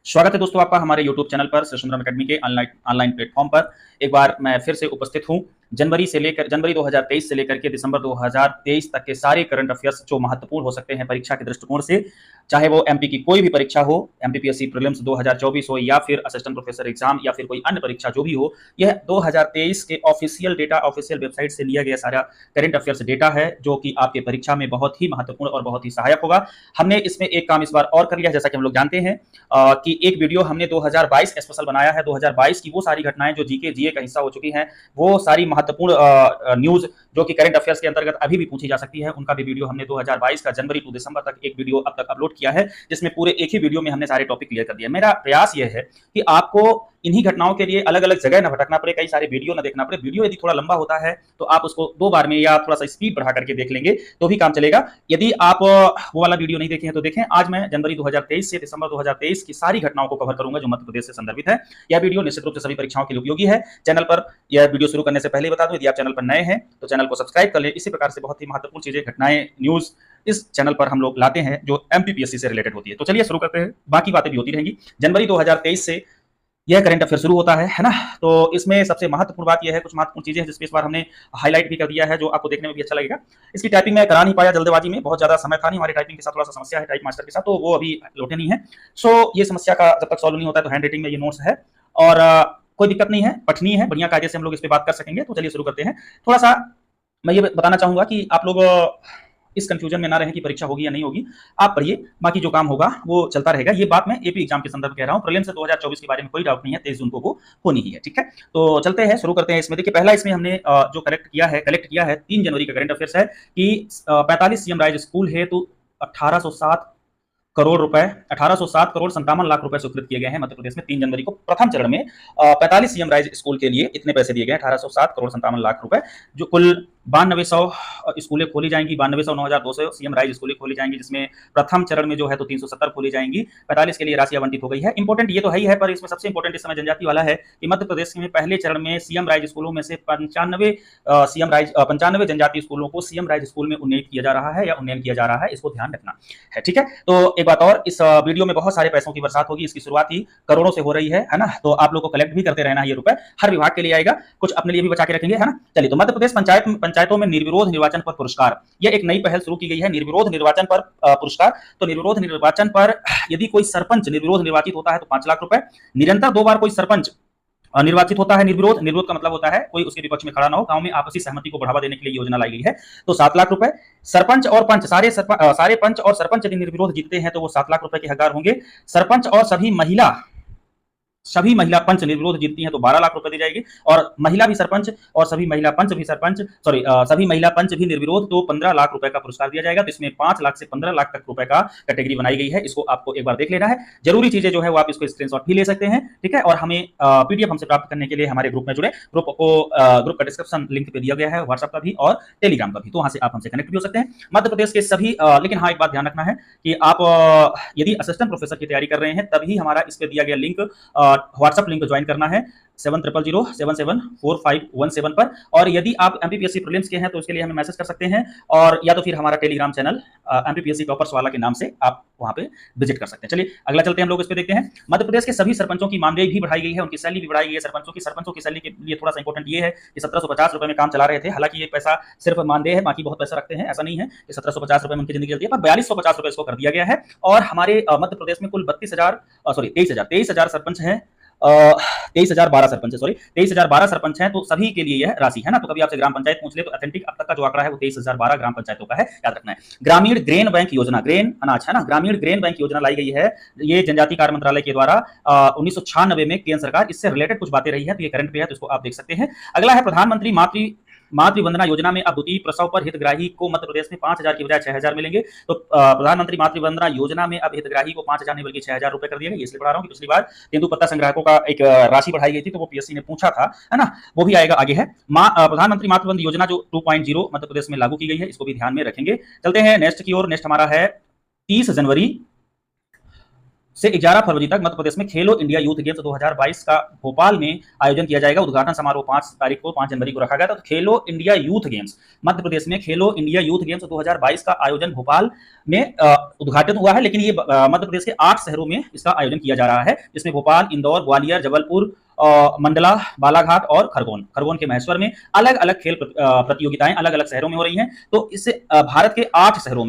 स्वागत है दोस्तों आपका हमारे YouTube चैनल पर श्री सुंदरम अकेडमी के ऑनलाइन प्लेटफॉर्म पर। एक बार मैं फिर से उपस्थित हूं। जनवरी 2023 से लेकर के दिसंबर 2023 तक के सारे करंट अफेयर्स जो महत्वपूर्ण हो सकते हैं परीक्षा के दृष्टिकोण से, चाहे वो एमपी की कोई भी परीक्षा हो, एमपीपीएससी प्रीलिम्स 2024 हो या फिर असिस्टेंट प्रोफेसर एग्जाम या फिर कोई अन्य परीक्षा जो भी हो, यह 2023 के ऑफिशियल डेटा, ऑफिशियल वेबसाइट से लिया गया सारा करंट अफेयर्स डेटा है जो कि आपके परीक्षा में बहुत ही महत्वपूर्ण और बहुत ही सहायक होगा। हमने इसमें एक काम इस बार और कर लिया, जैसा कि हम लोग जानते हैं कि एक वीडियो हमने 2022 स्पेशल बनाया है। 2022 की वो सारी घटनाएं जो जीके जीए का हिस्सा हो चुकी हैं, वो सारी महत्वपूर्ण न्यूज जो कि करंट अफेयर्स के अंतर्गत अभी भी पूछी जा सकती है, उनका भी वीडियो हमने 2022 का जनवरी टू दिसंबर तक एक वीडियो अब तक अपलोड किया है, जिसमें पूरे एक ही वीडियो में हमने सारे टॉपिक क्लियर कर दिए। मेरा प्रयास यह है कि आपको इन्हीं घटनाओं के लिए अलग अलग जगह न भटकना पड़े, कई सारे वीडियो न देखना पड़े। वीडियो यदि थोड़ा लंबा होता है तो आप उसको 2 बार में या थोड़ा सा स्पीड बढ़ा करके देख लेंगे तो भी काम चलेगा। यदि आप वो वाला वीडियो नहीं देखे हैं तो देखें। आज मैं जनवरी 2023 से दिसंबर 2023 की सारी घटनाओं को कवर करूंगा जो मध्य प्रदेश से संदर्भित है। यह वीडियो निश्चित रूप से सभी परीक्षाओं के लिए उपयोगी है। चैनल पर यह वीडियो शुरू करने से पहले बता दूं, यदि आप चैनल पर नए हैं तो चैनल को सब्सक्राइब कर लें। इसी प्रकार से बहुत ही महत्वपूर्ण चीजें, घटनाएं, न्यूज इस चैनल पर हम लोग लाते हैं जो एमपीपीएससी से रिलेटेड होती है। तो चलिए शुरू करते हैं, बाकी बातें भी होती रहेंगी। जनवरी 2023 से यह करंट अफेयर शुरू होता है ना। तो इसमें सबसे महत्वपूर्ण बात यह है, कुछ महत्वपूर्ण चीजें हैं जिसपे इस बार हमने हाईलाइट भी कर दिया है, जो आपको देखने में भी अच्छा लगेगा। इसकी टाइपिंग मैं करा नहीं पाया जल्दबाजी में, बहुत ज्यादा समय था नहीं हमारे टाइपिंग के साथ, थोड़ा सा समस्या है टाइप मास्टर के साथ, तो वो अभी लौटे नहीं है। सो ये समस्या का जब तक सॉल्व नहीं होता है तो हैंड राइटिंग में ये नोट्स है और कोई दिक्कत नहीं है, पठनीय है, बढ़िया कायदे से हम लोग इस पर बात कर सकेंगे। तो चलिए शुरू करते हैं। थोड़ा सा मैं ये बताना चाहूंगा कि आप लोग इस कंफ्यूजन में ना रहें कि परीक्षा होगी या नहीं होगी। आप पढ़िए, बाकी जो काम होगा वो चलता रहेगा। ये बात मैं एपी एग्जाम के संदर्भ कह रहा हूँ, प्रीलिम्स से 2024 के बारे में कोई डाउट नहीं है, 23 जून को वो होनी ही है। ठीक है, तो चलते हैं, शुरू करते हैं। इसमें देखिए, पहला इसमें हमने जो कलेक्ट किया है 3 जनवरी का करंट अफेयर्स है कि 45 सीएम राइज स्कूल है तो 1807 करोड़ रुपए, 1807 करोड़ 57 लाख रुपए स्वीकृत किए गए हैं मध्य प्रदेश में 3 जनवरी को। प्रथम चरण में 45 सीएम राइज स्कूल के लिए इतने पैसे दिए गए, 1807 करोड़ 57 लाख रुपए, जो कुल 9200 स्कूलें खोली जाएंगी, 9200 9200 सीएम राइज स्कूलें खोली जाएंगी, जिसमें प्रथम चरण में जो है तो 370 खोली जाएंगी। 45 के लिए राशि आवंटित हो गई है। इंपॉर्टेंट ये तो है ही है, पर इसमें सबसे इंपॉर्टेंट इस समय जनजाति वाला है कि मध्य प्रदेश में पहले चरण में सीएम राइज स्कूलों में से 95 जनजातीय स्कूलों को सीएम राइज स्कूल में उन्नयन किया जा रहा है या उन्नयन किया जा रहा है, इसको ध्यान रखना है। ठीक है, तो एक बात और, इस वीडियो में बहुत सारे पैसों की बरसात होगी। इसकी शुरुआत ही करोड़ों से हो रही है ना, तो आप लोग को कलेक्ट भी करते रहना है। ये रुपए हर विभाग के लिए आएगा, कुछ अपने लिए भी बचा के रखेंगे, है ना। चलिए, तो मध्य प्रदेश पंचायतों में निर्विरोध निर्वाचन पर पुरस्कार, यह एक नई पहल शुरू की गई है, निर्विरोध निर्वाचन पर पुरस्कार। तो निर्विरोध निर्वाचन पर यदि कोई सरपंच निर्विरोध निर्वाचित होता है तो 5 लाख रुपए, निरंतर 2 बार कोई सरपंच निर्वाचित होता है निर्विरोध का मतलब होता है कोई उसके विपक्ष में खड़ा ना हो, गांव में आपसी सहमति को बढ़ावा देने के लिए योजना लाई गई है, तो 7 लाख रुपए। सरपंच और पंच, सारे पंच और सरपंच यदि निर्विरोध जीतते हैं तो वो 7 लाख रुपए के हकदार होंगे। सरपंच और सभी महिला पंच निर्विरोध जीतती हैं तो 12 लाख रुपए दी जाएगी, और महिला भी सरपंच और सभी महिला पंच भी निर्विरोध तो 15 लाख रुपए का पुरस्कार दिया जाएगा। तो इसमें 5 लाख से 15 लाख तक रुपए का कैटेगरी बनाई गई है, इसको आपको एक बार देख लेना है। जरूरी चीजें जो है वो आप इसको स्क्रीनशॉट भी ले सकते हैं। ठीक है, और हमें पीडीएफ हमसे प्राप्त करने के लिए हमारे ग्रुप में जुड़े, ग्रुप का डिस्क्रिप्शन लिंक पे दिया गया है, व्हाट्सएप का भी और टेलीग्राम का भी, तो वहां से आप हमसे कनेक्ट भी हो सकते हैं। मध्य प्रदेश के सभी लेकिन हाँ, एक बात ध्यान रखना है कि आप यदि असिस्टेंट प्रोफेसर की तैयारी कर रहे हैं तभी हमारा इस पे दिया गया लिंक, व्हाट्सएप लिंक ज्वाइन करना है 7000774517 पर। और यदि आप एमपीपीएससी प्रीलिम्स के हैं तो उसके लिए हमें मैसेज कर सकते हैं, और या तो फिर हमारा टेलीग्राम चैनल एमपीपीएससी टॉपर्स वाला के नाम से आप वहां पे विजिट कर सकते हैं। चलिए अगला चलते हैं, हम लोग इस पे देखते हैं। मध्य प्रदेश के सभी सरपंचों की मानदेय भी बढ़ाई गई है, उनकी सैलरी भी बढ़ाई गई है। सरपंचों की सैलरी के लिए थोड़ा सा इंपॉर्टेंट ये है कि 1750 रुपए में काम चला रहे थे। हालांकि ये पैसा सिर्फ मानदेय है, बाकी बहुत पैसा रखते हैं, ऐसा नहीं है कि 1750 रुपए में उनकी जिंदगी चलती है, पर 4250 रुपए इसको कर दिया गया है। और हमारे मध्य प्रदेश में कुल 23,000 सरपंच हैं, 23,012 सरपंच है, सॉरी 23,012 सरपंच हैं, तो सभी के लिए यह राशि है ना। तो कभी आपसे ग्राम पंचायत पूछ ले तो ऑथेंटिक अब तक का जो आंकड़ा है वो 23,012 ग्राम पंचायतों का है, याद रखना है। ग्रामीण ग्रेन बैंक योजना, ग्रेन अनाज है ना, ग्रामीण ग्रेन बैंक योजना लाई गई है, ये जनजातीय कार्य मंत्रालय के द्वारा 1996 में केंद्र सरकार, इससे रिलेटेड कुछ बातें रही है, तो ये करंट पे है, तो इसको आप देख सकते हैं। अगला है प्रधानमंत्री मातृ वंदना योजना में अब द्वितीय प्रसव पर हितग्राही को मध्य प्रदेश में 5,000 की बजाय 6,000 मिलेंगे। तो प्रधानमंत्री मातृ वंदना योजना में अब हितग्राही को 5,000 नहीं बल्कि 6,000 रुपए कर दिए गए। इसलिए बढ़ा रहा हूं कि पिछली बार तेंदुपत्ता संग्राहकों का एक राशि बढ़ाई गई थी, तो वो पीएससी ने पूछा था, है ना, वो भी आएगा आगे है। प्रधानमंत्री मातृ वंदना योजना जो 2.0 मध्य प्रदेश में लागू की गई है, इसको भी ध्यान में रखेंगे। चलते हैं नेक्स्ट की ओर। नेक्स्ट हमारा है 30 से 11 फरवरी तक मध्य प्रदेश में खेलो इंडिया यूथ गेम्स 2022 का भोपाल में आयोजन किया जाएगा। उद्घाटन समारोह 5 जनवरी को रखा गया था। तो खेलो इंडिया यूथ गेम्स मध्य प्रदेश में खेलो इंडिया यूथ गेम्स 2022 का आयोजन भोपाल में उद्घाटन हुआ है, लेकिन ये मध्य प्रदेश के 8 शहरों में इसका आयोजन किया जा रहा है, जिसमें भोपाल, इंदौर, ग्वालियर, जबलपुर, मंडला, बालाघाट और खरगोन के महेश्वर में अलग अलग खेल प्रतियोगिताएं अलग अलग शहरों में हो रही हैं। तो इससे भारत के 8 शहरों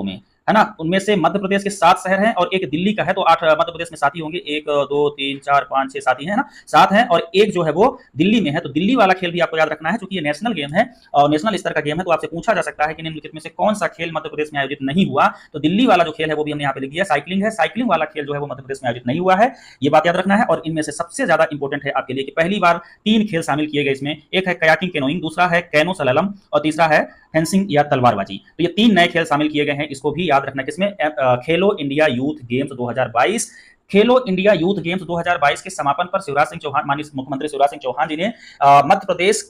में है ना, उनमें से मध्य प्रदेश के 7 शहर हैं और एक दिल्ली का है, तो 8 मध्य प्रदेश में साथी होंगे, 1 2 3 4 5 6 साथी हैं ना, 7 हैं और एक जो है वो दिल्ली में है। तो दिल्ली वाला खेल भी आपको याद रखना है, क्योंकि ये नेशनल गेम है और नेशनल स्तर का गेम है। तो आपसे पूछा जा सकता है कि निम्नलिखित में से कौन सा खेल मध्य प्रदेश में आयोजित नहीं हुआ। तो दिल्ली वाला जो खेल है वो भी हमने यहाँ पे लिख दिया, साइकिलिंग है। साइकिलिंग वाला खेल जो है वो मध्य प्रदेश में आयोजित नहीं हुआ है, ये बात याद रखना है। और इनमें से सबसे ज्यादा इंपॉर्टेंट है आपके लिए कि पहली बार 3 खेल शामिल किए गए इसमें, एक है कयाकिंग कैनोइंग, दूसरा है कैनो सललम और तीसरा है फेंसिंग या तलवारबाजी। तो ये 3 नए खेल शामिल किए गए हैं, इसको भी याद रखना। किसमें? खेलो इंडिया यूथ गेम्स 2022। खेलो इंडिया यूथ गेम्स 2022 के समापन पर शिवराज सिंह चौहान, माननीय मुख्यमंत्री शिवराज सिंह चौहान जी ने मध्य प्रदेश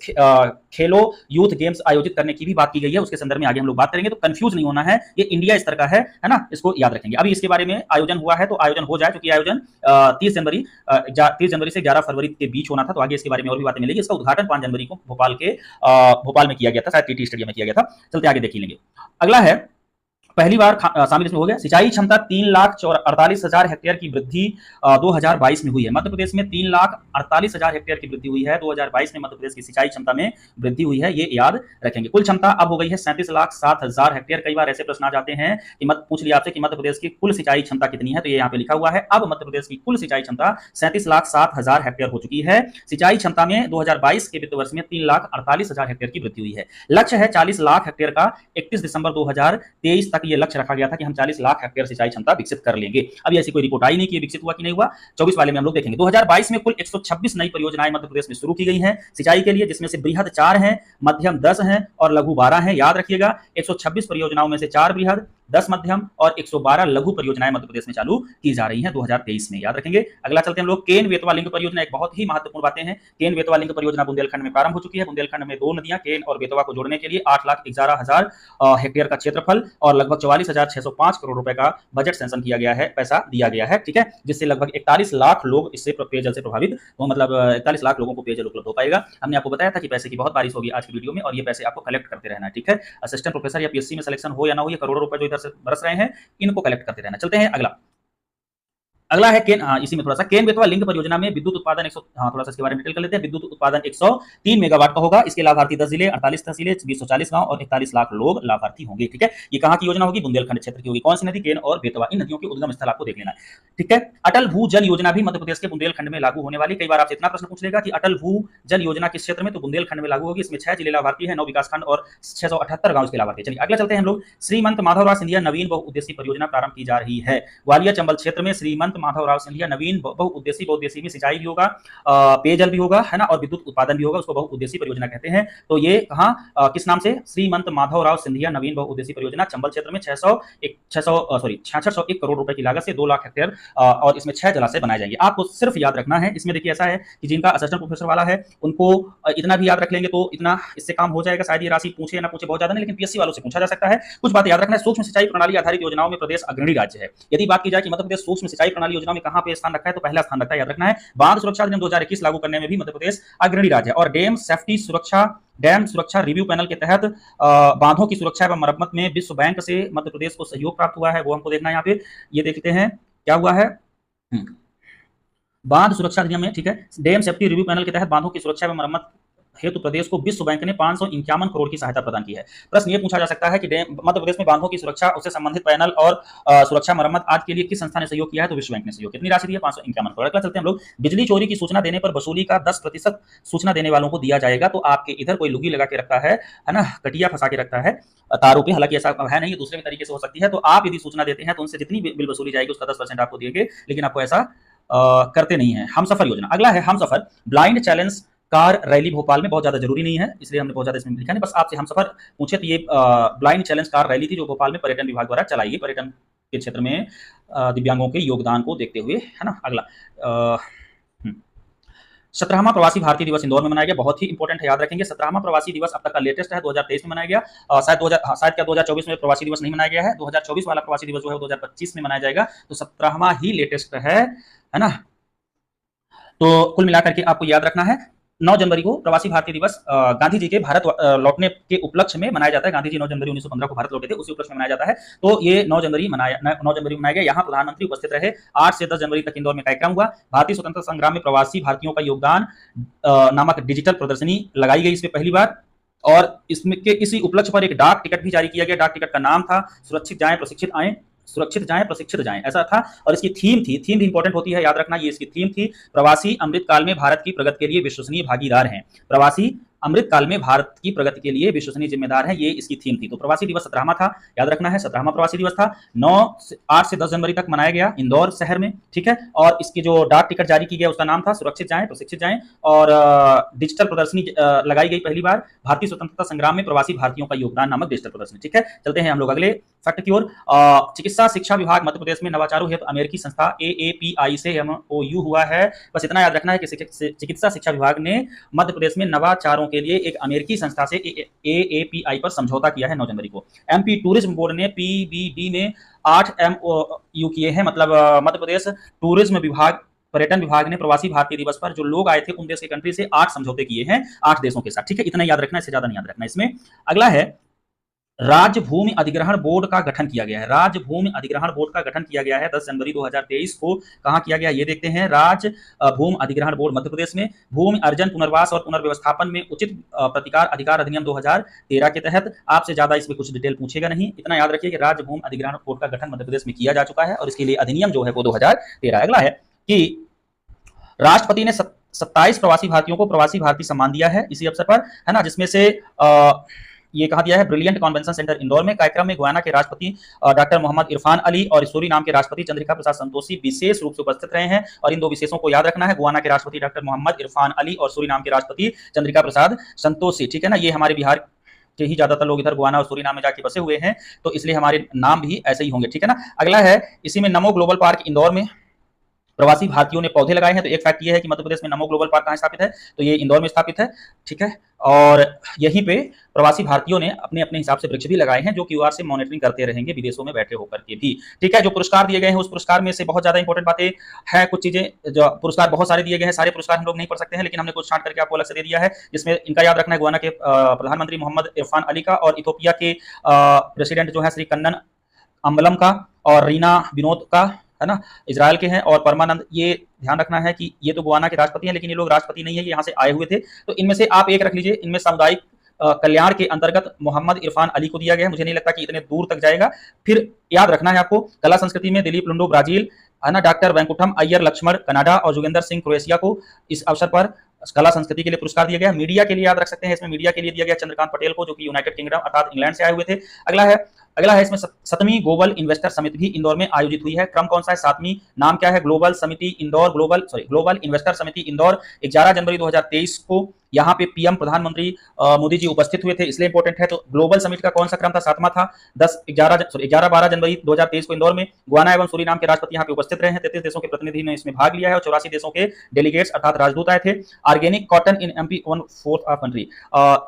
खेलो यूथ गेम्स आयोजित करने की भी बात की गई है। उसके संदर्भ में आगे हम लोग बात करेंगे, तो कंफ्यूज नहीं होना है, ये इंडिया स्तर का है ना, इसको याद रखेंगे। अभी इसके बारे में आयोजन हुआ है तो आयोजन हो जाए, क्योंकि आयोजन 30 जनवरी से 11 फरवरी के बीच होना था। तो आगे इसके बारे में और भी बातें मिलेगी। इसका उद्घाटन 5 जनवरी को भोपाल में किया गया था, शायद टीटी स्टेडियम में किया गया था। चलते आगे देख लेंगे। अगला है, पहली बार शामिल इसमें हो गया, सिंचाई क्षमता 3,48,000 हेक्टेयर की वृद्धि 2022 में हुई है। मध्य प्रदेश में 3,48,000 हेक्टेयर की वृद्धि हुई है 2022 में। मध्य प्रदेश की सिंचाई क्षमता में वृद्धि हुई है, ये याद रखेंगे। कुल क्षमता अब हो गई है 37,07,000 हेक्टेयर। कई बार ऐसे प्रश्न आ जाते हैं कि पूछ लिया आपसे कि मध्य प्रदेश की कुल सिंचाई क्षमता कितनी है, तो ये यहाँ पे लिखा हुआ है। अब मध्य प्रदेश की कुल सिंचाई क्षमता 37,07,000 हेक्टेयर हो चुकी है। सिंचाई क्षमता में 2022 के वित्त वर्ष में 3,48,000 हेक्टेयर की वृद्धि हुई है। लक्ष्य है 40 लाख हेक्टेयर का। 31 दिसंबर 2023 तक ये लक्ष्य रखा गया था कि हम 40 लाख हेक्टेयर सिंचाई क्षमता विकसित कर लेंगे। अभी ऐसी कोई रिपोर्ट आई नहीं कि विकसित हुआ कि नहीं हुआ। 24 वाले में हम लोग देखेंगे। 2022 में कुल 126 नई परियोजनाएं मध्य प्रदेश में शुरू की गई हैं सिंचाई के लिए, जिसमें से बृहद 4 हैं, मध्यम 10 हैं और लघु 12 हैं। याद रखिएगा, 126 परियोजनाओं में से 4 बृहद, 10 मध्यम और 112 लघु परियोजनाएं मध्य प्रदेश में चालू की जा रही हैं 2023 में, याद रखेंगे। अगला चलते हैं हम लोग, केन बेतवा लिंक परियोजना। एक बहुत ही महत्वपूर्ण बातें हैं। केन बेतवा लिंक परियोजना बुंदेलखंड में प्रारंभ हो चुकी है। बुंदेलखंड में 2 नदियां केन और बेतवा को जोड़ने के लिए 8,11,000 हेक्टेयर का क्षेत्रफल और लगभग 44,605 करोड़ रुपए का बजट सैंक्शन किया गया है, पैसा दिया गया है, ठीक है, जिससे लगभग 41 लाख लोग इससे पेयजल से प्रभावित हो, मतलब 41 लाख लोगों को पेयजल उपलब्ध हो पाएगा। हमने आपको बताया था कि पैसे की बहुत बारिश होगी आज की वीडियो में, और ये पैसे आपको कलेक्ट करते रहना है, ठीक है। असिस्टेंट प्रोफेसर या पीएससी में सिलेक्शन हो या ना हो, ये करोड़ों रुपए जो इधर से बरस रहे हैं, इनको कलेक्ट करते रहना। चलते हैं अगला है केन, इसी में थोड़ा सा, केन बेतवा लिंक परियोजना में विद्युत उत्पादन 100, थोड़ा सा इसके बारे में डिटेल कर लेते हैं। विद्युत उत्पादन 103 मेगावाट का होगा। इसके लाभार्थी 10 जिले, 48 तहसीलें, 240 गांव और 41 लाख लोग लाभार्थी होंगे, ठीक है। ये कहां की योजना होगी? बुंदेलखंड क्षेत्र की होगी। कौन सी नदी? केन और बेतवा। इन नदियों के उद्गम स्थल आपको देख लेना है, ठीक है। अटल भू जल योजना भी मध्य प्रदेश के बुंदेलखंड में लागू होने वाली। कई बार आपसे इतना प्रश्न पूछ लेगा कि अटल भू जल योजना किस क्षेत्र में, तो बुंदेलखंड में लागू होगी। इसमें 6 जिले लाभार्थी है, 9 विकासखंड और 678 गांव के लाभार्थी। चलिए अगला चलते हैं हम लोग। श्रीमंत माधवराव सिंधिया नवीन बहुउद्देशीय परियोजना प्रारंभ की जा रही है। ग्वालियर चंबल क्षेत्र में श्रीमंत माधवराव सिंधिया नवीन बहुउद्देशीय में सिंचाई भी होगा, पेयजल भी होगा, है ना, और विद्युत उत्पादन भी होगा। उसको बहुउद्देशीय परियोजना कहते हैं। तो ये कहां, किस नाम से? श्रीमंत माधवराव सिंधिया नवीन बहुउद्देशीय परियोजना। चंबल क्षेत्र में 6601 करोड़ रुपए की लागत से 2 लाख हेक्टेयर और इसमें 6 जलाशय बनाए जाएंगे। आपको सिर्फ याद रखना है, इसमें देखिए ऐसा है कि जिनका असिस्टेंट प्रोफेसर वाला है उनको इतना भी याद रख लेंगे तो इतना इससे काम हो जाएगा। शायद ये राशि पूछे या ना पूछे, बहुत ज्यादा नहीं, लेकिन पीएससी वालों से पूछा जा सकता है। कुछ बात याद रखना है। सूक्ष्म सिंचाई प्रणाली आधारित योजनाओं में प्रदेश अग्रणी राज्य है। यदि बात की जाए कि मध्य प्रदेश सूक्ष्म सिंचाई प्रणाली योजनाओं में कहां पे स्थान रखा है, तो पहला स्थान रखता है, याद रखना है। बांध सुरक्षा अधिनियम 2021 लागू करने में भी मध्य प्रदेश अग्रणी राज्य है। और डैम सुरक्षा रिव्यू पैनल के तहत बांधों की सुरक्षा एवं मरम्मत में विश्व बैंक से मध्य प्रदेश को सहयोग प्राप्त हुआ है, वो हमको देखना है। यहाँ पे ये देखते हैं क्या हुआ है। बांध सुरक्षा अधिनियम में, ठीक है, डैम सेफ्टी रिव्यू पैनल के तहत बांधों की सुरक्षा एवं मरम्मत हेतु प्रदेश को विश्व बैंक ने 551 करोड़ की सहायता प्रदान की है। प्रश्न ये पूछा जा सकता है कि मध्य प्रदेश में बांधों की सुरक्षा, उससे संबंधित पैनल और सुरक्षा मरम्मत आज के लिए किस संस्था ने सहयोग किया है, तो विश्व बैंक ने सहयोग। कितनी राशि दी है? 551 करोड़। अगला चलते हैं हम लोग। बिजली चोरी की सूचना देने पर वसूली का 10% सूचना देने वालों को दिया जाएगा। तो आपके इधर कोई लुगी लगा के रखता है ना, कटिया फंसा के रखता है तारों पे, हालांकि ऐसा है नहीं, दूसरे तरीके से हो सकती है। तो आप यदि सूचना देते हैं तो उनसे जितनी बिल वसूली जाएगी उसका 10% आपको देंगे, लेकिन आपको ऐसा करते नहीं है। हमसफर योजना। अगला है Humsafar blind challenge car rally Bhopal में। बहुत ज्यादा जरूरी नहीं है, इसलिए हमने बहुत ज्यादा इसमें लिखा नहीं, बस आपसे हमसफर पूछे तो ये ब्लाइंड चैलेंज कार रैली थी जो भोपाल में पर्यटन विभाग द्वारा चलाई गई, पर्यटन के क्षेत्र में दिव्यांगों के योगदान को देखते हुए, है ना। अगला 17वां प्रवासी भारतीय दिवस इंदौर में मनाया गया, बहुत ही इंपॉर्टेंट है, याद रखेंगे। 17वां प्रवासी दिवस अब तक का लेटेस्ट है, 2023 में मनाया गया। शायद 2024 में प्रवासी दिवस नहीं मनाया गया है। 2024 वाला प्रवासी दिवस जो है 2025 में मनाया जाएगा। तो 17वां ही लेटेस्ट है ना। तो कुल मिलाकर के आपको याद रखना है 9 जनवरी को प्रवासी भारतीय दिवस गांधी जी के भारत लौटने के उपलक्ष्य में मनाया जाता है। गांधी जी 9 जनवरी 1915 को भारत लौटे थे, उसी उपलक्ष्य में मनाया जाता है। तो ये 9 जनवरी मनाया गया। यहाँ प्रधानमंत्री उपस्थित रहे। 8 से 10 जनवरी तक इंदौर में कार्यक्रम हुआ। भारतीय स्वतंत्रता संग्राम में प्रवासी भारतीयों का योगदान नामक डिजिटल प्रदर्शनी लगाई गई इसमें पहली बार। और इसमें के इसी उपलक्ष्य पर एक डाक टिकट भी जारी किया गया। डाक टिकट का नाम था सुरक्षित जाएं प्रशिक्षित आएं, सुरक्षित जाएं प्रशिक्षित जाएं, ऐसा था। और इसकी थीम भी इंपॉर्टेंट होती है, याद रखना। ये इसकी थीम थी, प्रवासी अमृतकाल में भारत की प्रगति के लिए विश्वसनीय भागीदार हैं। प्रवासी अमृतकाल में भारत की प्रगति के लिए विश्वसनीय जिम्मेदार है, ये इसकी थीम थी। तो प्रवासी दिवस 17वां था, याद रखना है। 17वां प्रवासी दिवस था। 8 से 10 जनवरी तक मनाया गया इंदौर शहर में, ठीक है। और इसकी जो डाक टिकट जारी की गया उसका नाम था सुरक्षित जाएं प्रशिक्षित जाएं। और डिजिटल प्रदर्शनी लगाई गई पहली बार, भारतीय स्वतंत्रता संग्राम में प्रवासी भारतीयों का योगदान नामक डिजिटल प्रदर्शनी, ठीक है। चलते हैं हम लोग अगले फैक्ट की ओर। चिकित्सा शिक्षा विभाग मध्य प्रदेश में नवाचारों हेतु अमेरिकी संस्था AAPI से MOU हुआ है। बस इतना याद रखना है कि चिकित्सा शिक्षा विभाग ने मध्य प्रदेश में नवाचारों के लिए एक अमेरिकी संस्था से AAPI पर समझौता किया है 9 जनवरी को। MP टूरिज्म बोर्ड ने PBD में 8 MOU किए हैं। मतलब मध्य प्रदेश टूरिज्म विभाग, पर्यटन विभाग ने प्रवासी भारतीय दिवस पर जो लोग आए थे उन देश के कंट्री से 8 समझौते किए हैं 8 देशों के साथ, ठीक है। इतना याद रखना, इससे ज्यादा नहीं याद रखना। इसमें अगला है राज्य भूमि अधिग्रहण बोर्ड का गठन किया गया है। राज्य भूमि अधिग्रहण बोर्ड का गठन किया गया है 10 जनवरी 2023 को। कहां किया गया ये देखते हैं। राज्य भूमि अधिग्रहण बोर्ड मध्य प्रदेश में भूमि अर्जन पुनर्वास और पुनर्व्यवस्थापन में उचित प्रतिकार अधिकार अधिनियम 2013 के तहत। आपसे ज्यादा इसमें कुछ डिटेल पूछेगा नहीं, इतना याद रखिए कि राज्य भूमि अधिग्रहण बोर्ड का गठन मध्य प्रदेश में किया जा चुका है और इसके लिए अधिनियम जो है वो 2013। अगला है कि राष्ट्रपति ने 27 प्रवासी भारतीयों को प्रवासी भारतीय सम्मान दिया है इसी अवसर पर, है ना। जिसमें से ये कहा दिया है ब्रिलियंट कन्वेंशन सेंटर इंदौर में। कार्यक्रम में गुयाना के राष्ट्रपति डॉक्टर मोहम्मद इरफान अली और सूरीनाम के राष्ट्रपति चंद्रिका प्रसाद संतोषी विशेष रूप से उपस्थित रहे हैं। और इन दो विशेषों को याद रखना है, गुयाना के राष्ट्रपति डॉक्टर मोहम्मद इरफान अली और सूरीनाम के राष्ट्रपति चंद्रिका प्रसाद संतोषी, ठीक है ना। ये हमारे बिहार के ही ज्यादातर लोग इधर गुयाना और सूरीनाम में जाके बसे हुए हैं, तो इसलिए हमारे नाम भी ऐसे ही होंगे, ठीक है ना। अगला है इसी में नमो ग्लोबल पार्क इंदौर में प्रवासी भारतीयों ने पौधे लगाए हैं। तो एक फैक्ट ये है कि मध्य प्रदेश में नमो ग्लोबल पार्क कहाँ स्थापित है, तो ये इंदौर में स्थापित है, ठीक है। और यहीं पे प्रवासी भारतीयों ने अपने अपने हिसाब से वृक्ष भी लगाए हैं जो QR से मॉनिटरिंग करते रहेंगे विदेशों में बैठे होकर के भी, ठीक है। जो पुरस्कार दिए गए हैं उस पुरस्कार में से बहुत ज्यादा इंपॉर्टेंट बातें हैं, कुछ चीजें जो पुरस्कार बहुत सारे दिए गए हैं, सारे पुरस्कार हम लोग नहीं पढ़ सकते हैं, लेकिन हमने कुछ छांट करके आपको अलग से दे दिया है। जिसमें इनका याद रखना है गुयाना के प्रधानमंत्री मोहम्मद इरफान अली का, और इथोपिया के प्रेसिडेंट जो है श्री कन्नन अम्बलम का, और रीना विनोद का, है ना, इजराइल के हैं। और परमानंद, ये ध्यान रखना है कि ये तो गुयाना के राष्ट्रपति हैं लेकिन ये लोग राष्ट्रपति नहीं है, ये यहाँ से आए हुए थे। तो इनमें से आप एक रख लीजिए, इनमें सामुदायिक कल्याण के अंतर्गत मोहम्मद इरफान अली को दिया गया है। मुझे नहीं लगता कि इतने दूर तक जाएगा। फिर याद रखना है आपको कला संस्कृति में दिलीप लुंडो ब्राजील, है ना, डॉक्टर वेंकुटम अय्यर लक्ष्मण कनाडा और जोगिंदर सिंह क्रोएशिया को इस अवसर पर कला संस्कृति के लिए पुरस्कार दिया गया। मीडिया के लिए याद रख सकते हैं, इसमें मीडिया के लिए दिया गया चंद्रकांत पटेल को, जो कि यूनाइटेड किंगडम अर्थात इंग्लैंड से आए हुए थे। अगला है इसमें 7वीं ग्लोबल इन्वेस्टर समिट भी इंदौर में आयोजित हुई है। क्रम कौन सा है, 7वीं, नाम क्या है, ग्लोबल समिति इंदौर, ग्लोबल इन्वेस्टर समिति इंदौर। 11 जनवरी 2023 को यहाँ पे PM प्रधानमंत्री मोदी जी उपस्थित हुए थे, इसलिए इंपॉर्टेंट है। तो ग्लोबल समिट का कौन सा क्रम था, 7वां था। 11-12 जनवरी 2023 को इंदौर में गुयाना एवं सूरीनाम के राष्ट्रपति यहाँ पे उपस्थित रहे हैं। 33 देशों के प्रतिनिधि ने इसमें भाग लिया है और 84 देशों के डेलीगेट्स अर्थात राजदूत आए थे। Organic cotton in MP 1/4 of country,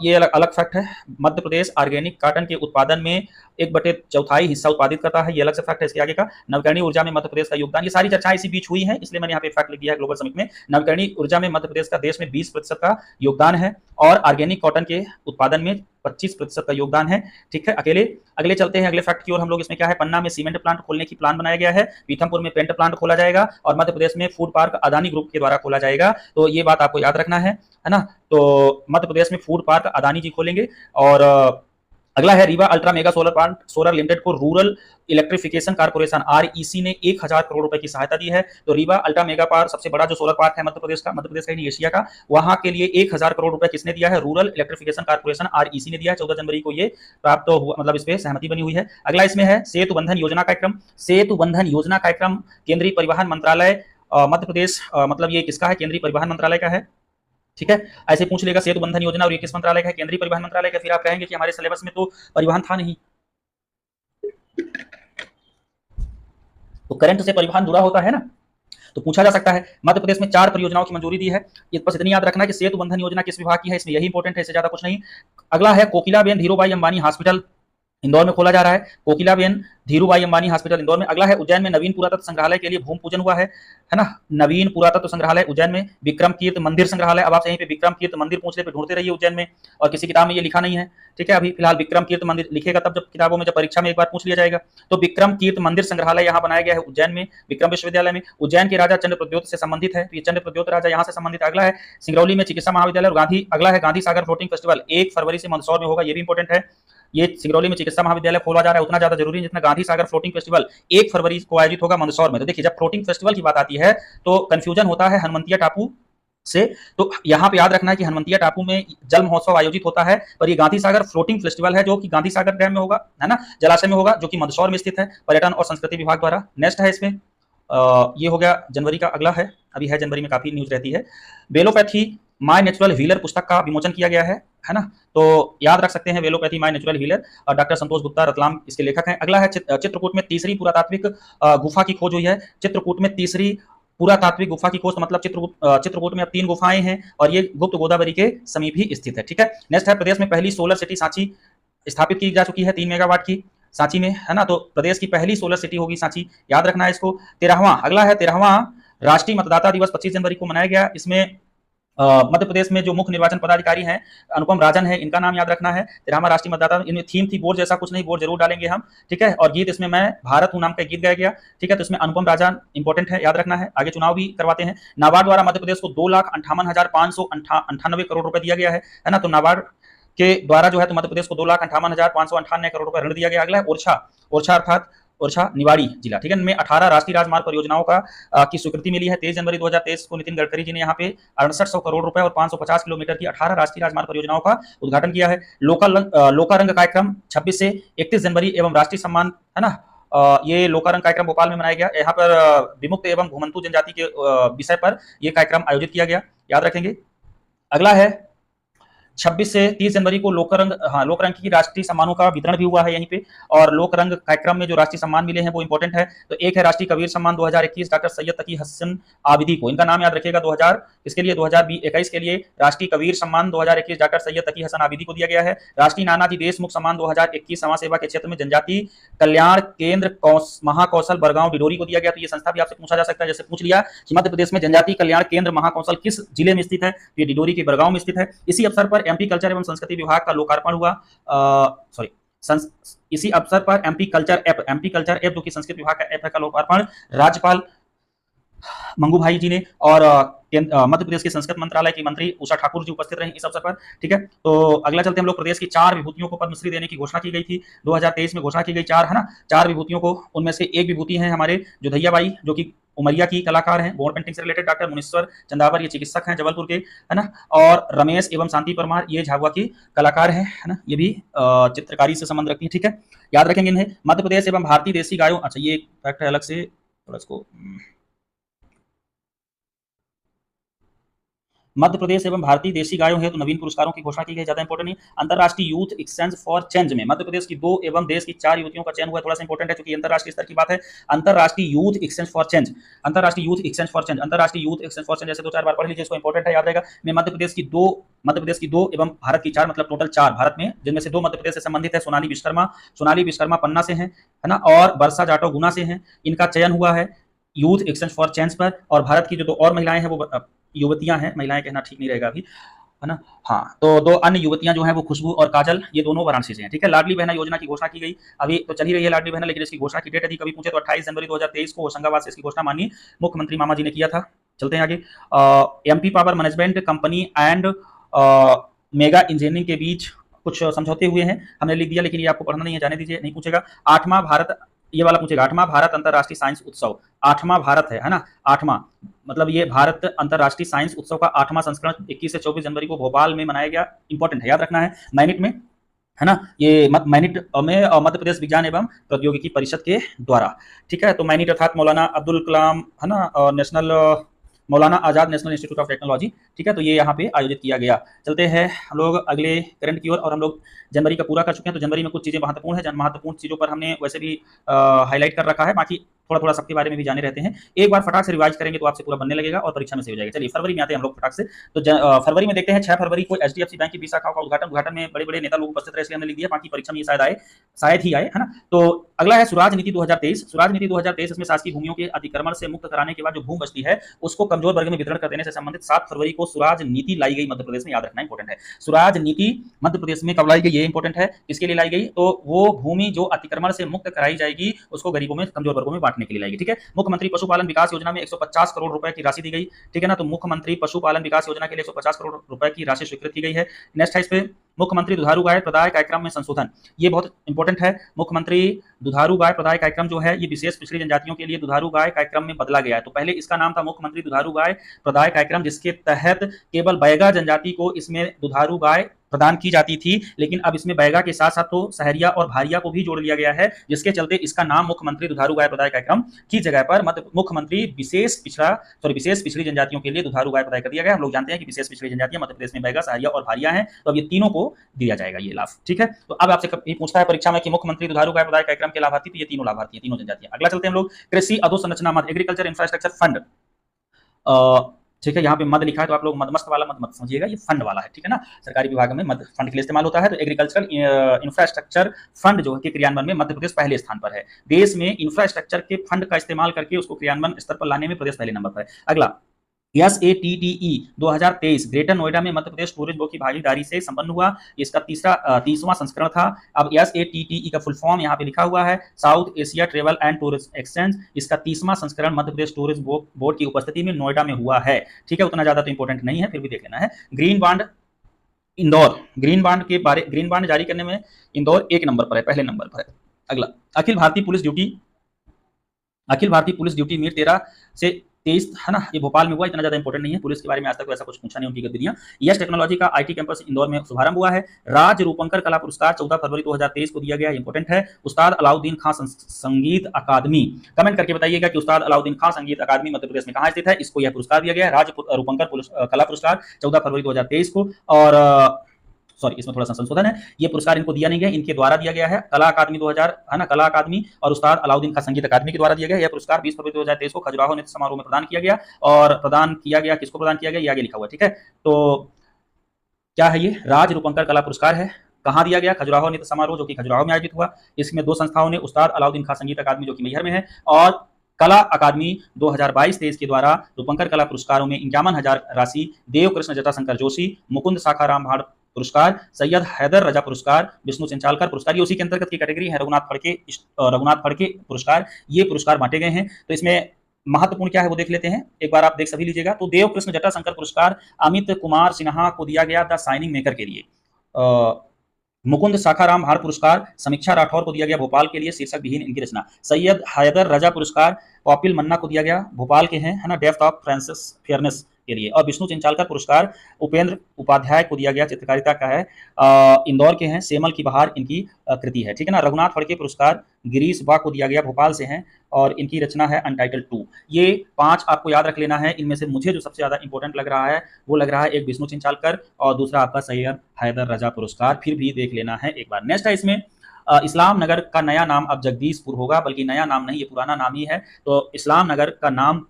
ये अलग फैक्ट है। मध्य प्रदेश ऑर्गेनिक कॉटन के उत्पादन में 1/4 हिस्सा उत्पादित करता है, ये अलग से फैक्ट है। इसके आगे का नवकरणीय ऊर्जा में मध्य प्रदेश का योगदान, ये सारी चर्चाएं इसी बीच हुई हैं, इसलिए मैंने यहाँ पे फैक्ट लिख दिया है ग्लोबल समिट में। नवकरणीय ऊर्जा में मध्य प्रदेश का देश में 20% का योगदान है और ऑर्गेनिक कॉटन के उत्पादन में 25% का योगदान है, ठीक है। अगले चलते हैं अगले फैक्ट की ओर हम लोग। इसमें क्या है, पन्ना में सीमेंट प्लांट खोलने की प्लान बनाया गया है, पीथमपुर में पेंट प्लांट खोला जाएगा और मध्य प्रदेश में फूड पार्क अदानी ग्रुप के द्वारा खोला जाएगा। तो ये बात आपको याद रखना है ना। तो मध्य प्रदेश में फूड पार्क अदानी जी खोलेंगे। और अगला है Rewa ultra mega solar plant solar limited को रूरल इलेक्ट्रिफिकेशन कारपोरेशन REC ने 1000 करोड़ रुपए की सहायता दी है। तो रीवा अल्ट्रा मेगा पार्क सबसे बड़ा जो सोलर पार्क है मध्य प्रदेश का ही नहीं एशिया का, वहां के लिए 1000 करोड़ रुपए किसने दिया है, रूरल इलेक्ट्रिफिकेशन कारपोरेशन REC ने दिया है। 14 जनवरी को ये प्राप्त हुआ, मतलब इस पे सहमति बनी हुई है। अगला इसमें है सेतु बंधन योजना कार्यक्रम। सेतु बंधन योजना कार्यक्रम केंद्रीय परिवहन मंत्रालय मध्य प्रदेश, मतलब ये किसका है, केंद्रीय परिवहन मंत्रालय का है, ठीक है। ऐसे पूछ लेगा सेतु बंधन योजना और ये किस मंत्रालय का है, केंद्रीय परिवहन मंत्रालय का। फिर आप कहेंगे कि हमारे सिलेबस में तो परिवहन था नहीं, तो करंट से परिवहन जुड़ा होता है ना। तो पूछा जा सकता है। मध्य प्रदेश में 4 परियोजनाओं की मंजूरी दी है। ये बस इतनी याद रखना है कि सेतु बंधन योजना किस विभाग की है, इसमें यही इंपॉर्टेंट है, इससे ज्यादा कुछ नहीं। अगला है कोकिलाबेन धीरूभाई अंबानी हॉस्पिटल इंदौर में खोला जा रहा है। कोकिलाबेन धीरूभाई अंबानी हॉस्पिटल इंदौर में। अगला है उज्जैन में नवीन पुरातत्व संग्रहालय के लिए भूमि पूजन हुआ है ना। नवीन पुरातत्व संग्रहालय उज्जैन में। विक्रम कीर्त मंदिर संग्रहालय, अब आप यहीं पे विक्रम कीर्त मंदिर पूछने पे ढूंढते रहिए उज्जैन में, और किसी किताब में ये लिखा नहीं है, ठीक है। अभी फिलहाल विक्रम कीर्त मंदिर लिखेगा तब, जब किताबों में, जब परीक्षा में एक बार पूछ लिया जाएगा। तो विक्रम कीर्त मंदिर संग्रहालय यहाँ बनाया गया है उज्जैन में, विक्रम विश्वविद्यालय में। उज्जैन के राजा चंद्र प्रद्योत से संबंधित है, तो ये चंद्र प्रद्योत राजा यहाँ से संबंधित। अगला है सिंगरौली में चिकित्सा महाविद्यालय और गांधी। अगला है गांधी सागर फ्लोटिंग फेस्टिवल 1 फरवरी से मंदसौर में होगा, ये भी इंपॉर्टेंट है। ये सिंगरौली में चिकित्सा महाविद्यालय खोला जा रहा है, उतना ज्यादा जरूरी है जितना गांधी सागर फ्लोटिंग फेस्टिवल 1 फरवरी को आयोजित होगा मंदसौर में। तो देखिए, जब फ्लोटिंग फेस्टिवल की बात आती है तो कंफ्यूजन होता है हनुमंतिया टापू से, तो यहाँ पे याद रखना है कि हनुमंतिया टापू में जल महोत्सव आयोजित होता है, और ये गांधी सागर फ्लोटिंग फेस्टिवल है जो कि गांधी सागर डैम में होगा, है ना, जलाशय में होगा, जो कि मंदसौर में स्थित है, पर्यटन और संस्कृति विभाग द्वारा। नेक्स्ट है इसमें ये हो गया जनवरी का। अगला है, अभी है जनवरी में काफी न्यूज रहती है, वेलोपैथी माय नेचुरल हीलर पुस्तक का विमोचन किया गया है ना। तो याद रख सकते हैं वेलोपैथी माय नेचुरल हीलर, और डॉक्टर संतोष गुप्ता रतलाम इसके लेखक हैं। अगला है चित्रकूट में तीसरी पुरातात्विक गुफा की खोज हुई है। चित्रकूट में तीसरी पुरातात्विक गुफा की खोज, मतलब चित्रकूट में अब 3 गुफाएं हैं, और ये गुप्त गोदावरी के समीप ही स्थित है, ठीक है। नेक्स्ट है प्रदेश में पहली सोलर सिटी सांची स्थापित की जा चुकी है 3 मेगावाट की सांची में, है ना। तो प्रदेश की पहली सोलर सिटी होगी सांची, याद रखना है इसको। 13वां, अगला है 13वां राष्ट्रीय मतदाता दिवस 25 जनवरी को मनाया गया। इसमें मध्य प्रदेश में जो मुख्य निर्वाचन पदाधिकारी हैं अनुपम राजन है, इनका नाम याद रखना है। 13वां राष्ट्रीय मतदाता, इनमें थीम थी बोर्ड जैसा कुछ नहीं, बोर्ड जरूर डालेंगे हम, ठीक है। और गीत इसमें मैं भारत हूं नाम का गीत गाया गया, ठीक है। तो इसमें अनुपम राजन इंपॉर्टेंट है, याद रखना है। आगे चुनाव भी करवाते हैं। नाबार्ड द्वारा मध्य प्रदेश को 2,58,598 करोड़ रुपए दिया गया है ना। तो नाबार्ड के द्वारा जो है तो मध्य प्रदेश को 2,58,598 करोड़ रुपए ऋण दिया गया। अगला है ओरछा, ओरछा अर्थात ओरछा निवाड़ी जिला, ठीक है। इनमें 18 राष्ट्रीय राजमार्ग परियोजनाओं की स्वीकृति मिली है। 23 जनवरी 2023 को नितिन गडकरी जी ने यहाँ पे 6800 करोड़ रुपए और 550 किलोमीटर की 18 राष्ट्रीय राजमार्ग परियोजनाओं का उद्घाटन किया है। लोकारंग कार्यक्रम 26 से 31 जनवरी एवं राष्ट्रीय सम्मान, है ना, ये लोकारंग कार्यक्रम भोपाल में मनाया गया। यहाँ पर विमुक्त एवं घुमंतु जनजाति के विषय पर यह कार्यक्रम आयोजित किया गया, याद रखेंगे। अगला है 26 से 30 जनवरी को लोकरंग की राष्ट्रीय सम्मानों का वितरण भी हुआ है यहीं पे। और लोकरंग कार्यक्रम में जो राष्ट्रीय सम्मान मिले हैं वो इंपॉर्टेंट है। तो एक है राष्ट्रीय कबीर सम्मान 2021 डॉक्टर सैयद तकी हसन आबिदी को, इनका नाम याद रखिएगा। 2000 इसके लिए 2021 के लिए राष्ट्रीय कबीर सम्मान 2021 डॉक्टर सैयद तकी हसन आबिदी को दिया गया है। राष्ट्रीय नानाजी देशमुख सम्मान 2021 समाज सेवा के क्षेत्र में जनजाति कल्याण केंद्र महाकौशल बरगांव डिडोरी को दिया गया। तो ये संस्था भी आपसे पूछा जा सकता है, जैसे पूछ लिया कि मध्य प्रदेश में जनजाति कल्याण केंद्र महाकौशल किस जिले में स्थित है, तो ये डिडोरी के बरगांव में स्थित है। इसी अवसर पर एमपी कल्चर एवं संस्कृति विभाग का लोकार्पण हुआ। इसी अवसर पर एमपी कल्चर ऐप जो कि संस्कृति विभाग का ऐप है का लोकार्पण राज्यपाल मंगू भाई जी ने और मध्य प्रदेश के संस्कृत मंत्रालय की मंत्री उषा ठाकुर जी उपस्थित रहे इस अवसर पर, ठीक है। तो अगला चलते हम लोग, प्रदेश की 4 विभूतियों को पद्मश्री देने की घोषणा की गई थी 2023 में, घोषणा की गई 4, है ना, 4 विभूतियों को। उनमें से एक विभूति है हमारे जोधैया बाई, जो कि उमरिया की कलाकार हैं, बोर्ड पेंटिंग से रिलेटेड। डॉक्टर मुनीश्वर चंदावर, ये चिकित्सक हैं जबलपुर के, है ना। और रमेश एवं शांति परमार, ये झाबुआ की कलाकार हैं, है ना, ये भी चित्रकारी से संबंध रखती है, ठीक है, याद रखेंगे इन्हें। मध्य प्रदेश एवं भारतीय देसी गायों, अच्छा ये फैक्ट है अलग से, थोड़ा इसको, मध्य प्रदेश एवं भारतीय देशी गायों हेतु नवीन पुरस्कारों की घोषणा की गई, ज्यादा इंपॉर्टेंट नहीं। अंतरराष्ट्रीय यूथ एक्सचेंज फॉर चेंज में मध्य प्रदेश की 2 एवं देश की 4 युवतियों का चयन हुआ, थोड़ा सा इंपॉर्टेंट है क्योंकि अंतरराष्ट्रीय स्तर की बात है। अंतरराष्ट्रीय यूथ एक्सचेंज फॉर चेंज, अंतरराष्ट्रीय यूथ एक्सचेंज फॉर चेंज, अंतरराष्ट्रीय यूथ एक्सचेंज फॉर चेंज, जैसे 2-4 बार पढ़ लीजिए, इसको इंपॉर्टेंट है, याद रहेगा। में मध्य प्रदेश की दो एवं भारत की 4, मतलब टोटल 4 भारत में, जिनमें से 2 मध्य प्रदेश से संबंधित है। सोनाली विश्वकर्मा पन्ना से है ना, और बरसा जाटव गुना से हैं। इनका चयन हुआ है यूथ एक्सचेंज फॉर चेंज पर। और भारत की जो 2 और महिलाएं हैं, वो युवतियां हैं, महिलाएं कहना ठीक नहीं रहेगा अभी, है ना, हाँ, तो 2 अन्य युवतियां जो हैं वो खुशबू और काजल, ये दोनों वाराणसी से हैं, ठीक है। लाडली बहना योजना की घोषणा की गई, अभी तो चल ही रही है लाडली बहना, लेकिन इसकी घोषणा की डेट यदि कभी पूछे तो 28 जनवरी 2023 को होशंगाबाद से इसकी घोषणा माननीय मुख्यमंत्री मामा जी ने किया था। चलते हैं आगे। MP power management company and mega engineering के बीच कुछ समझौते हुए हैं, हमने लिख दिया, लेकिन ये आपको पढ़ना नहीं है, जाने दीजिए, नहीं पूछेगा। 8वां भारत, ये वाला पूछेगा, 8वां भारत अंतरराष्ट्रीय साइंस उत्सव, 8वां भारत है ना, 8वां मतलब ये भारत अंतरराष्ट्रीय साइंस उत्सव का 8वां संस्करण 21 से 24 जनवरी को भोपाल में मनाया गया, इंपॉर्टेंट है, याद रखना है। मैनिट में, है ना, ये मैनिट में मध्य प्रदेश विज्ञान एवं प्रौद्योगिकी परिषद के द्वारा, ठीक है। तो मैनिट अर्थात मौलाना अब्दुल कलाम, है ना, national Maulana Azad national institute of technology, ठीक है। तो ये यहाँ पे आयोजित किया गया। चलते हैं हम लोग अगले करंट की ओर, और हम लोग जनवरी का पूरा कर चुके हैं। तो जनवरी में कुछ चीज़ें महत्वपूर्ण है, महत्वपूर्ण चीज़ों पर हमने वैसे भी हाईलाइट कर रखा है, बाकी थोड़ा थोड़ा सबके बारे में भी जाने रहते हैं। एक बार फटाक से रिवाइज करेंगे तो आपसे पूरा बनने लगेगा और परीक्षा में से हो जाएगा। चलिए फरवरी में आते हैं हम लोग फटाक से। तो फरवरी में देखते हैं 6 फरवरी को एचडीएफसी बैंक की 20 शाखाओं का उद्घाटन में बड़े बड़े नेता लोग उपस्थित रहे, इसलिए हमने लिख दिया, बाकी परीक्षा में शायद ही आए, है ना। तो अगला है स्वराज नीति 2023। स्वराज नीति 2023 इसमें शासकीय भूमियों के अतिक्रमण से मुक्त कराने के बाद जो भूमि बचती है उसको कमजोर वर्ग में वितरण कर देने से संबंधित 7 फरवरी को स्वराज नीति लाई गई मध्य प्रदेश में, याद रखना इंपॉर्टेंट है। स्वराज नीति मध्य प्रदेश में कब लाई गई, ये इंपॉर्टेंट है। किसके लिए लाई गई, तो वो भूमि जो अतिक्रमण से मुक्त कराई जाएगी उसको गरीबों में, कमजोर वर्गों में बांटने के लिए लाएगी, ठीक है। मुख्यमंत्री पशुपालन विकास योजना में 150 करोड़ रुपए की राशि दी गई, ठीक है ना। तो मुख्यमंत्री पशुपालन विकास योजना के लिए 150 करोड़ रुपए की राशि स्वीकृत की गई है। नेक्स्ट है इस पे मुख्यमंत्री दुधारू गाय प्रदाय कार्यक्रम में संशोधन, ये बहुत इंपॉर्टेंट है। मुख्यमंत्री दुधारू गाय प्रदाय कार्यक्रम जो है ये विशेष पिछड़ी जनजातियों के लिए दुधारू गाय कार्यक्रम में बदला गया है। तो पहले इसका नाम था मुख्यमंत्री दुधारू गाय प्रदाय कार्यक्रम, जिसके तहत केवल बैगा जनजाति को इसमें दुधारू गाय प्रदान की जाती थी, लेकिन अब इसमें बैगा के साथ साथ तो सहरिया और भारिया को भी जोड़ लिया गया है, जिसके चलते इसका नाम मुख्यमंत्री दुधारू गाय प्रदाय कार्यक्रम की जगह पर मुख्यमंत्री विशेष पिछड़ी जनजातियों के लिए दुधारू गाय प्रदाय कर दिया गया। हम लोग जानते हैं कि विशेष पिछड़ी जनजातियां मध्य प्रदेश में बैगा, सहरिया और भारिया हैं, तो अब ये तीनों को दिया जाएगा ये लाभ, ठीक है। तो अब आपसे पूछता है परीक्षा में कि मुख्यमंत्री दुधारू गाय प्रदाय कार्यक्रम के लाभार्थी, तो ये तीनों लाभार्थी हैं, तीनों जनजातियां। अगला चलते हैं हम लोग कृषि अधोसंरचना मद, एग्रीकल्चर इंफ्रास्ट्रक्चर फंड, ठीक है। यहाँ पे मद लिखा है तो आप लोग मदमस्त वाला मत मत समझिएगा, ये फंड वाला है, ठीक है ना। सरकारी विभाग में मद फंड के लिए इस्तेमाल होता है। तो एग्रीकल्चरल इंफ्रास्ट्रक्चर फंड जो है कि क्रियान्वयन में मध्य प्रदेश पहले स्थान पर है। देश में इंफ्रास्ट्रक्चर के फंड का इस्तेमाल करके उसको क्रियान्वयन स्तर पर लाने में प्रदेश पहले नंबर पर है। अगला SATTE 2023 ग्रेटर नोएडा में मध्य प्रदेश टूरिज्म बोर्ड की भागीदारी से संपन्न हुआ। इसका 30वां संस्करण था। अब SATTE का फुल फॉर्म यहाँ पे लिखा हुआ है, south Asia travel and tourism exchange. इसका 30वां संस्करण मध्य प्रदेश टूरिज्म बोर्ड की उपस्थिति में नोएडा में हुआ है, ठीक है। उतना ज्यादा तो इंपॉर्टेंट नहीं है, फिर भी देख लेना है। Green bond Indore, green bond जारी करने में इंदौर 1 नंबर पर है, पहले नंबर पर है। अगला Akhil Bharatiya police duty meet 13 से 23, है ना, ये भोपाल में हुआ, इतना ज्यादा इंपॉर्टेंट नहीं है। पुलिस के बारे में आज तक तो ऐसा कुछ पूछा नहीं, उनकी गतिविधियां। यश टेक्नोलॉजी का IT कैंपस इंदौर में शुभारंभ हुआ है। राज्य रूपंकर कला पुरस्कार 14 फरवरी 2023 को दिया गया, इंपॉर्टेंट है। उस्ताद अलाउद्दीन खां संगीत अकादमी, कमेंट करके बताइएगा कि उस्ताद अलाउद्दीन खां संगीत अकादमी मध्य प्रदेश में कहां स्थित है। इसको यह पुरस्कार दिया गया है, राज्य रूपंकर कला पुरस्कार 14 फरवरी 2023 को। और सॉरी, इसमें थोड़ा सा संशोधन है, ये पुरस्कार इनको दिया नहीं गया, इनके द्वारा दिया गया है। कला अकादमी 2000, है ना, कला अकादमी और उस्ताद अलाउद्दीन खां संगीत अकादमी के द्वारा दिया गया। यह पुरस्कार 20 फरवरी 2023 को खजुराहो नृत्य समारोह में प्रदान किया गया। और प्रदान किया गया, किसको प्रदान किया गया, ये आगे लिखा हुआ है, ठीक है। तो क्या है ये, राज रूपंकर कला पुरस्कार है, कहाँ दिया गया, खजुराहो नृत्य समारोह जो कि खजुराहो में आयोजित हुआ। इसमें 2 संस्थाओं ने, उस्ताद अलाउद्दीन खां संगीत अकादमी जो कि मैहर में है, और कला अकादमी 2022-23 के द्वारा रूपंकर कला पुरस्कारों में 51,000 राशि, देव कृष्ण जटाशंकर जोशी, मुकुंद साखाराम भाड़ पुरस्कार, सैयद हैदर रजा पुरस्कार, विष्णु चिंचालकर पुरस्कार, ये उसी के अंतर्गत की कैटेगरी है। रघुनाथ फड़के पुरस्कार, ये पुरस्कार बांटे गए हैं। तो इसमें महत्वपूर्ण क्या है वो देख लेते हैं, एक बार आप देख सभी लीजिएगा। तो देव कृष्ण जटाशंकर पुरस्कार अमित कुमार सिन्हा को दिया गया द शाइनिंग मेकर के लिए। मुकुंद साखाराम भाड़ पुरस्कार समीक्षा राठौर को दिया गया, भोपाल के लिए, शीर्षक विहीन इनकी रचना। सैयद हैदर रजा पुरस्कार कपिल मन्ना को दिया गया, भोपाल के हैं, है ना, डेप्थ ऑफ फ्रांसिस फेयरनेस के लिए। और विष्णु चिंचालकर पुरस्कार उपेंद्र उपाध्याय को दिया गया, चित्रकारिता का है, इंदौर के हैं, सेमल की बहार इनकी कृति है, ठीक है ना। रघुनाथ फड़के पुरस्कार गिरीश बा को दिया गया, भोपाल से हैं, और इनकी रचना है अनटाइटल्ड 2। ये 5 आपको याद रख लेना है। इनमें से मुझे जो सबसे ज्यादा इंपॉर्टेंट लग रहा है वो लग रहा है एक विष्णु चिंचालकर और दूसरा आपका सैयद हैदर रजा पुरस्कार, फिर भी देख लेना है एक बार। नेक्स्ट है इसमें इस्लाम नगर का नया नाम अब जगदीशपुर होगा, बल्कि नया नाम नहीं, ये पुराना नाम ही है। तो इस्लाम नगर का नाम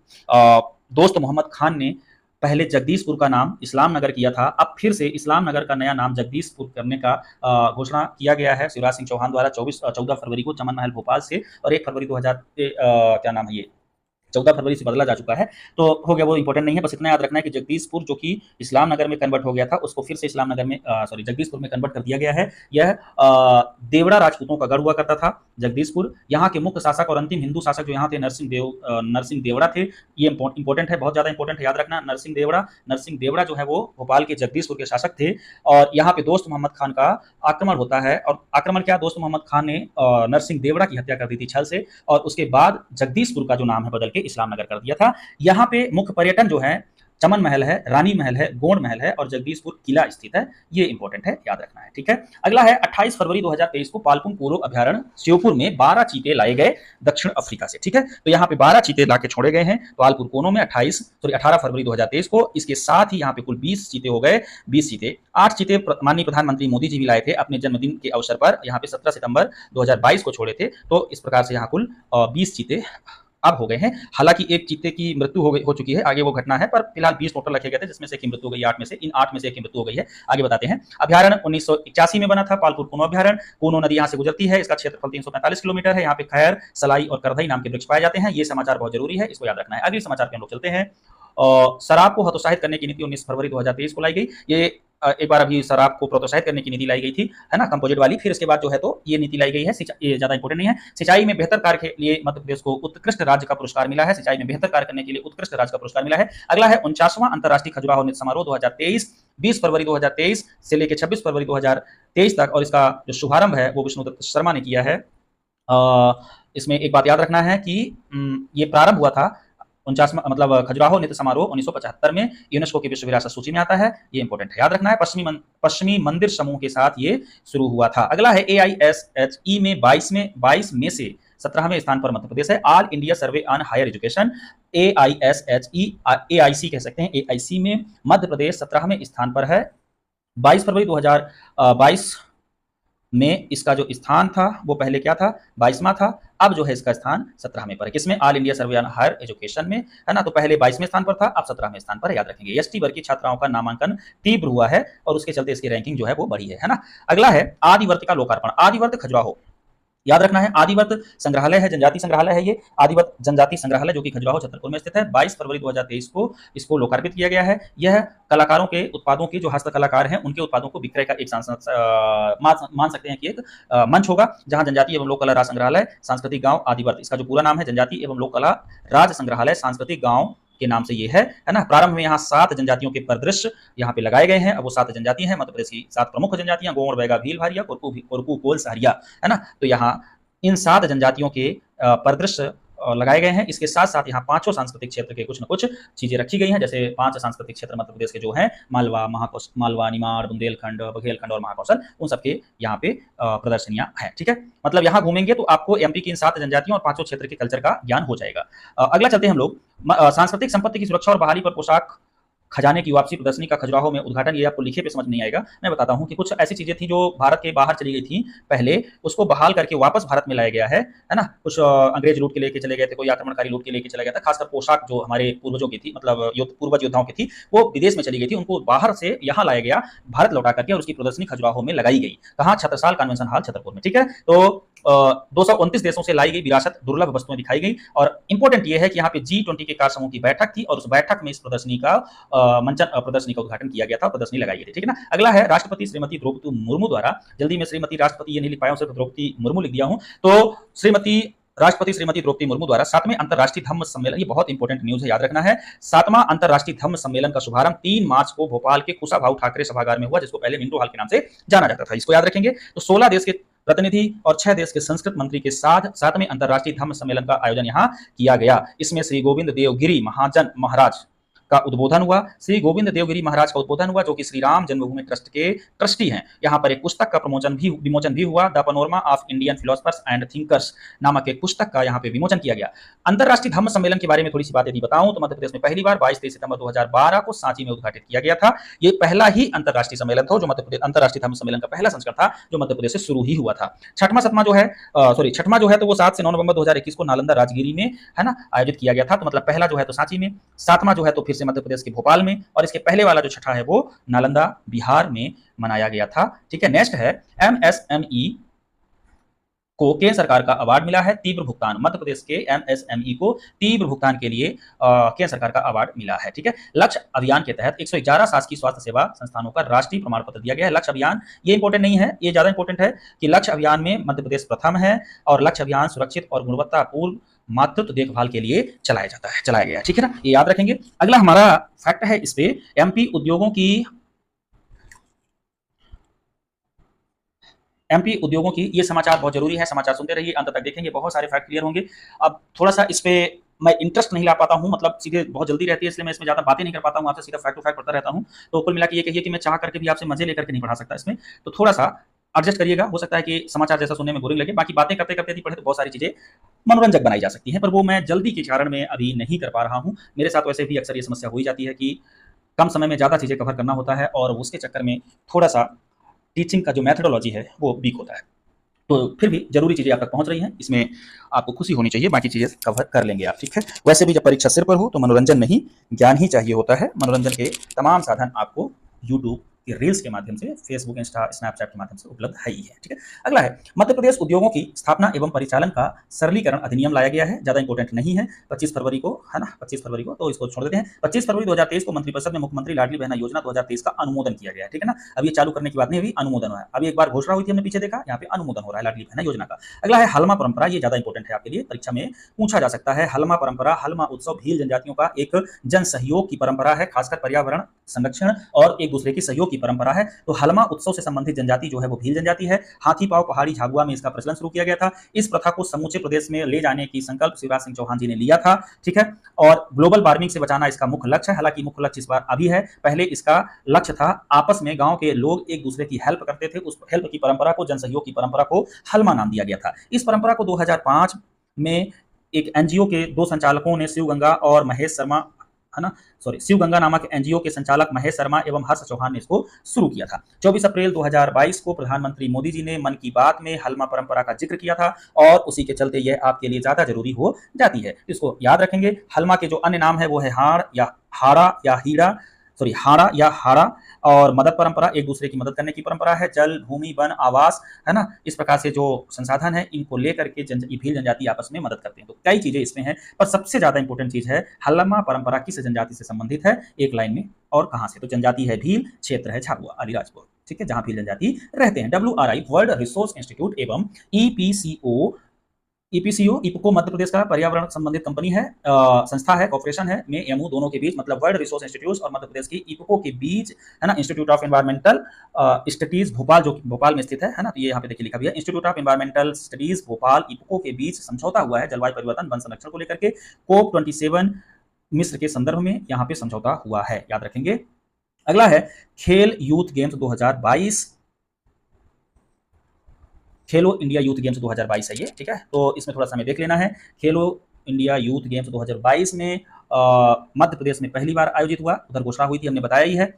दोस्त मोहम्मद खान ने पहले जगदीशपुर का नाम इस्लाम नगर किया था, अब फिर से इस्लाम नगर का नया नाम जगदीशपुर करने का घोषणा किया गया है शिवराज सिंह चौहान द्वारा 14 फरवरी को चमन महल भोपाल से, और 1 फरवरी 2000 क्या नाम है ये 14 फरवरी से बदला जा चुका है। तो हो गया, वो इंपॉर्टेंट नहीं है, बस इतना याद रखना है कि जगदीशपुर जो कि इस्लाम नगर में कन्वर्ट हो गया था उसको फिर से इस्लाम नगर में जगदीशपुर में कन्वर्ट कर दिया गया है। यह देवड़ा राजपूतों का गढ़ हुआ करता था जगदीशपुर। यहाँ के मुख्य शासक और अंतिम हिंदू शासक जो यहाँ थे नरसिंह देवड़ा थे। ये इंपॉर्टेंट है, बहुत ज्यादा इंपॉर्टेंट है, याद रखना। नरसिंह देवड़ा जो है वो भोपाल के जगदीशपुर के शासक थे। और यहाँ पे दोस्त मोहम्मद खान का आक्रमण होता है, और आक्रमण क्या, दोस्त मोहम्मद खान ने नरसिंह देवड़ा की हत्या कर दी थी छल से, और उसके बाद जगदीशपुर का जो नाम है बदल के इस्लाम नगर कर दिया था। यहाँ पे मुख्य पर्यटन जो है चमन महल है, रानी महल है, गोंड महल है, और जगदीशपुर किला स्थित है। ये इंपॉर्टेंट है, याद रखना है, ठीक है। अगला है 28 फरवरी 2023 को पालपुन कोरो अभ्यारण्य श्योपुर में 12 चीते लाए गए दक्षिण अफ्रीका से, ठीक है। तो यहाँ पे 12 चीते लाके छोड़े गए हैं पालपुर कोनो में 18 फरवरी 2023 को। इसके साथ ही यहाँ पे कुल 20 चीते हो गए, 20 चीते। 8 चीते माननीय प्रधानमंत्री मोदी जी भी लाए थे अपने जन्मदिन के अवसर पर, यहाँ पे 17 सितंबर 2022 को छोड़े थे। तो इस प्रकार से यहाँ कुल 20 चीते अब हो गए हैं। हालांकि एक चीते की मृत्यु हो चुकी है, आगे वो घटना है, पर फिलहाल 20 टोटल रखे गए थे, जिसमें से एक की मृत्यु हो गई, 8 में से, इन 8 में से एक की मृत्यु हो गई है। आगे बताते हैं। अभ्यारण्य 1981 में बना था, पालपुर कूनो अभ्यारण्य। कूनो नदी यहाँ से गुजरती है, इसका क्षेत्रफल 345 किलोमीटर है। यहाँ पे खैर, सलाई और करधई नाम के वृक्ष पाए जाते हैं। ये समाचार बहुत जरूरी है, इसको याद रखना है। अगले समाचार पे हम लोग चलते हैं। शराब को हतोत्साहित करने की नीति 19 फरवरी 2023 को लाई गई। ये एक बार अभी शराब को प्रोत्साहित करने की नीति लाई गई थी, है ना, कंपोजिट वाली। फिर इसके बाद जो है तो ये नीति लाई गई है, ये ज्यादा इंपोर्टेंट नहीं है। सिंचाई में बेहतर कार्य के लिए मध्य प्रदेश को उत्कृष्ट राज्य का पुरस्कार मिला है। सिंचाई में बेहतर कार्य करने के लिए उत्कृष्ट राज्य का पुरस्कार मिला है। अगला है 49वां अंतर्राष्ट्रीय खजुराहो नृत्य समारोह 2023, 20 फरवरी 2023 से लेकर 26 फरवरी 2023 तक, और इसका जो शुभारंभ है वो विष्णुदत्त शर्मा ने किया है। इसमें एक बात याद रखना है कि ये प्रारंभ हुआ था 49वां, मतलब खजुराहो नृत्य समारोह 1975 में यूनेस्को की विश्व विरासत सूची में आता है। ये इंपॉर्टेंट है, याद रखना है। पश्चिमी मंदिर समूह के साथ ये शुरू हुआ था। अगला है AISHE में 22 में से 17वें स्थान पर मध्य प्रदेश है। All India survey on higher education AISHE, AIC कह सकते हैं, AIC में मध्य प्रदेश 17वें स्थान पर है। 22 फरवरी 2022 में इसका जो स्थान था वो पहले क्या था, 22वां था। अब जो है इसका स्थान 17वें पर है। किसमें? All India survey on higher education में, है ना। तो पहले 22वें स्थान पर था, अब 17वें स्थान पर है, याद रखेंगे। एसटी वर्ग की छात्राओं का नामांकन तीव्र हुआ है और उसके चलते इसकी रैंकिंग जो है वो बढ़ी है ना। अगला है आदिवर्त का लोकार्पण। आदिवर्त खजुराहो, याद रखना है। आदिवर्त संग्रहालय है, जनजाति संग्रहालय है ये, आदिवर्त जनजाति संग्रहालय, जो कि खजुराहो छतरपुर में स्थित है। 22 फरवरी 2023 को इसको लोकार्पित किया गया है। यह कलाकारों के उत्पादों की, जो हस्तकलाकार हैं उनके उत्पादों को विक्रय का एक मान सकते हैं कि एक मंच होगा, जहां जनजाति एवं लोक कला राज संग्रहालय सांस्कृतिक गांव आदिवर्त, इसका जो पूरा नाम है जनजाति एवं लोक कला राज संग्रहालय सांस्कृतिक गांव के नाम से ये है ना। प्रारंभ में यहाँ 7 जनजातियों के परिदृश्य यहाँ पे लगाए गए हैं। अब वो 7 जनजाति हैं, मध्य प्रदेश की 7 प्रमुख जनजातियां, गोंड, बैगा, भील, भारिया, कोरकू, कोल, सहरिया, है ना। तो यहाँ इन 7 जनजातियों के परिदृश्य लगाए गए हैं। इसके साथ साथ यहाँ 5 सांस्कृतिक क्षेत्र के कुछ न कुछ चीजें रखी गई हैं। जैसे 5 सांस्कृतिक क्षेत्र मध्य प्रदेश के जो हैं, मालवा, मालवा, निमाड़, बुंदेलखंड, बघेलखंड और महाकौशल, उन सबके यहाँ पे प्रदर्शनियां हैं। ठीक है, मतलब यहाँ घूमेंगे तो आपको एमपी की इन 7 जनजातियों और 5 क्षेत्र के कल्चर का ज्ञान हो जाएगा। अगला चलते हैं हम लोग। सांस्कृतिक संपत्ति की सुरक्षा और बहाली पर पोशाक खजाने की वापसी प्रदर्शनी का खजुराहो में उद्घाटन। ये आपको लिखे पे समझ नहीं आएगा, मैं बताता हूँ कि कुछ ऐसी चीजें थी जो भारत के बाहर चली गई थी पहले, उसको बहाल करके वापस भारत में लाया गया है ना। कुछ अंग्रेज लूट के लेके चले गए थे, कोई आक्रमणकारी लूट के लेके चला गया था। खासकर पोशाक जो हमारे पूर्वजों की थी, मतलब पूर्वज योद्धाओं की थी, वो विदेश में चली गई थी, उनको बाहर से यहाँ लाया गया, भारत लौटा करके, और उसकी प्रदर्शनी खजुराहो में लगाई गई। कहाँ? छत्रसाल कन्वेंशन हॉल छतरपुर में। ठीक है, तो 229 देशों से लाई गई विरासत, दुर्लभ वस्तुएं दिखाई गई। और इंपॉर्टेंट ये है कि यहाँ पे G20 के कार्य समूह की बैठक थी और उस बैठक में इस प्रदर्शनी का प्रदर्शनी का उद्घाटन किया गया था, प्रदर्शनी लगाई गई थी। ठीक है ना। अगला है राष्ट्रपति श्रीमती द्रौपदी मुर्मू द्वारा, जल्दी में श्रीमती राष्ट्रपति ये नहीं लिख पाया हूं, सिर्फ द्रौपदी मुर्मू लिख दिया हूं। तो राष्ट्रपति श्रीमती द्रौपदी मुर्मू द्वारा 7वें अंतर्राष्ट्रीय धम्म सम्मेलन, ये बहुत इंपॉर्टेंट न्यूज है, याद रखना है। 7वां अंतर्राष्ट्रीय धम्म सम्मेलन का शुभारंभ 3 मार्च को भोपाल के कुशाभाऊ ठाकरे सभागार में हुआ, जिसको पहले मिंटो हॉल के नाम से जाना जाता था। इसको याद रखेंगे। तो 16 देश के प्रतिनिधि और 6 देश के संस्कृत मंत्री के साथ 7वें अंतर्राष्ट्रीय धम्म सम्मेलन का आयोजन यहाँ किया गया। इसमें श्री गोविंद देवगिरी महाजन महाराज का उद्बोधन हुआ। श्री गोविंद देवगिरी महाराज का उद्बोधन हुआ, जो कि श्री राम जन्मभूमि ट्रस्ट के ट्रस्टी हैं। यहाँ पर एक पुस्तक का विमोचन भी हुआ, the panorama of Indian philosophers and thinkers नामक एक पुस्तक का यहाँ पे विमोचन किया गया। अंतर्राष्ट्रीय धम्म सम्मेलन के बारे में थोड़ी सी बात यदि बताऊं तो मध्य प्रदेश में पहली बार 22-23 सितंबर 2012 को सांची में उद्घाटित किया गया था। ये पहला ही अंतर्राष्ट्रीय सम्मेलन था जो मध्य प्रदेश, अंतर्राष्ट्रीय धम्म सम्मेलन का पहला संस्करण था जो मध्य प्रदेश से शुरू ही हुआ था। छठवां जो है तो वो 7 से 9 नवंबर 2021 को नालंदा राजगिरी में, है ना, आयोजित किया गया था। तो मतलब पहला जो है तो सांची में, 7वां जो है तो फिर से मध्य प्रदेश के भोपाल में, और इसके पहले वाला जो छठा है वो नालंदा बिहार में मनाया गया था। ठीक है, नेक्स्ट है MSME को केंद्र सरकार का अवार्ड मिला है तीव्र भुगतान। मध्य प्रदेश के MSME को तीव्र भुगतान के लिए केंद्र सरकार का अवार्ड मिला है। ठीक है, लक्ष्य अभियान के तहत 111 शासकीय स्वास्थ्य सेवा संस्थानों का राष्ट्रीय प्रमाण पत्र दिया गया है। लक्ष्य अभियान, ये इंपॉर्टेंट नहीं है, ये ज्यादा इंपॉर्टेंट है कि लक्ष्य अभियान में मध्य प्रदेश प्रथम है और लक्ष्य अभियान सुरक्षित और गुणवत्तापूर्ण मातृत्व देखभाल के लिए चलाया गया। ठीक है ना, ये याद रखेंगे। अगला हमारा फैक्ट है इस पे, एमपी उद्योगों की ये समाचार बहुत जरूरी है, समाचार सुनते रहिए, अंत तक देखेंगे, बहुत सारे फैक्ट क्लियर होंगे। अब थोड़ा सा इस पे मैं इंटरेस्ट नहीं ला पाता हूं, मतलब सीधे बहुत जल्दी रहती है, इसलिए मैं इसमें ज्यादा बातें नहीं कर पाता हूं, आपसे सीधा फैक्ट टू फैक्ट पढ़ता रहता हूं। तो कुल मिला के ये कहिए कि मैं चाह करके भी आपसे मजे लेकर के नहीं पढ़ा सकता इसमें, तो थोड़ा सा एडजस्ट करिएगा। हो सकता है कि समाचार जैसा सुनने में बोरिंग लगे, बाकी बातें करते करते यदि पढ़े तो बहुत सारी चीजें मनोरंजक बनाई जा सकती हैं, पर वो मैं जल्दी के कारण में अभी नहीं कर पा रहा हूं। मेरे साथ वैसे भी अक्सर ये समस्या हो ही जाती है कि कम समय में ज्यादा चीजें कवर करना होता है और उसके चक्कर में थोड़ा सा टीचिंग का जो मैथडोलॉजी है वो वीक होता है। तो फिर भी जरूरी चीजें आप तक पहुंच रही हैं, इसमें आपको खुशी होनी चाहिए, बाकी चीजें कवर कर लेंगे आप, ठीक है। वैसे भी जब परीक्षा सिर पर हो तो मनोरंजन नहीं ज्ञान ही चाहिए होता है। मनोरंजन के तमाम साधन आपको यूट्यूब के रील्स के माध्यम से, फेसबुक, इंस्टा, स्नैपचैट के माध्यम से उपलब्ध है ही है, ठीक है। अगला है मध्य प्रदेश उद्योगों की स्थापना एवं परिचालन का सरलीकरण अधिनियम लाया गया है, ज्यादा इंपॉर्टेंट नहीं है, 25 फरवरी को है ना, 25 फरवरी को, तो इसको छोड़ देते हैं। 25 फरवरी 2023 को मंत्रिपरिषद में मुख्यमंत्री लाडली बहना योजना 2023 का अनुमोदन किया गया है, ठीक है ना। अब ये चालू करने की बात नहीं, अभी अनुमोदन हुआ है। अभी एक बार घोषणा हुई थी, हमने पीछे देखा, यहाँ पे अनुमोदन हो रहा है लाडली बहना योजना का। अगला है हलमा परंपरा, ये ज्यादा इंपॉर्टेंट है आपके लिए, परीक्षा में पूछा जा सकता है। हलमा परंपरा, हलमा उत्सव भील जनजातियों का एक जन सहयोग की परंपरा है, खासकर पर्यावरण संरक्षण और एक दूसरे की सहयोग की परंपरा है। तो हलमा उत्सव से संबंधित जनजाति जो है वो भील जनजाति है। हाथी पांव पहाड़ी झाबुआ में इसका प्रचलन शुरू किया गया था। इस प्रथा को समूचे प्रदेश में ले जाने की संकल्प शिवराज सिंह चौहान जी ने लिया था, ठीक है। और ग्लोबल वार्मिंग से बचाना इसका मुख्य लक्ष्य है, हालांकि मुख्य लक्ष्य इस बार अभी है, पहले इसका लक्ष्य था आपस में गांव के लोग एक दूसरे की हेल्प करते थे, उस हेल्प की परंपरा को, जन सहयोग की परंपरा को हलमा नाम दिया गया था। इस परंपरा को 2005 में एक एनजीओ के दो संचालकों ने, शिव गंगा और महेश शर्मा, है ना, शिव गंगा नामक एनजीओ के संचालक महेश शर्मा एवं हर्ष चौहान ने इसको शुरू किया था। 24 अप्रैल 2022 को प्रधानमंत्री मोदी जी ने मन की बात में हलमा परंपरा का जिक्र किया था और उसी के चलते यह आपके लिए ज्यादा जरूरी हो जाती है, इसको याद रखेंगे। हलमा के जो अन्य नाम है वो है हाड़ या हाड़ा या हीड़ा, हाड़ा या हाड़ा, और मदद परंपरा, एक दूसरे की मदद करने की परंपरा है। जल, भूमि, वन, आवास, है ना, इस प्रकार से जो संसाधन है इनको लेकर के भील जनजाति आपस में मदद करते हैं। तो कई चीजें इसमें हैं, पर सबसे ज्यादा इंपॉर्टेंट चीज है हलमा परंपरा किस जनजाति से संबंधित है, एक लाइन में और कहां से। तो जनजाति है भील, क्षेत्र है झाबुआ अलीराजपुर, ठीक है, जहां भील जनजाति रहते हैं। WRI वर्ल्ड रिसोर्स इंस्टीट्यूट एवं ईपीसीओ इपको मध्य प्रदेश का पर्यावरण संबंधित कंपनी है, संस्था है, कॉर्पोरेशन है, में एमओ दोनों के बीच, मतलब वर्ल्ड रिसोर्स इंस्टीट्यूट और मध्य प्रदेश की इपको के बीच, है ना, institute of environmental studies Bhopal, जो भोपाल में स्थित है ना, तो ये यहाँ पे देखिए लिखा भी है, institute of environmental studies Bhopal EPCO के बीच समझौता हुआ है जलवायु परिवर्तन वन संरक्षण को लेकर के। COP27 मिस्र के संदर्भ में यहाँ पे समझौता हुआ है, याद रखेंगे। अगला है खेल यूथ गेम्स 2022, खेलो इंडिया यूथ गेम्स 2022 है ये, ठीक है। तो इसमें थोड़ा सा हमें देख लेना है। खेलो इंडिया यूथ गेम्स 2022 में मध्य प्रदेश में पहली बार आयोजित हुआ, उधर घोषणा हुई थी, हमने बताया ही है,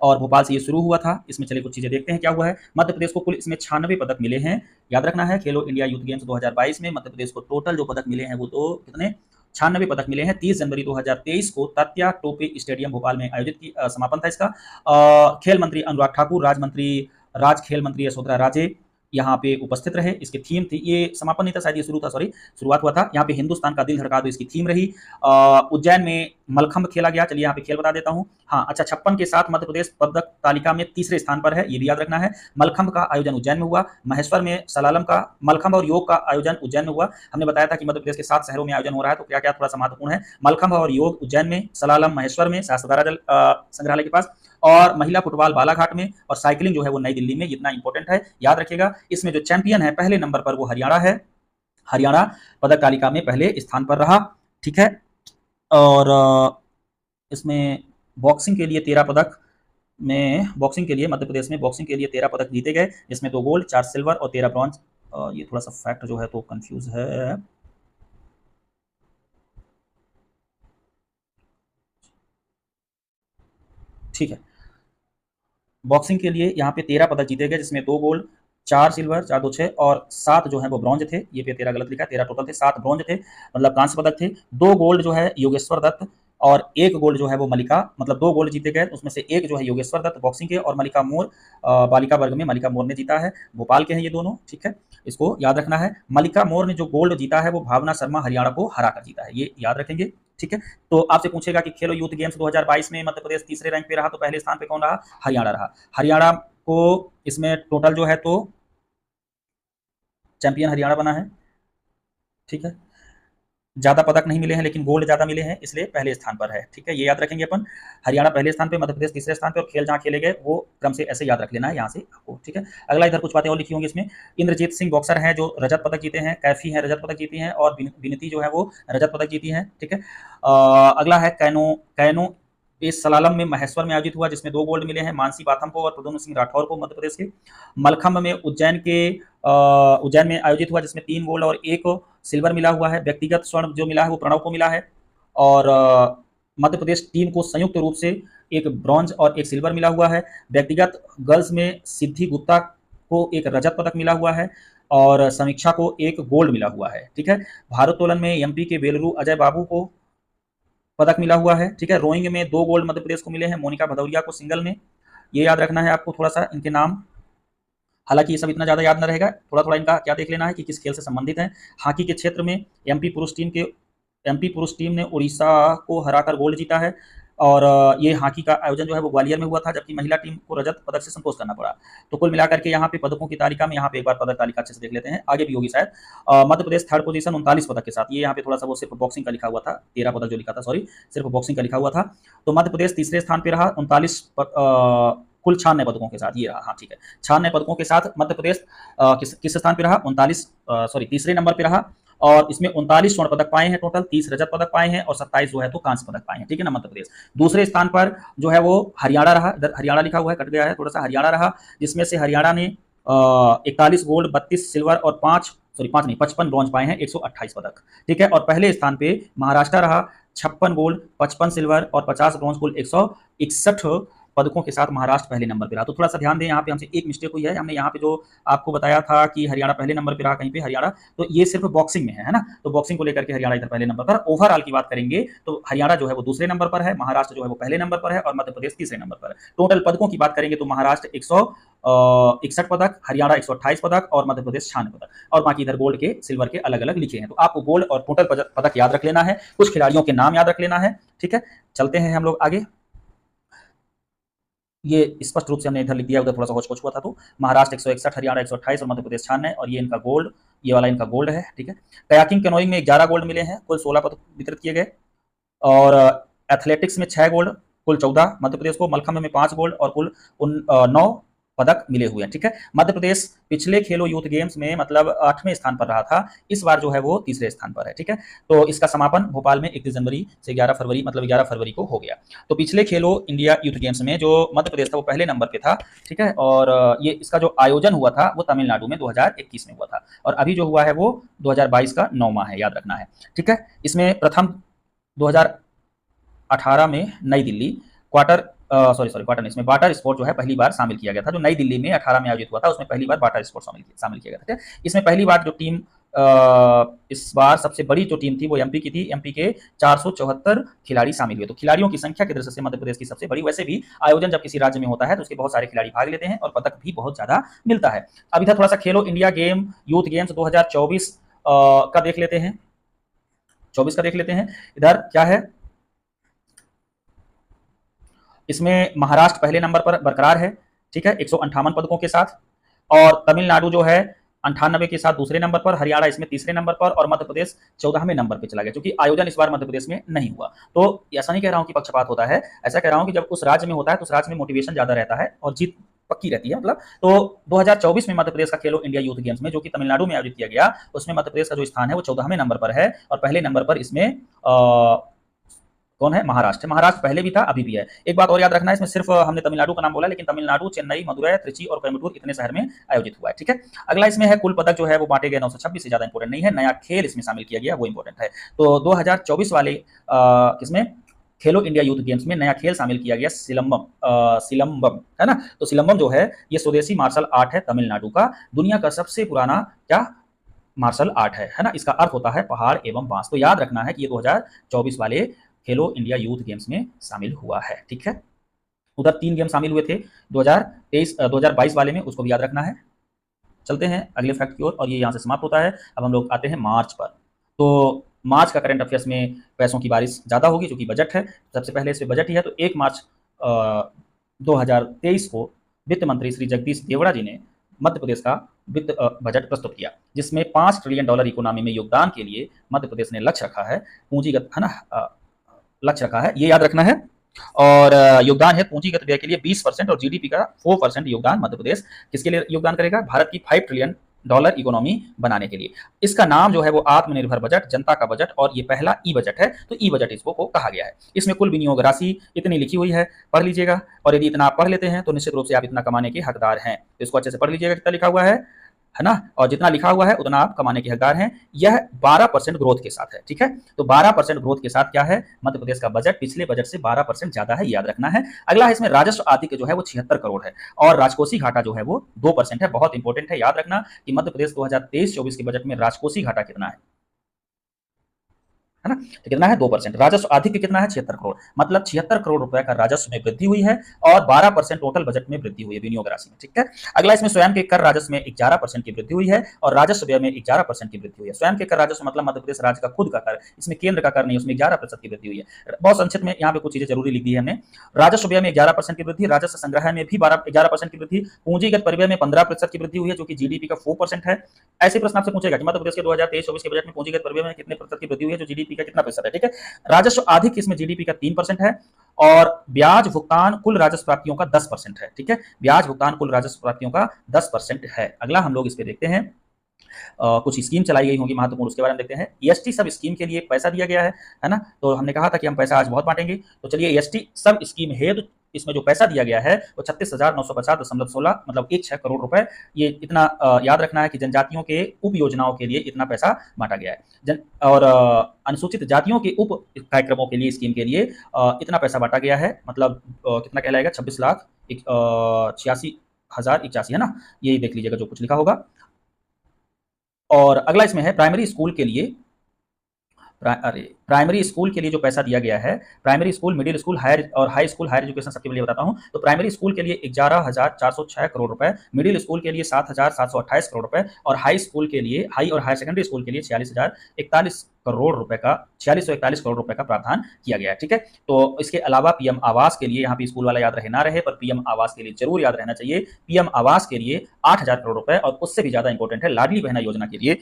और भोपाल से ये शुरू हुआ था। इसमें चलिए कुछ चीजें देखते हैं क्या हुआ है। मध्य प्रदेश को कुल इसमें 96 पदक मिले हैं, याद रखना है। खेलो इंडिया यूथ गेम्स 2022 में मध्य प्रदेश को टोटल जो पदक मिले हैं वो तो कितने, 96 पदक मिले हैं। 30 जनवरी 2023 को तात्या टोपे स्टेडियम भोपाल में आयोजित समापन था इसका। खेल मंत्री अनुराग ठाकुर, राज खेल मंत्री यशोधरा राजे यहाँ पे उपस्थित रहे। इसकी थीम थी, ये समापन नहीं था शायद, ये शुरू था, शुरुआत हुआ था। यहाँ पे हिंदुस्तान का दिल धड़का दो इसकी थीम रही। उज्जैन में मलखंभ खेला गया, चलिए यहाँ पे खेल बता देता हूँ। हाँ अच्छा, 56 के साथ मध्य प्रदेश पदक तालिका में तीसरे स्थान पर है, ये भी याद रखना है। मलखंभ का आयोजन उज्जैन में हुआ। महेश्वर में सलालम का, मलखंभ और योग का आयोजन उज्जैन में हुआ। हमने बताया था कि मध्य प्रदेश के 7 शहरों में आयोजन हो रहा है, तो क्या क्या थोड़ा सा महत्वपूर्ण है। मलखंभ और योग उज्जैन में, सलालम महेश्वर में शास्त्रधारा जल संग्रहालय के पास, और महिला फुटबॉल बालाघाट में, और साइकिलिंग जो है वो नई दिल्ली में। इतना इंपॉर्टेंट है, याद रखिएगा। इसमें जो चैंपियन है पहले नंबर पर वो हरियाणा है, हरियाणा पदक तालिका में पहले स्थान पर रहा, ठीक है। और इसमें बॉक्सिंग के लिए 13 पदक में, बॉक्सिंग के लिए मध्य प्रदेश में बॉक्सिंग के लिए 13 पदक जीते गए, जिसमें 2 गोल्ड, 4 सिल्वर और 13 ब्रॉन्ज। ये थोड़ा सा फैक्ट जो है तो कंफ्यूज है, ठीक है। बॉक्सिंग के लिए यहाँ पे 13 पदक जीते गए, जिसमें 2 गोल्ड, 4 सिल्वर, 4 2 6 और 7 जो है वो ब्रॉन्ज थे। ये पे 13 गलत लिखा है, 13 टोटल थे, 7 ब्रॉन्ज थे, मतलब कांस्य पदक थे। 2 गोल्ड जो है योगेश्वर दत्त और 1 गोल्ड जो है वो मलिका, मतलब 2 गोल्ड जीते गए, उसमें से 1 जो है योगेश्वर दत्त बॉक्सिंग के, और मलिका मोर बालिका वर्ग में मलिका मोर ने जीता है। भोपाल के हैं ये दोनों, ठीक है, इसको याद रखना है। मलिका मोर ने जो गोल्ड जीता है वो भावना शर्मा हरियाणा को हरा कर जीता है, ये याद रखेंगे, ठीक है। तो आपसे पूछेगा कि खेलो यूथ गेम्स 2022 में मध्य प्रदेश तीसरे रैंक पे रहा, तो पहले स्थान पे कौन रहा, हरियाणा रहा। हरियाणा को इसमें टोटल जो है तो चैंपियन हरियाणा बना है, ठीक है। ज्यादा पदक नहीं मिले हैं लेकिन गोल्ड ज्यादा मिले हैं, इसलिए पहले स्थान पर है, ठीक है, ये याद रखेंगे अपन। हरियाणा पहले स्थान पे, मध्य प्रदेश तीसरे स्थान पे, और खेल जहां खेले गए वो क्रम से ऐसे याद रख लेना है यहाँ से आपको, ठीक है। अगला इधर कुछ बातें और लिखी होंगी इसमें। इंद्रजीत सिंह बॉक्सर हैं जो रजत पदक जीते हैं, कैफी है रजत पदक जीती हैं, और विनती जो है वो रजत पदक जीती है, ठीक है। अगला है कैनो इस सलालम में महेश्वर में आयोजित हुआ, जिसमें 2 गोल्ड मिले हैं, मानसी बाथम को और प्रद्युम्न सिंह राठौर को मध्य प्रदेश के। मलखंभ में उज्जैन में आयोजित हुआ, जिसमें 3 गोल्ड और 1 सिल्वर मिला हुआ है। व्यक्तिगत स्वर्ण जो मिला है वो प्रणव को मिला है, और मध्य प्रदेश टीम को संयुक्त रूप से 1 ब्रॉन्ज और 1 सिल्वर मिला हुआ है। व्यक्तिगत गर्ल्स में सिद्धि गुप्ता को 1 रजत पदक मिला हुआ है। और समीक्षा को 1 गोल्ड मिला हुआ है। ठीक है, भारोत्तोलन में एमपी के बेलरू अजय बाबू को पदक मिला हुआ है। ठीक है, रोइंग में 2 गोल्ड मध्य प्रदेश को मिले हैं, मोनिका भदौरिया को सिंगल में। ये याद रखना है आपको थोड़ा सा इनके नाम, हालांकि ये सब इतना ज़्यादा याद न रहेगा, थोड़ा थोड़ा इनका क्या देख लेना है कि किस खेल से संबंधित है। हॉकी के क्षेत्र में एमपी पुरुष टीम ने उड़ीसा को हराकर गोल्ड जीता है, और ये हॉकी का आयोजन जो है वो ग्वालियर में हुआ था, जबकि महिला टीम को रजत पदक से संतोष करना पड़ा। तो कुल मिलाकर के यहाँ पे पदकों की तालिका में, यहाँ पे एक बार पदक तालिका अच्छे से देख लेते हैं, आगे भी होगी शायद। मध्य प्रदेश थर्ड पोजीशन 39 पदक के साथ। ये यहाँ पे थोड़ा सा वो सिर्फ बॉक्सिंग का लिखा हुआ था, 13 पदक जो लिखा था, सॉरी, सिर्फ बॉक्सिंग का लिखा हुआ था। तो मध्य प्रदेश तीसरे स्थान पर रहा 39 कुल 96 पदकों के साथ, ये रहा। हाँ ठीक है, 96 पदकों के साथ मध्य प्रदेश किस स्थान पर रहा, 39 तीसरे नंबर पर रहा, और इसमें 39 स्वर्ण पदक पाए हैं टोटल, 30 रजत पदक पाए हैं और 27 जो है तो कांस्य पदक पाए हैं। ठीक है ना, मध्य प्रदेश। दूसरे स्थान पर जो है वो हरियाणा रहा, इधर हरियाणा लिखा हुआ है, कट गया है थोड़ा सा, हरियाणा रहा, जिसमें से हरियाणा ने 41 गोल्ड, 32 सिल्वर और 55 ब्रॉन्ज पाए हैं, 128 पदक। ठीक है, और पहले स्थान पे महाराष्ट्र रहा, 56 गोल्ड, 55 सिल्वर और 50 ब्रॉन्ज, कुल 161 पदकों के साथ महाराष्ट्र पहले नंबर पर रहा। तो थोड़ा सा ध्यान दें, यहाँ पे हमसे एक मिस्टेक हुई है, हमने यहाँ पे जो आपको बताया था कि हरियाणा पहले नंबर पर रहा कहीं पे हरियाणा, तो ये सिर्फ बॉक्सिंग में है ना, तो बॉक्सिंग को लेकर के हरियाणा इधर पहले नंबर पर। ओवरऑल की बात करेंगे तो हरियाणा जो है वो दूसरे नंबर पर है, महाराष्ट्र जो है वो पहले नंबर पर है और मध्य प्रदेश तीसरे नंबर पर है। टोटल पदकों की बात करेंगे तो महाराष्ट्र 161 पदक, हरियाणा 128 पदक और मध्य प्रदेश 96 पदक, और बाकी इधर गोल्ड के सिल्वर के अलग अलग लिखे हैं। तो आपको गोल्ड और टोटल पदक याद रख लेना है, कुछ खिलाड़ियों के नाम याद रख लेना है। ठीक है, चलते हैं हम लोग आगे। ये स्पष्ट रूप से हमने इधर लिख दिया, उधर थोड़ा सा होच-पोच हुआ था। तो महाराष्ट्र 161, हरियाणा 128 और मध्य प्रदेश 96, और ये इनका गोल्ड, ये वाला इनका गोल्ड है। ठीक है, कयाकिंग कैनोइंग में 11 गोल्ड मिले हैं, कुल 16 पदक वितरित किए गए, और एथलेटिक्स में 6 गोल्ड, कुल 14 मध्य प्रदेश को, मलखंभ में 5 गोल्ड और कुल 9 पदक मिले हुए हैं। ठीक है, मध्य प्रदेश पिछले खेलो यूथ गेम्स में मतलब 8वें स्थान पर रहा था, इस बार जो है वो तीसरे स्थान पर है। ठीक है, तो इसका समापन भोपाल में 31 जनवरी से 11 फरवरी मतलब 11 फरवरी को हो गया। तो पिछले खेलो इंडिया यूथ गेम्स में जो मध्य प्रदेश था वो पहले नंबर पे था। ठीक है, और ये इसका जो आयोजन हुआ था वो तमिलनाडु में 2021 में हुआ था, और अभी जो हुआ है वो 2022 का 9वां है, याद रखना है। ठीक है, इसमें प्रथम 2018 में नई दिल्ली क्वार्टर नहीं, इसमें वाटर स्पोर्ट जो है पहली बार शामिल किया गया था, जो नई दिल्ली में 18 में आयोजित हुआ था, उसमें पहली बार वाटर स्पोर्ट शामिल किया गया था। इसमें पहली बार जो टीम इस बार सबसे बड़ी जो टीम थी वो एमपी की थी, एमपी के 474 खिलाड़ी शामिल हुए। तो खिलाड़ियों की संख्या की दृष्टि से मध्य प्रदेश की सबसे बड़ी। वैसे भी आयोजन जब किसी राज्य में होता है तो उसके बहुत सारे खिलाड़ी भाग लेते हैं और पदक भी बहुत ज्यादा मिलता है। अब इधर थोड़ा सा खेलो इंडिया यूथ गेम्स 2024 का देख लेते हैं, 24 का देख लेते हैं। इधर क्या है, इसमें महाराष्ट्र पहले नंबर पर बरकरार है। ठीक है, 158 पदकों के साथ, और तमिलनाडु जो है 98 के साथ दूसरे नंबर पर, हरियाणा इसमें तीसरे नंबर पर, और मध्य प्रदेश 14वें नंबर पर चला गया, क्योंकि आयोजन इस बार मध्य प्रदेश में नहीं हुआ। तो ऐसा नहीं कह रहा हूं कि पक्षपात होता है, ऐसा कह रहा हूं कि जब उस राज्य में होता है तो उस राज्य में मोटिवेशन ज्यादा रहता है और जीत पक्की रहती है मतलब। तो 2024 में मध्य प्रदेश का खेलो इंडिया यूथ गेम्स में जो कि तमिलनाडु में आयोजित किया गया, उसमें मध्य प्रदेश का जो स्थान है वो 14वें नंबर पर है, और पहले नंबर पर इसमें कौन है, महाराष्ट्र। महाराष्ट्र पहले भी था, अभी भी है। एक बात और याद रखना है, इसमें सिर्फ हमने तमिलनाडु का नाम बोला, लेकिन तमिलनाडु, चेन्नई, मदुरै, त्रिची और कोयम्बटूर इतने शहर में आयोजित हुआ है। ठीक है, अगला इसमें है कुल पदक जो है वो बांटे गए 926 से ज्यादा इंपोर्टेंट नहीं है, नया खेल इसमें शामिल किया गया वो इंपोर्टेंट है। तो 2024 वाले किसमें खेलो इंडिया यूथ गेम्स में नया खेल शामिल किया गया, सिलंबम है ना। तो सिलंबम जो है ये स्वदेशी मार्शल आर्ट है तमिलनाडु का, दुनिया का सबसे पुराना क्या मार्शल आर्ट है ना। इसका अर्थ होता है पहाड़ एवं बांस। तो याद रखना है कि ये 2024 वाले खेलो इंडिया यूथ गेम्स में शामिल हुआ है। ठीक है, उधर 3 गेम शामिल हुए थे 2022 वाले में, उसको भी याद रखना है। चलते हैं अगले फैक्ट की ओर, और ये यहाँ से समाप्त होता है। अब हम लोग आते हैं मार्च पर। तो मार्च का करंट अफेयर्स में पैसों की बारिश ज़्यादा होगी, क्योंकि बजट है। सबसे पहले इस पर बजट ही है। तो 1 मार्च 2023 को वित्त मंत्री श्री जगदीश देवड़ा जी ने मध्य प्रदेश का वित्त बजट प्रस्तुत किया, जिसमें $5 ट्रिलियन इकोनॉमी में योगदान के लिए मध्य प्रदेश ने लक्ष्य रखा है, पूंजीगत है ना, लक्ष्य रखा है, ये याद रखना है। और योगदान है पूंजीगत व्यय के लिए 20% और जीडीपी का 4% योगदान मध्य प्रदेश किसके लिए योगदान करेगा, भारत की $5 ट्रिलियन इकोनॉमी बनाने के लिए। इसका नाम जो है वो आत्मनिर्भर बजट, जनता का बजट, और ये पहला ई बजट है। तो ई बजट इसको कहा गया है। इसमें कुल विनियोग राशि इतनी लिखी हुई है, पढ़ लीजिएगा, और यदि इतना आप पढ़ लेते हैं तो निश्चित रूप से आप इतना कमाने के हकदार हैं। तो इसको अच्छे से पढ़ लीजिएगा, कितना लिखा हुआ है है ना, और जितना लिखा हुआ है उतना आप कमाने के हकदार हैं। यह 12% ग्रोथ के साथ है, ठीक है। तो 12% ग्रोथ के साथ क्या है, मध्य प्रदेश का बजट पिछले बजट से 12% ज्यादा है, याद रखना है। अगला है इसमें राजस्व आतिक जो है वो 76 करोड़ है और राजकोषीय घाटा जो है वो 2% है। बहुत इंपॉर्टेंट है, याद रखना कि मध्य प्रदेश 2023-24 के बजट में राजकोषीय घाटा कितना है ना, तो कितना है 2%। राजस्व आधिक्य कितना है 76 करोड़, मतलब 76 करोड़ रुपए का राजस्व में वृद्धि हुई है और 12% टोटल बजट में वृद्धि हुई है विनियोग राशि में, ठीक है। अगला इसमें स्वयं के कर राजस्व में 11% की वृद्धि हुई है और राजस्व व्यय में 11% की वृद्धि हुई है। स्वयं के कर राजस्व मतलब मध्य प्रदेश राज्य का खुद का कर, इसमें केंद्र का कर नहीं, उसमें 11% की वृद्धि हुई है। बहुत संक्षिप्त में यहाँ पे कुछ चीजें जरूरी लिख दी है हमने। राजस्व व्यय में 11% की वृद्धि, राजस्व संग्रह में भी 11% की वृद्धि, पूंजीगत परिव्यय में 15% की वृद्धि हुई है जो कि जीडीपी का 4% है। ऐसे प्रश्न आपसे पूछेगा कि मध्य प्रदेश के 2023-24 के बजट में पूंजीगत परिव्यय में कितने प्रतिशत की वृद्धि हुई है जो जीडीपी का कितना प्रतिशत है, ठीक है। राजस्व आधिक्य इसमें जीडीपी का 3% है और ब्याज भुगतान कुल राजस्व प्राप्तियों का 10% है, ठीक है। ब्याज भुगतान कुल राजस्व प्राप्तियों का 10% है। अगला हम लोग इस पे देखते हैं, कुछ स्कीम चलाई गई होंगी महत्वपूर्ण, उसके बारे में देखते हैं। ईएसटी सब स्कीम के लिए पैसा दिया गया है ना, तो हमने कहा था कि हम पैसा आज बहुत बांटेंगे, तो चलिए ईएसटी सब स्कीम है, तो इसमें जो पैसा दिया गया है वो 36,950.16 मतलब 16 करोड़ रुपए। ये इतना याद रखना है कि जनजातियों के उप योजनाओं के लिए इतना पैसा बांटा गया है और अनुसूचित जातियों के उप कार्यक्रमों के लिए, स्कीम के लिए इतना पैसा बांटा गया है, मतलब कितना कहलाएगा 26,86,081 है ना, ये देख लीजिएगा जो कुछ लिखा होगा। और अगला इसमें है प्राइमरी स्कूल के लिए, प्राइमरी स्कूल के लिए जो पैसा दिया गया है, primary school, middle school, higher और हाई स्कूल, हायर एजुकेशन सबके लिए बताता हूं। तो प्राइमरी स्कूल के लिए 11,406 करोड़ रुपए, मिडिल स्कूल के लिए 7,728 करोड़ रुपए और हाई स्कूल के लिए, हाई और हायर सेकेंडरी स्कूल के लिए 46,041 करोड़ रुपए का 4641 करोड़ रुपए का प्रावधान किया गया है, ठीक है। तो इसके अलावा पीएम आवास के लिए, यहाँ पे स्कूल वाला याद रहे ना रहे, पर पीएम आवास के लिए जरूर याद रहना चाहिए। पीएम आवास के लिए 8,000 करोड़ रुपए और उससे भी ज्यादा इंपॉर्टेंट है लाडली बहना योजना के लिए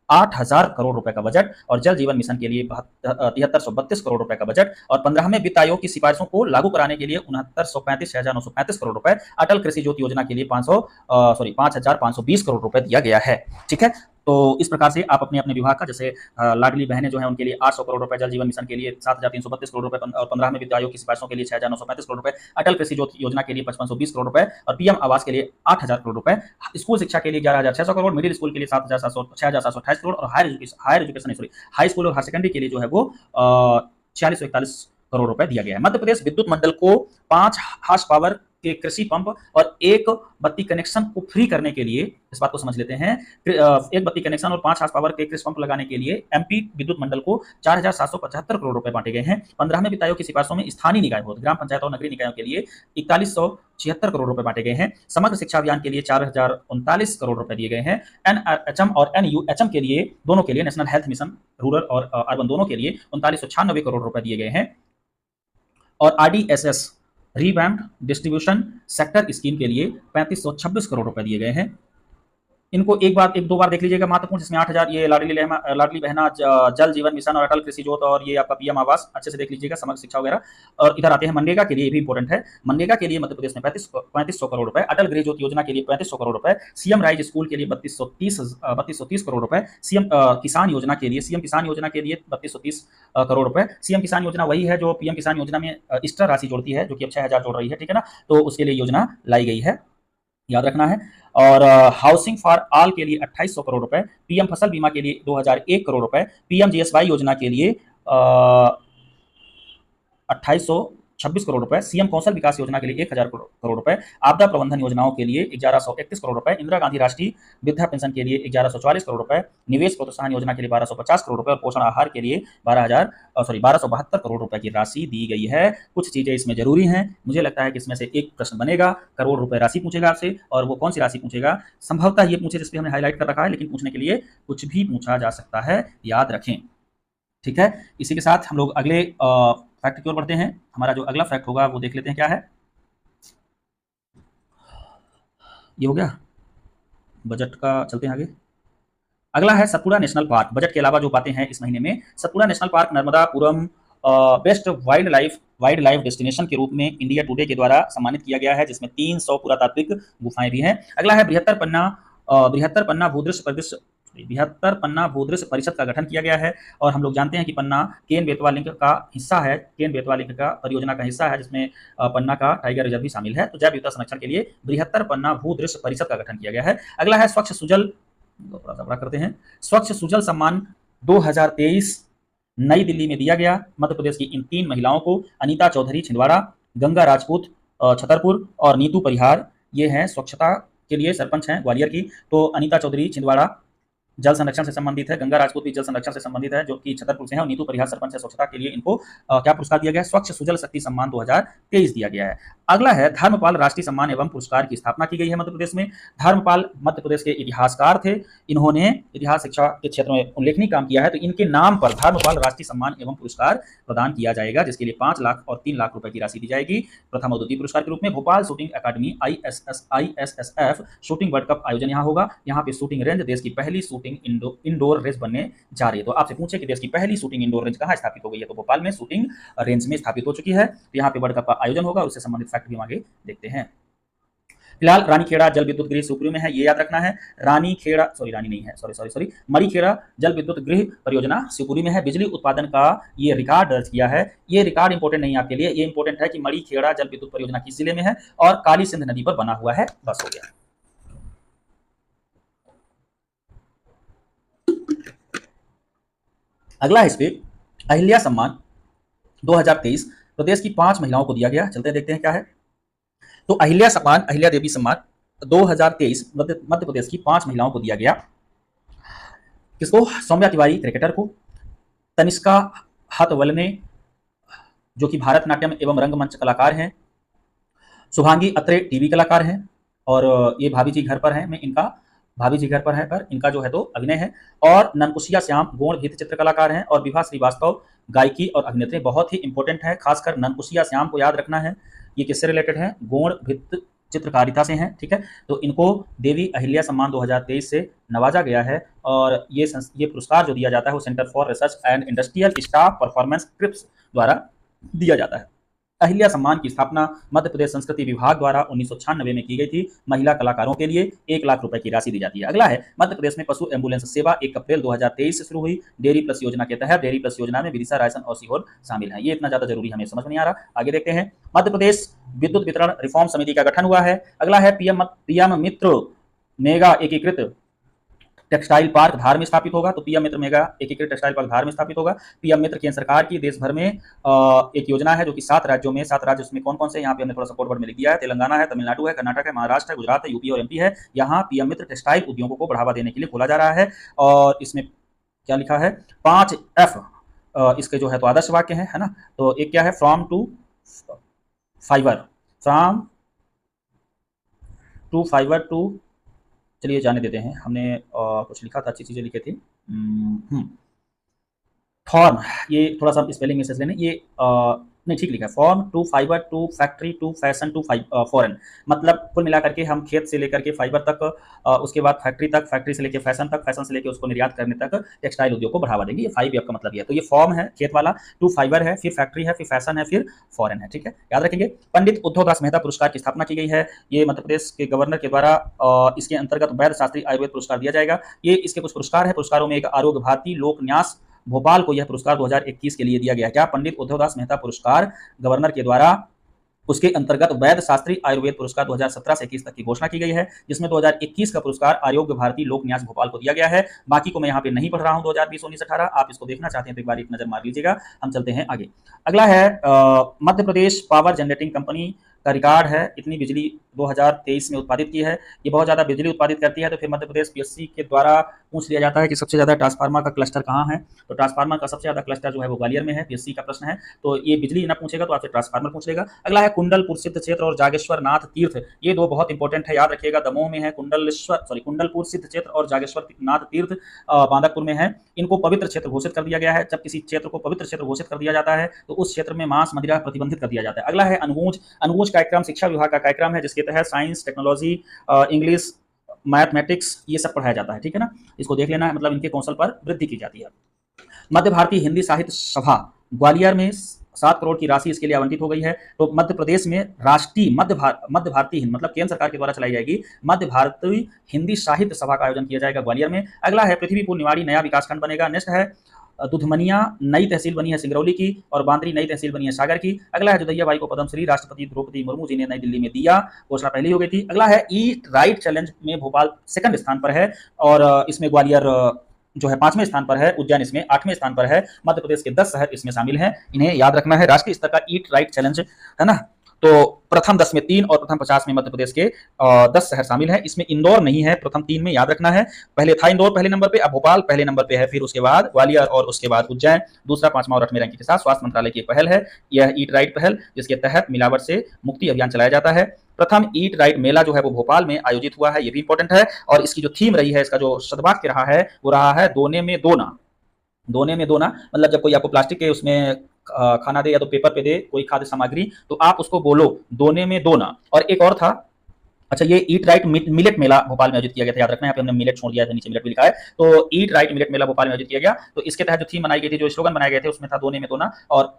8,000 करोड़ रुपए का बजट और जल जीवन मिशन के लिए 7332 करोड़ रुपए का बजट और 15वें वित्त आयोग की सिफारिशों को लागू कराने के लिए 6935 करोड़ रुपए, अटल कृषि ज्योति योजना के लिए 5,520 करोड़ रुपए दिया गया है, ठीक है। तो इस प्रकार से आप अपने अपने विभाग का, जैसे लाडली बहनें जो हैं उनके लिए 800 करोड़ रुपए, जल जीवन मिशन के लिए 7,332 करोड़ रुपए और 15वें वित्त आयोग की सिफारिशों के लिए 6,935 करोड़ रुपए, अटल कृषि ज्योति योजना के लिए 5,520 करोड़ रुपए और पीएम आवास के लिए 8,000 करोड़ रुपए, स्कूल शिक्षा के लिए 11,600 करोड़, मिडिल स्कूल के लिए 6,728 करोड़ और हायर एजुकेशन हाई स्कूल और हायर सेकेंडरी के लिए जो है वो 4641 करोड़ रुपए दिया गया है। मध्य प्रदेश विद्युत मंडल को 5 हार्स पावर के कृषि पंप और एक बत्ती कनेक्शन को फ्री करने के लिए, इस बात को समझ लेते हैं, एक बत्ती कनेक्शन और 5 हार्स पावर के कृषि पंप लगाने के लिए एमपी विद्युत मंडल को 4,775 करोड़ रुपए बांटे गए हैं। 15वें वित्त आयोग की सिफारिशों में स्थानीय निकायों, ग्राम पंचायत और नगरीय निकायों के लिए 4176 करोड़ रुपए बांटे गए हैं। समग्र शिक्षा अभियान के लिए 4,039 करोड़ रुपए दिए गए हैं। एनएचएम और एनयूएचएम के लिए, दोनों के लिए, नेशनल हेल्थ मिशन रूरल और अर्बन दोनों के लिए 3996 करोड़ रुपए दिए गए हैं और RDSS revamped distribution sector scheme के लिए 3526 करोड़ रुपए दिए गए हैं। इनको एक दो बार देख लीजिएगा महत्वपूर्ण, जिसमें 8,000 ये लाडली बहना जल जीवन मिशन और अटल कृषि ज्योति और ये आपका पीएम आवास अच्छे से देख लीजिएगा, समग्र शिक्षा वगैरह। और इधर आते हैं मनरेगा के लिए, भी इंपॉर्टेंट है। मनरेगा के लिए मध्य प्रदेश में 3500 करोड़ रुपए, अटल गृह ज्योति योजना के लिए 3500 करोड़ रुपए, सीएम राइज स्कूल के लिए 3230 करोड़ रुपए, सीएम किसान योजना के लिए 3230 करोड़ रुपए। सीएम किसान योजना वही है जो पीएम किसान योजना में एक्स्ट्रा राशि जोड़ती है, जो कि अब 6,000 जोड़ रही है, ठीक है ना, तो उसके लिए योजना लाई गई है, याद रखना है। और हाउसिंग फॉर ऑल के लिए 2800 करोड़ रुपए, पीएम फसल बीमा के लिए 2001 करोड़ रुपए, पीएम जीएसवाई योजना के लिए 2826 करोड़ रुपए, सीएम कौशल विकास योजना के लिए 1000 करोड़ रुपए, आपदा प्रबंधन योजनाओं के लिए 1131 करोड़ रुपए, इंदिरा गांधी राष्ट्रीय वृद्धा पेंशन के लिए 1144 करोड़ रुपए, निवेश प्रोत्साहन योजना के लिए 1250 करोड़ रुपए और पोषण आहार के लिए 1272 करोड़ रुपए की राशि दी गई है। कुछ चीजें इसमें जरूरी हैं, मुझे लगता है कि इसमें से एक प्रश्न बनेगा, करोड़ रुपए राशि पूछेगा आपसे, और वो कौन सी राशि पूछेगा, संभवतः ये पूछे जिसपे हमने हाईलाइट कर रखा है, लेकिन पूछने के लिए कुछ भी पूछा जा सकता है, याद रखें, ठीक है। इसी के साथ हम लोग अगले फैक्ट की ओर बढ़ते हैं। हमारा जो अगला फैक्ट होगा वो देख लेते हैं क्या है। ये हो गया बजट का, चलते हैं आगे। अगला है सतपुड़ा नेशनल पार्क। बजट के अलावा जो बातें हैं इस महीने में, Satpura national park Narmadapuram best wild life destination के रूप में इंडिया टुडे के द्वारा सम्मानित किया गया है, जिसमें 300 पुरातात्विक गुफाएं भी हैं। अगला है बृहत्तर पन्ना भूदृश्य बृहत्तर पन्ना भूदृश्य परिषद का गठन किया गया है। और हम लोग जानते हैं कि पन्ना केन बेतवा लिंक का हिस्सा है, केन बेतवा लिंक का परियोजना का हिस्सा है, जिसमें पन्ना का टाइगर रिजर्व भी शामिल है। तो जैव विविधता संरक्षण के लिए बृहत्तर पन्ना भूदृश्य परिषद का गठन किया गया है। अगला है स्वच्छ सुजल, थोड़ा सा बड़ा करते हैं, स्वच्छ सुजल सम्मान 2023 नई दिल्ली में दिया गया मध्य प्रदेश की इन 3 महिलाओं को, अनीता चौधरी छिंदवाड़ा, गंगा राजपूत छतरपुर और नीतू परिहार। ये हैं स्वच्छता के लिए सरपंच हैं ग्वालियर की। तो अनीता चौधरी छिंदवाड़ा जल संरक्षण से संबंधित है, गंगा राजपूत भी जल संरक्षण से संबंधित है जो कि छतरपुर से है, और नीतू परिहार सरपंच है स्वच्छता के लिए। इनको क्या पुरस्कार दिया गया है? स्वच्छ सुजल शक्ति सम्मान 2023 दिया गया है। अगला है धर्मपाल राष्ट्रीय सम्मान एवं पुरस्कार की स्थापना की गई है मध्य प्रदेश में। धर्मपाल मध्य प्रदेश के इतिहासकार थे, इन्होंने इतिहास शिक्षा के क्षेत्र में उल्लेखनीय काम किया है। तो इनके नाम पर धर्मपाल राष्ट्रीय सम्मान एवं पुरस्कार प्रदान किया जाएगा, जिसके लिए 5 लाख और 3 लाख रुपए की राशि दी जाएगी प्रथम और द्वितीय पुरस्कार के रूप में। भोपाल शूटिंग अकादमी ISSF शूटिंग वर्ल्ड कप आयोजन यहाँ होगा। यहाँ पे शूटिंग रेंज, देश की पहली शूटिंग इंडोर रेंज बनने जा रही है। तो आपसे पूछे कि देश की पहली शूटिंग इंडोर रेंज कहाँ स्थापित हो गई है, तो भोपाल में शूटिंग रेंज में स्थापित हो चुकी है। तो यहाँ पे वर्ल्ड कप का आयोजन होगा, उससे संबंधित फैक्ट भी आगे देखते हैं। फिलहाल रानीखेड़ा जल विद्युत गृह शिवपुरी में है, ये याद रखना है। रानीखेड़ा रानी नहीं है, सॉरी मरीखेड़ा जल विद्युत गृह परियोजना शिवपुरी में है। बिजली उत्पादन का ये रिकॉर्ड दर्ज किया है। ये रिकॉर्ड इंपॉर्टेंट नहीं आपके लिए, ये इंपॉर्टेंट है कि मरीखेड़ा जल विद्युत परियोजना किस जिले में है और काली सिंध नदी पर बना हुआ है। बस हो गया। अगला है इस पे अहिल्या सम्मान 2023 प्रदेश की 5 महिलाओं को दिया गया। चलते देखते हैं क्या है। तो अहिल्या सम्मान, अहिल्या देवी सम्मान 2023 मध्य प्रदेश की 5 महिलाओं को दिया गया। किसको? सौम्या तिवारी क्रिकेटर को, तनिष्का हथवलने जो कि भारतनाट्यम एवं रंगमंच कलाकार हैं, शुभांगी अत्रे टीवी कलाकार हैं, और ये भाभी जी घर पर हैं, मैं इनका भाभी जी घर पर है पर इनका जो है तो अभिनय है, और ननकुशिया श्याम गौण भित्ति चित्र कलाकार हैं, और विभा श्रीवास्तव गायकी और अभिनेत्री। बहुत ही इंपॉर्टेंट है, खासकर ननकुशिया श्याम को याद रखना है। ये किससे रिलेटेड है? गौण भित्ति चित्रकारिता से हैं, ठीक है। तो इनको देवी अहिल्या सम्मान 2023 से नवाजा गया है, और ये पुरस्कार जो दिया जाता है वो centre for research and industrial staff performance क्रिप्स द्वारा दिया जाता है। अहिल्या सम्मान की स्थापना मध्य प्रदेश संस्कृति विभाग द्वारा 1996 में की गई थी। महिला कलाकारों के लिए 1 लाख रुपए की राशि दी जाती है। अगला है मध्य प्रदेश में पशु एम्बुलेंस सेवा 1 अप्रैल 2023 से शुरू हुई। डेयरी प्लस योजना के तहत, डेयरी प्लस योजना में विदिशा, रायसन और सीहोर शामिल है। ये इतना ज्यादा जरूरी हमें समझ में नहीं आ रहा, आगे देखते हैं। मध्य प्रदेश विद्युत वितरण रिफॉर्म समिति का गठन हुआ है। अगला है पीएम मित्र मेगा एकीकृत टेक्सटाइल पार्क धार में स्थापित होगा। तो पीएम मित्र मेगा एकीकृत टेक्सटाइल पार्क धार में स्थापित होगा। पीएम मित्र केंद्र सरकार की देश भर में एक योजना है जो कि 7 राज्यों में, 7 राज्य उसमें कौन कौन से, यहाँ पे हमने थोड़ा सा कोड वर्ड में लिख दिया है। तेलंगाना है, तमिलनाडु है, कर्नाटक है, महाराष्ट्र है, गुजरात है, यूपी और एमपी है। यहाँ पीएम मित्र टेक्सटाइल उद्योगों को बढ़ावा देने के लिए खोला जा रहा है। और इसमें क्या लिखा है? 5F इसके जो है तो आदर्श वाक्य है ना। तो एक क्या है? From to fibre, from to fibre to, चलिए जाने देते हैं, हमने कुछ लिखा था, अच्छी चीजें लिखी थी। फॉर्म, ये थोड़ा सा स्पेलिंग मिस्टेक लेने, ये नहीं ठीक लिखा है। Farm to fibre to factory to fashion to foreign, मतलब कुल मिलाकर के हम खेत से लेकर के फाइबर तक, उसके बाद फैक्ट्री तक, फैक्ट्री से लेकर फैशन तक, फैशन से लेकर उसको निर्यात करने तक टेक्सटाइल उद्योग को बढ़ावा देंगे। ये 5F का मतलब ये है। तो ये फॉर्म है खेत वाला, टू फाइबर है, फिर फैक्ट्री है, फिर फैशन है, फिर फॉरेन है, ठीक है, याद रखेंगे। पंडित उद्धव दास मेहता पुरस्कार की स्थापना की गई है। ये मध्य प्रदेश के गवर्नर के द्वारा इसके अंतर्गत वैद्य शास्त्री आयुर्वेद पुरस्कार दिया जाएगा। ये इसके कुछ पुरस्कार है। पुरस्कारों में एक आरोग्य भारती लोक न्यास भोपाल को यह पुरस्कार 2021 के लिए दिया गया। क्या? पंडित उद्धव दास मेहता पुरस्कार गवर्नर के द्वारा, उसके अंतर्गत वैद्य शास्त्री आयुर्वेद पुरस्कार 2017 से 21 तक की घोषणा की गई है, जिसमें 2021 का पुरस्कार आरोग्य भारती लोक न्यास भोपाल को दिया गया है। बाकी को मैं यहाँ पे नहीं पढ़ रहा हूँ 2020, 19, 18, आप इसको देखना चाहते हैं तो एक बार एक नजर मार लीजिएगा। हम चलते हैं आगे। अगला है मध्य प्रदेश पावर जनरेटिंग कंपनी का रिकॉर्ड है, इतनी बिजली 2023 में उत्पादित की है। ये बहुत ज़्यादा बिजली उत्पादित करती है। तो फिर मध्य प्रदेश PSC के द्वारा पूछ लिया जाता है कि सबसे ज़्यादा ट्रांसफार्मर का क्लस्टर कहाँ है। तो ट्रांसफार्मर का सबसे ज़्यादा क्लस्टर जो है वो ग्वालियर में है। PSC का प्रश्न है, तो ये बिजली ना पूछेगा तो आपसे ट्रांसफार्मर पूछ लेगा। अगला है कुंडलपुर सिद्ध क्षेत्र और जागेश्वर नाथ तीर्थ, ये 2 बहुत इंपॉर्टेंट है, याद रखिएगा। दमोह में है कुंडलपुर सिद्ध क्षेत्र और जागेश्वर नाथ तीर्थ बांदकपुर में है। इनको पवित्र क्षेत्र घोषित कर दिया गया है। जब किसी क्षेत्र को पवित्र क्षेत्र घोषित कर दिया जाता है तो उस क्षेत्र में मांस मदिरा प्रतिबंधित कर दिया जाता है। अगला है अनुगूंज। अनुगूंज कार्यक्रम शिक्षा विभाग का कार्यक्रम है, जिसके तहत साइंस, टेक्नोलॉजी, इंग्लिश, मैथमेटिक्स ये सब पढ़ाया जाता है, ठीक है ना। इसको देख लेना है, मतलब इनके कौशल पर वृद्धि की जाती है। मध्य भारतीय हिंदी साहित्य सभा ग्वालियर में 7 करोड़ की राशि इसके लिए आवंटित हो गई है। तो मध्य प्रदेश में राष्ट्रीय मध्य भारतीय हिंद मतलब केंद्र सरकार के द्वारा चलाई जाएगी मध्य भारतीय हिंदी साहित्य सभा का आयोजन किया जाएगा ग्वालियर में। अगला है पृथ्वीपुर निवाड़ी नया विकासखंड बनेगा। नेक्स्ट है दुधमनिया नई तहसील बनी है सिंगरौली की और बांद्री नई तहसील बनी है सागर की। अगला है जोधैया बाई को पद्मश्री राष्ट्रपति द्रौपदी मुर्मू जी ने नई दिल्ली में दिया, घोषणा पहले हो गई थी। अगला है ईट राइट चैलेंज में भोपाल सेकंड स्थान पर है और इसमें ग्वालियर जो है 5वें स्थान पर है, उज्जैन इसमें 8वें स्थान पर है। मध्य प्रदेश के 10 शहर इसमें शामिल हैं, इन्हें याद रखना है। राष्ट्रीय स्तर का ईट राइट चैलेंज है ना, तो प्रथम 10 में 3 और प्रथम 50 में मध्य प्रदेश के 10 शहर शामिल हैं। इसमें इंदौर नहीं है, प्रथम 3 में, याद रखना है। पहले था इंदौर पहले नंबर पे, अब भोपाल पहले नंबर पे है, फिर उसके बाद ग्वालियर और उसके बाद उज्जैन दूसरा, 5वां और 8वें रैंकिंग के साथ। स्वास्थ्य मंत्रालय की एक पहल है यह ईट राइट पहल, जिसके तहत मिलावट से मुक्ति अभियान चलाया जाता है। प्रथम ईट राइट मेला जो है वो भोपाल में आयोजित हुआ है, ये भी इंपॉर्टेंट है। और इसकी जो थीम रही है, इसका जो सदवाक्य रहा है वो रहा है दोने में दोना। दोने में दोना मतलब जब कोई आपको प्लास्टिक के उसमें खाना दे या तो पेपर पे दे कोई खाद्य सामग्री, तो आप उसको बोलो दोने में दोना। और एक और था, अच्छा ये ईट राइट मिलेट मेला भोपाल में आयोजित किया गया था, याद रखना है। यहाँ पे हमने मिलेट छोड़ दिया है, नीचे मिलेट भी लिखा है। तो ईट राइट मिलेट मेला भोपाल में आयोजित किया गया। तो इसके तहत जो थीम बनाई गई थी, जो स्लोगन बनाए गए थे, उसमें था दोने में दोना। और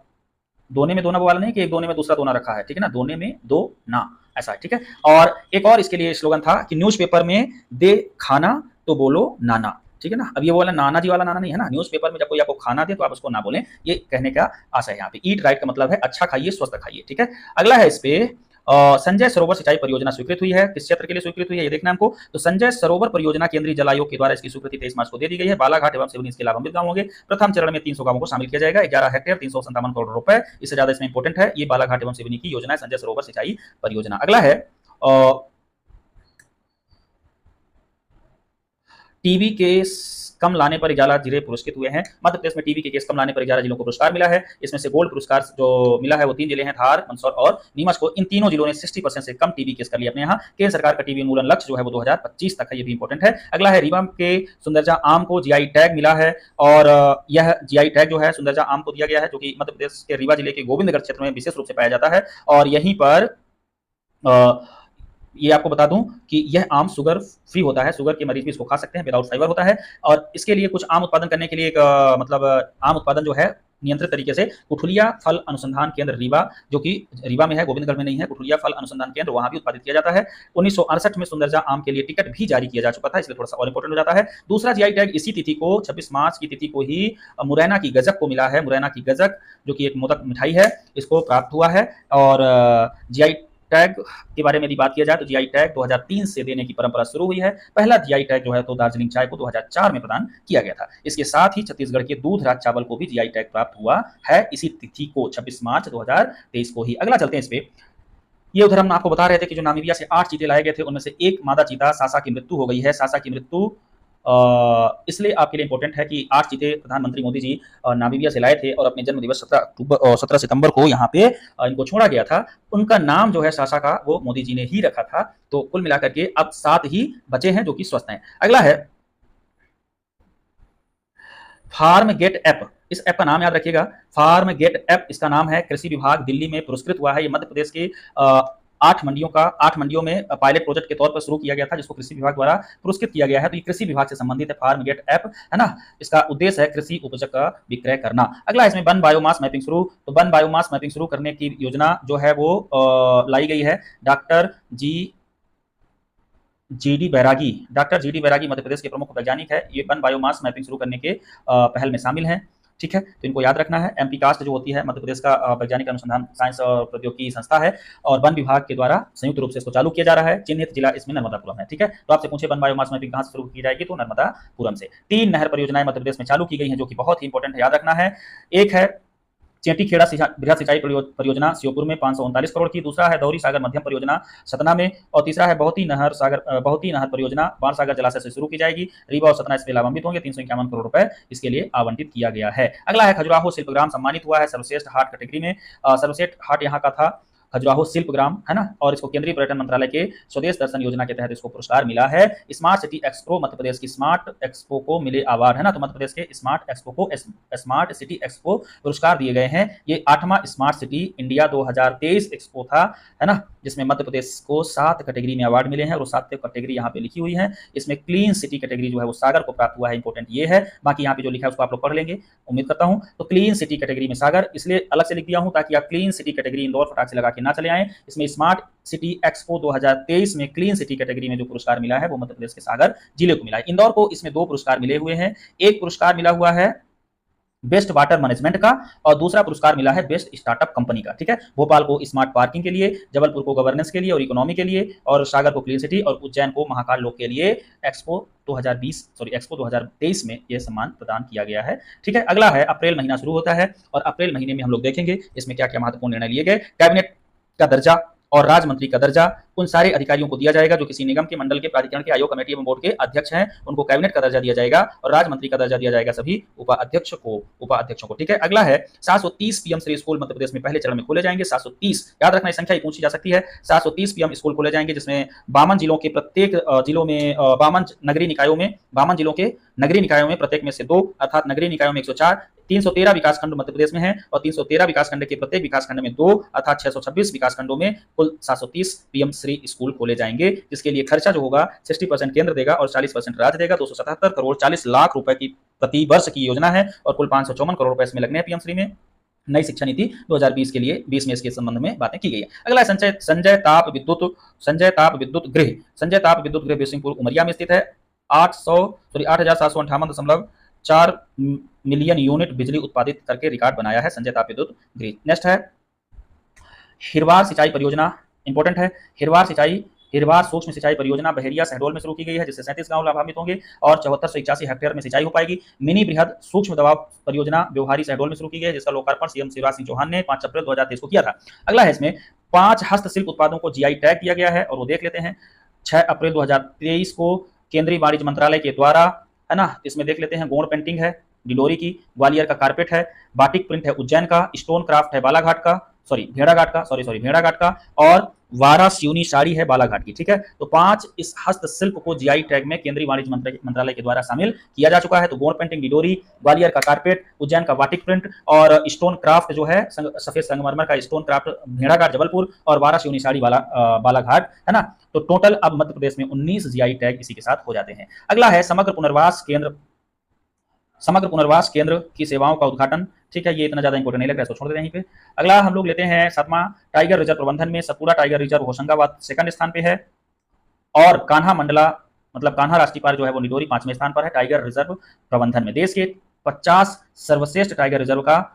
दोने में दोना वाला नहीं कि एक दोने में दूसरा दोना रखा है, ठीक है ना, दोने में दो ना, ऐसा है, ठीक है। और एक और इसके लिए स्लोगन था कि न्यूज़पेपर में दे खाना तो बोलो नाना, ठीक है ना। अब ये वाला नाना जी वाला नाना नहीं है ना, न्यूज़पेपर में जब कोई आपको खाना दे तो आप उसको ना बोलें, ये कहने का आशय है यहाँ पे। ईट राइट का मतलब है अच्छा खाइए, स्वस्थ खाइए, ठीक है। अगला है इस पे संजय सरोवर सिंचाई परियोजना स्वीकृत हुई है। किस क्षेत्र के लिए स्वीकृत हुई है ये देखना हमको। तो संजय सरोवर परियोजना केंद्रीय जल आयोग के द्वारा इसकी स्वीकृति 23 मार्च को दे दी गई है। बालाघाट एवं सिवनी इसके लाभान्वित गांव होंगे। प्रथम चरण में 300 गांवों को शामिल किया जाएगा। 11 हेक्टेयर 357 करोड़ रुपए, इससे ज्यादा इसमें इंपॉर्टेंट है, ये बालाघाट एवं सिवनी की योजना है, संजय सरोवर सिंचाई परियोजना। अगला है टीबी केस कम लाने पर 11 जिले पुरस्कृत हुए हैं। मध्य प्रदेश में टीबी के केस कम लाने पर 11 जिलों को पुरस्कार मिला है। इसमें से गोल्ड पुरस्कार जो मिला है वो 3 जिले हैं, धार, मंदसौर और नीमच को। इन तीनों जिलों ने 60% से कम टीबी केस कर लिया अपने यहाँ। केंद्र सरकार का टीबी उन्मूलन लक्ष्य जो है वो 2025 तक है, ये भी इंपॉर्टेंट है। अगला है रीवा के सुंदरजा आम को जीआई टैग मिला है और यह जीआई टैग जो है सुंदरजा आम को दिया गया है, जो कि मध्य प्रदेश के रीवा जिले के गोविंदगढ़ क्षेत्र में विशेष रूप से पाया जाता है। और यहीं पर ये आपको बता दूं कि यह आम शुगर फ्री होता है, शुगर के मरीज भी इसको खा सकते हैं, विदाउट फाइबर होता है। और इसके लिए कुछ आम उत्पादन करने के लिए एक मतलब आम उत्पादन जो है नियंत्रित तरीके से कुठुलिया फल अनुसंधान केंद्र रीवा, जो कि रीवा में है, गोविंदगढ़ में नहीं है, कुठुलिया फल अनुसंधान केंद्र, वहां भी उत्पादित किया जाता है। 1968 में सुंदरजा आम के लिए टिकट भी जारी किया जा चुका था, इसलिए थोड़ा सा और इंपॉर्टेंट हो जाता है। दूसरा जीआई टैग इसी तिथि को 26 मार्च की तिथि को ही मुरैना की गजक को मिला है। मुरैना की गजक जो कि एक मोदक मिठाई है, इसको प्राप्त हुआ है। और जीआई टैग के बारे में यदि बात किया जाए तो जीआई टैग 2003 से देने की परंपरा शुरू हुई है। पहला जीआई टैग जो है तो दार्जिलिंग चाय को 2004 में प्रदान किया गया था। इसके साथ ही छत्तीसगढ़ के दूध राज चावल को भी जीआई टैग प्राप्त हुआ है इसी तिथि को, 26 मार्च 2023 को ही। अगला चलते हैं इस पे। ये उधर हम आपको बता रहे थे कि जो नामीबिया से 8 चीते लाए गए थे, उनमें से एक मादा चीता सासा की मृत्यु हो गई है। सासा की मृत्यु इसलिए आपके लिए इंपॉर्टेंट है कि 8 चीते प्रधानमंत्री मोदी जी नामीबिया से लाए थे और अपने जन्म दिवस 17 सितंबर को यहाँ पे इनको छोड़ा गया था। उनका नाम जो है सासा का वो मोदी जी ने ही रखा था। तो कुल मिलाकर के अब 7 ही बचे हैं जो कि स्वस्थ हैं। अगला है फार्म गेट ऐप। इस ऐप का नाम याद रखिएगा, फार्म गेट ऐप इसका नाम है। कृषि विभाग दिल्ली में पुरस्कृत हुआ है। ये मध्य प्रदेश के 8 मंडियों में पायलट प्रोजेक्ट के तौर पर शुरू किया गया था, जिसको कृषि विभाग द्वारा पुरस्कृत किया गया है। तो ये कृषि विभाग से संबंधित है, फार्म गेट ऐप है ना। इसका उद्देश्य है कृषि उपज का विक्रय करना। अगला इसमें वन बायोमास मैपिंग शुरू। तो वन बायोमास मैपिंग शुरू करने की योजना जो है वो लाई गई है। डॉक्टर जी डी बैरागी मध्य प्रदेश के प्रमुख वैज्ञानिक है। ये वन बायोमास मैपिंग शुरू करने के पहल में शामिल हैं, ठीक है। तो इनको याद रखना है। एमपी कास्ट जो होती है मध्य प्रदेश का वैज्ञानिक अनुसंधान साइंस और प्रौद्योगिकी संस्था है और वन विभाग के द्वारा संयुक्त रूप से इसको चालू किया जा रहा है। चिन्हित जिला इसमें नर्मदापुरम है, ठीक है। तो आपसे पूछे वन बायोमास मैपिंग कहां से शुरू की जाएगी, तो नर्मदापुरम से। 3 नहर परियोजनाएं मध्य प्रदेश में चालू की गई हैं, जो कि बहुत ही इंपॉर्टेंट है, याद रखना है। एक है चेटी खेड़ा बृहद सिंचाई परियोजना श्योपुर में 539 करोड़ की। दूसरा है दौरी सागर मध्यम परियोजना सतना में। और तीसरा है बहुती नहर परियोजना बाणसागर जलाशय से शुरू की जाएगी। रीवा और सतना इसमें लाभान्वित होंगे। 351 करोड़ रुपए इसके लिए आवंटित किया गया है। अगला है खजुराहो शिल्पग्राम सम्मानित हुआ है सर्वश्रेष्ठ हाट कैटेगरी में। सर्वश्रेष्ठ हाट यहाँ का था खजुराहो शिल्प ग्राम, है ना, और इसको केंद्रीय पर्यटन मंत्रालय के स्वदेश दर्शन योजना के तहत इसको पुरस्कार मिला है। Smart city expo, Madhya Pradesh की स्मार्ट एक्सपो को मिले अवार्ड, है ना, तो मध्य प्रदेश के स्मार्ट एक्सपो को स्मार्ट सिटी एक्सपो पुरस्कार दिए गए हैं। ये 8वां स्मार्ट सिटी इंडिया 2023 एक्सपो था, है ना, जिसमें मध्य प्रदेश को 7 कैटेगरी में अवार्ड मिले हैं और वो 7 कैटेगरी यहाँ पे लिखी हुई है। इसमें क्लीन सिटी कैटेगरी जो है वो सागर को प्राप्त हुआ है, इंपॉर्टेंट ये है। बाकी यहाँ पे जो लिखा है उसको आप लोग पढ़ लेंगे, उम्मीद करता हूँ। तो क्लीन सिटी कैटेगरी में सागर इसलिए अलग से लिख दिया हूँ ताकि आप क्लीन सिटी कैटेगरी इंदौर फटाक से लगा के ना चले आए। इसमें स्मार्ट सिटी एक्सपो 2023 में क्लीन सिटी कैटेगरी में जो पुरस्कार मिला है वो मध्य प्रदेश के सागर जिले को मिला है। इंदौर को इसमें 2 पुरस्कार मिले हुए हैं। एक पुरस्कार मिला हुआ है बेस्ट वाटर मैनेजमेंट का और दूसरा पुरस्कार मिला है बेस्ट स्टार्टअप कंपनी का। ठीक है, भोपाल को स्मार्ट पार्किंग के लिए, जबलपुर को गवर्नेंस के लिए और इकोनॉमी के लिए, और सागर को क्लीन सिटी और उज्जैन को महाकाल लोक के लिए एक्सपो 2023 में यह सम्मान प्रदान किया गया है। ठीक है, अगला है अप्रैल महीना शुरू होता है और अप्रैल महीने में हम लोग देखेंगे इसमें क्या क्या महत्वपूर्ण निर्णय लिए गए। कैबिनेट का दर्जा और राज्य मंत्री का दर्जा उन सारे अधिकारियों को दिया जाएगा जो किसी निगम के, मंडल के, प्राधिकरण के, आयोग, कमेटी एवं बोर्ड के अध्यक्ष हैं। उनको कैबिनेट का दर्जा दिया जाएगा और राज्य मंत्री का दर्जा दिया जाएगा सभी उपाध्यक्षों को। ठीक है, अगला है 730 पीएम श्री स्कूल मध्य प्रदेश में पहले चरण में खोले जाएंगे। 730 याद रखना, संख्या ही पूछी जा सकती है। 730 पीएम स्कूल खोले जाएंगे जिसमें 52 जिलों के प्रत्येक जिलों में 52 नगरीय निकायों में 52 जिलों के नगरीय निकायों में प्रत्येक में से 2 अर्थात नगरीय निकायों में 104, 313 विकासखंड मध्य प्रदेश में है और 313 विकासखंड के प्रत्येक विकासखंड में 2 अर्थात 626 विकासखंडों में कुल 730 पीएम श्री स्कूल खोले जाएंगे, जिसके लिए खर्चा जो होगा 60% केंद्र देगा और 40% राज्य देगा। 277 करोड़ 40 लाख रुपए की प्रति वर्ष की योजना है और कुल 554 करोड़ रुपए इसमें लगने हैं पीएम श्री में। नई शिक्षा नीति 2020 के लिए 20 में इसके संबंध में बातें की गई है। अगला है संजय ताप विद्युत गृह बिशुनपुर उमरिया में स्थित है। 8,758.4 मिलियन यूनिट बिजली उत्पादित करके रिकॉर्ड बनाया है संजय ताप विद्युत गृह। नेक्स्ट है हिरवार सिंचाई परियोजना, इंपॉर्टेंट है। हिरवार सूक्ष्म सिंचाई परियोजना बहेरिया शहडोल में शुरू की गई है जिससे 37 गांव लाभान्वित होंगे और 7481 हेक्टेयर में सिंचाई हो पाएगी। मिनी बृहद सूक्ष्म दबाव परियोजना व्यवहारी शहडोल में शुरू की गई है जिसका लोकार्पण सीएम शिवराज सिंह चौहान ने 5 अप्रैल 2023 को किया था। अगला है इसमें 5 हस्तशिल्प उत्पादों को जीआई टैग दिया गया है और वो देख लेते हैं। 6 अप्रैल 2023 को केंद्रीय वाणिज्य मंत्रालय के द्वारा, है ना, इसमें देख लेते हैं गोंड पेंटिंग है डिडोरी की, ग्वालियर का कारपेट है, बाटिक प्रिंट है उज्जैन का, स्टोन क्राफ्ट है बालाघाट का, भेड़ाघाट का और वारासियोनी साड़ी है बालाघाट की। ठीक है, तो 5 इस हस्तशिल्प को जीआई टैग में केंद्रीय वाणिज्य मंत्रालय के द्वारा शामिल किया जा चुका है। तो गोंड पेंटिंग डिडोरी, ग्वालियर का कारपेट, उज्जैन का बाटिक प्रिंट और स्टोन क्राफ्ट जो है सफेद संगमरमर का स्टोन क्राफ्ट भेड़ाघाट जबलपुर और वारासियोनी साड़ी बालाघाट, है ना। तो टोटल अब मध्य प्रदेश में 19 जीआई टैग इसी के साथ हो जाते हैं। अगला है समग्र पुनर्वास केंद्र की सेवाओं का उद्घाटन। ठीक है, ये इतना ज्यादा इंपॉर्टेंट नहीं लग रहा है, इसको छोड़ देते हैं यहीं पे। अगला हम लोग लेते हैं 7वां टाइगर रिजर्व प्रबंधन में Satpura tiger reserve Hoshangabad 2nd स्थान पे है और कान्हा मंडला मतलब कान्हा राष्ट्रीय पार्क जो है वो निडोरी 5वें स्थान पर है टाइगर रिजर्व प्रबंधन में। देश के 50 सर्वश्रेष्ठ टाइगर रिजर्व का,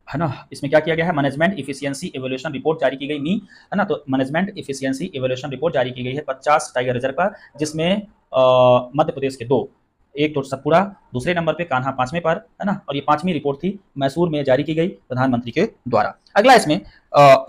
है ना, इसमें क्या किया गया है, मैनेजमेंट इफिशियंसी इवोल्यूशन रिपोर्ट जारी की गई है ना। तो मैनेजमेंट इफिशियंसी इवोल्यूशन रिपोर्ट जारी की गई है 50 टाइगर रिजर्व का, जिसमें मध्य प्रदेश के 2, एक तो सतपुड़ा दूसरे नंबर पे, कान्हा 5वें पर, है ना, और ये 5वीं रिपोर्ट थी मैसूर में जारी की गई प्रधानमंत्री के द्वारा। अगला इसमें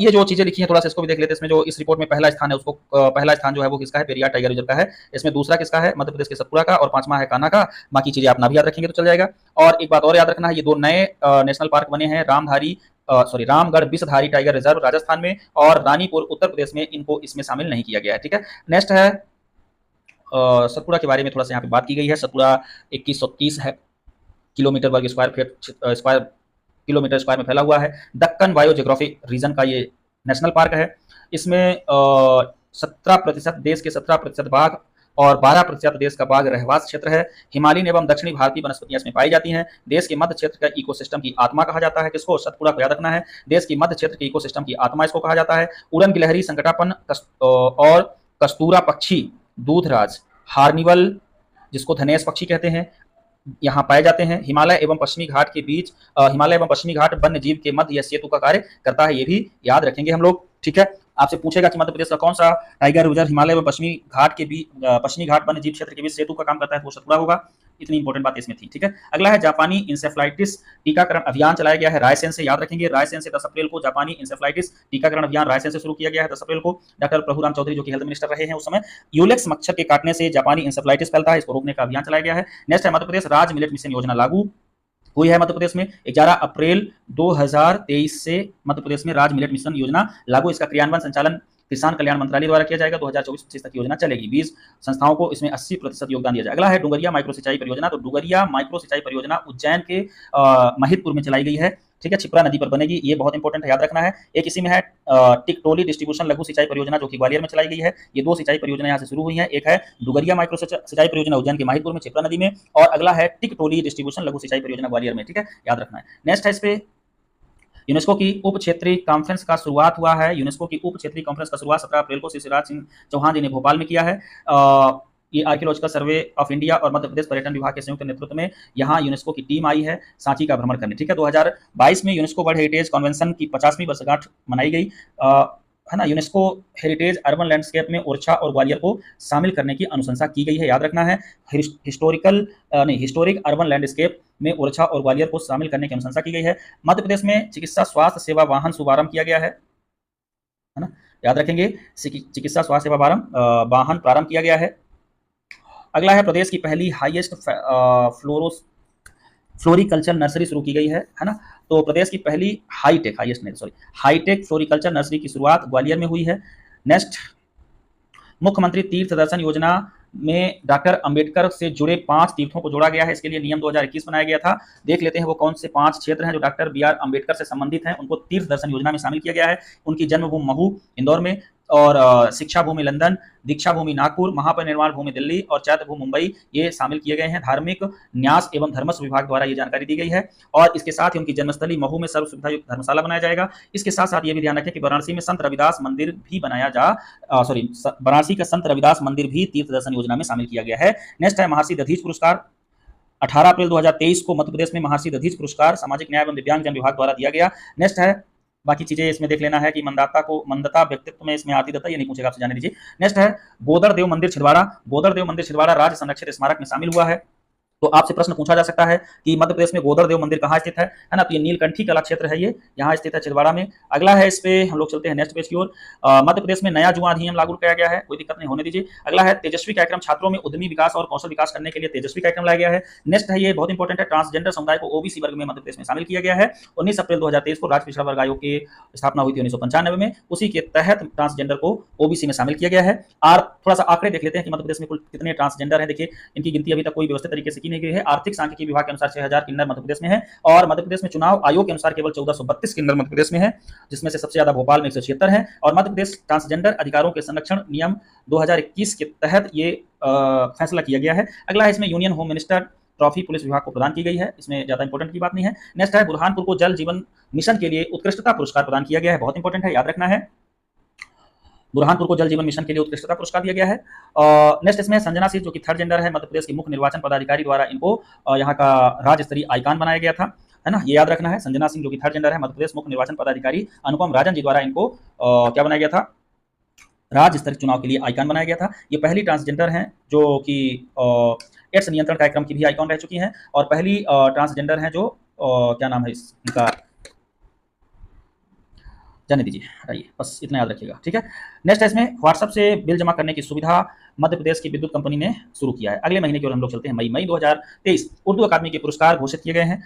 ये जो चीजें लिखी हैं थोड़ा सा इसको भी देख लेते हैं। इसमें जो इस रिपोर्ट में पहला स्थान है उसको पहला स्थान जो है वो किसका है, पेरियार टाइगर रिजर्व का है। इसमें दूसरा किसका है, मध्य प्रदेश के सतपुड़ा का, और 5वां है कान्हा का। बाकी चीजें आप ना भी याद रखेंगे तो चल जाएगा। और एक बात और याद रखना है, ये 2 नए नेशनल पार्क बने हैं, रामगढ़ विषधारी टाइगर रिजर्व राजस्थान में और रानीपुर उत्तर प्रदेश में, इनको इसमें शामिल नहीं किया गया है। ठीक है, नेक्स्ट है सतपुड़ा के बारे में थोड़ा सा यहाँ पे बात की गई है। सतपुड़ा 2130 है किलोमीटर वर्ग किलोमीटर स्क्वायर में फैला हुआ है। दक्कन बायोजियोग्राफिक रीजन का ये नेशनल पार्क है। इसमें 17% देश के 17% बाघ और 12% देश का बाघ रहवास क्षेत्र है। हिमालयन एवं दक्षिणी भारतीय वनस्पतियां इसमें पाई जाती हैं। देश के मध्य क्षेत्र का इकोसिस्टम की आत्मा कहा जाता है किसको, सतपुड़ा को याद रखना है। देश के मध्य क्षेत्र के इकोसिस्टम की आत्मा इसको कहा जाता है। उड़न गिलहरी, संकटापन और कस्तूरा पक्षी, दूधराज, हार्निवल जिसको धनेश पक्षी कहते हैं, यहाँ पाए जाते हैं। हिमालय एवं पश्चिमी घाट के बीच हिमालय एवं पश्चिमी घाट वन्य जीव के मध्य यह सेतु का कार्य करता है, ये भी याद रखेंगे हम लोग। ठीक है, आपसे पूछेगा कि मध्य प्रदेश का कौन सा टाइगर रिजर्व हिमालय एवं पश्चिमी घाट वन्य जीव क्षेत्र के बीच सेतु का काम करता है, तो वो सतपुड़ा होगा। इतनी इंपॉर्टेंट बात इसमें थी। ठीक है, अगला है जापानी इंसेफ्लाइटिस टीकाकरण अभियान चलाया गया है रायसेन से, याद रखेंगे। रायसेन से 10 अप्रैल को जापानी इंसेफ्लाइटिस टीकाकरण अभियान रायसेन से शुरू किया गया है 10 अप्रैल को। डॉक्टर प्रभुराम चौधरी जो कि हेल्थ मिनिस्टर रहे हैं उस समय, यूलेक्स मच्छर के काटने से जापानी इंसेफ्लाइटिस फैलता है, इसको रोकने का अभियान चलाया गया है। नेक्स्ट है मध्य प्रदेश राज्य मिलेट मिशन योजना लागू। हुई है मध्य प्रदेश में। 11 अप्रैल 2023 से मध्य प्रदेश में राज्य मिलेट मिशन योजना लागू। इसका क्रियान्वयन संचालन किसान कल्याण मंत्रालय द्वारा किया जाएगा। 2024-25 तक योजना चलेगी। 20 संस्थाओं को इसमें 80% योगदान दिया जाएगा। अगला है डुंगरिया माइक्रो सिंचाई परियोजना। तो डुंगरिया माइक्रो सिंचाई परियोजना उज्जैन के महिदपुर में चलाई गई है। ठीक है, छिप्रा नदी पर बनेगी। ये बहुत इंपॉर्टेंट है, याद रखना है। एक इसी में है टिकटोली डिस्ट्रीब्यूशन लघु सिंचाई परियोजना, जो कि ग्वालियर में चलाई गई है। ये 2 सिंचाई परियोजना यहाँ से शुरू हुई हैं। एक है डुंगरिया माइक्रो सिंचाई परियोजना उज्जैन के महिदपुर में छिप्रा नदी में, और अगला है टिकटोली डिस्ट्रीब्यूशन लघु सिंचाई परियोजना ग्वालियर में। ठीक है, याद रखना है। नेक्स्ट है इस पे यूनेस्को की उप क्षेत्रीय कॉन्फ्रेंस का शुरुआत हुआ है। यूनेस्को की उप क्षेत्रीय कॉन्फ्रेंस का शुरुआत 17 अप्रैल को श्री शिवराज सिंह चौहान जी ने भोपाल में किया है। ये आर्कियोलॉजिकल सर्वे ऑफ इंडिया और मध्य प्रदेश पर्यटन विभाग के संयुक्त नेतृत्व में यहाँ यूनेस्को की टीम आई है सांची का भ्रमण करने। ठीक है, 2022 में यूनेस्को वर्ल्ड हेरिटेज कन्वेंशन की 50वीं वर्षगांठ मनाई गई है ना। यूनेस्को हेरिटेज अर्बन लैंडस्केप में ओरछा और ग्वालियर को शामिल करने की अनुशंसा की गई है, याद रखना है। हिस्टोरिक अर्बन लैंडस्केप में ओरछा और ग्वालियर को शामिल करने की अनुशंसा की गई है। मध्य प्रदेश में चिकित्सा स्वास्थ्य सेवा वाहन शुभारंभ किया गया है ना, याद रखेंगे। चिकित्सा स्वास्थ्य सेवा वाहन प्रारंभ किया गया है। अगला है प्रदेश की पहली हाईएस्ट फ्लोरिकल्चर नर्सरी शुरू की गई है ना। तो प्रदेश की पहली हाईटेक फ्लोरिकल्चर नर्सरी की शुरुआत ग्वालियर में हुई है। नेक्स्ट, मुख्यमंत्री तीर्थ दर्शन योजना में डॉक्टर अंबेडकर से जुड़े 5 तीर्थों को जोड़ा गया है। इसके लिए नियम 2021 बनाया गया था। देख लेते हैं वो कौन से 5 क्षेत्र हैं जो डॉक्टर बी आर अम्बेडकर से संबंधित हैं, उनको तीर्थ दर्शन योजना में शामिल किया गया है। उनकी जन्मभूमि महू इंदौर में, और शिक्षा भूमि लंदन, दीक्षा भूमि नागपुर, महापरिनिर्वाण भूमि दिल्ली और चैत्य भूमि मुंबई, ये शामिल किए गए हैं। धार्मिक न्यास एवं धर्मस्व विभाग द्वारा ये जानकारी दी गई है। और इसके साथ ही उनकी जन्मस्थली महू में सर्व सुविधा युक्त धर्मशाला बनाया जाएगा। इसके साथ साथ ये भी ध्यान रखें कि वाराणसी में संत रविदास मंदिर भी वाराणसी का संत रविदास मंदिर भी तीर्थ दर्शन योजना में शामिल किया गया है। नेक्स्ट है महर्षि दधीच पुरस्कार। 18 अप्रैल 2023 को मध्य प्रदेश में महर्षि दधीच पुरस्कार सामाजिक न्याय एवं दिव्यांगजन विभाग द्वारा दिया गया। नेक्स्ट है, बाकी चीजें इसमें देख लेना है कि मंदता व्यक्तित्व में इसमें आती रहता है, ये नहीं पूछेगा, आपसे जाने दीजिए। नेक्स्ट है गोदर देव मंदिर छिंदवाड़ा राज्य संरक्षित स्मारक में शामिल हुआ है। तो आपसे प्रश्न पूछा जा सकता है कि मध्य प्रदेश में गोदर देव मंदिर कहाँ स्थित है ना। तो ये नीलकंठी कला क्षेत्र है, ये यहाँ स्थित है छिंदवाड़ा में। अगला है, इस पे हम लोग चलते हैं नेक्स्ट पेज की ओर। मध्य प्रदेश में नया जुआ अधिनियम लागू किया गया है, कोई दिक्कत नहीं होने दीजिए। अगला है तेजस्वी कार्यक्रम, छात्रों में उद्यमी विकास और कौशल विकास करने के लिए तेजस्वी कार्यक्रम लाया गया है। नेक्स्ट है, ये बहुत इंपॉर्टेंट है, ट्रांसजेंडर समुदाय को ओबीसी वर्ग में मध्य प्रदेश में शामिल किया गया है। 19 अप्रैल 2023 को राज्य पिछड़ा वर्ग आयोग की स्थापना हुई थी 1995 में, उसी के तहत ट्रांसजेंडर को ओबीसी में शामिल किया गया है। और थोड़ा सा आंकड़े देख लेते हैं कि मध्य प्रदेश में कुल कितने ट्रांसजेंडर है। देखिए, इनकी गिनती अभी तक कोई व्यवस्थित तरीके से की नहीं गई है। आर्थिक सांख्यिकी विभाग के अनुसार 6000 किन्नर मध्य प्रदेश में है, और मध्य प्रदेश में चुनाव आयोग के अनुसार केवल 1432 किन्नर मध्य प्रदेश में है, जिसमें से सबसे ज्यादा भोपाल में 176 है। और मध्य प्रदेश ट्रांसजेंडर अधिकारों के संरक्षण नियम 2021 के तहत ये फैसला किया गया है। अगला है, इसमें union home minister trophy police विभाग को प्रदान की गई है, इसमें ज्यादा इंपॉर्टेंट की बात नहीं है। नेक्स्ट है, बुरहानपुर को जल जीवन मिशन के लिए उत्कृष्टता पुरस्कार प्रदान किया गया है, बहुत इंपॉर्टेंट है, याद रखना है। बुरहानपुर को जल जीवन मिशन के लिए उत्कृष्टता पुरस्कार दिया गया है। नेक्स्ट इसमें संजना सिंह, जो कि थर्ड जेंडर है, मध्य प्रदेश के मुख्य निर्वाचन पदाधिकारी द्वारा इनको यहाँ का राज्य स्तरीय आइकॉन बनाया गया था, है ना, ये याद रखना है। संजना सिंह, जो कि थर्ड जेंडर है, मध्य प्रदेश मुख्य निर्वाचन पदाधिकारी अनुपम राजन जी द्वारा इनको क्या बनाया गया था, राज्य स्तरीय चुनाव के लिए आइकॉन बनाया गया था। ये पहली ट्रांसजेंडर हैं जो कि एड्स नियंत्रण कार्यक्रम की भी आइकॉन रह चुकी हैं, और पहली ट्रांसजेंडर हैं जो क्या नाम है इनका, जाने दीजिए, हटाइए, बस इतना याद रखिएगा, ठीक है। नेक्स्ट है, इसमें व्हाट्सएप से बिल जमा करने की सुविधा मध्य प्रदेश की विद्युत कंपनी ने शुरू किया है। अगले महीने की ओर हम लोग चलते हैं, मई 2023 उर्दू अकादमी के पुरस्कार घोषित किए गए हैं।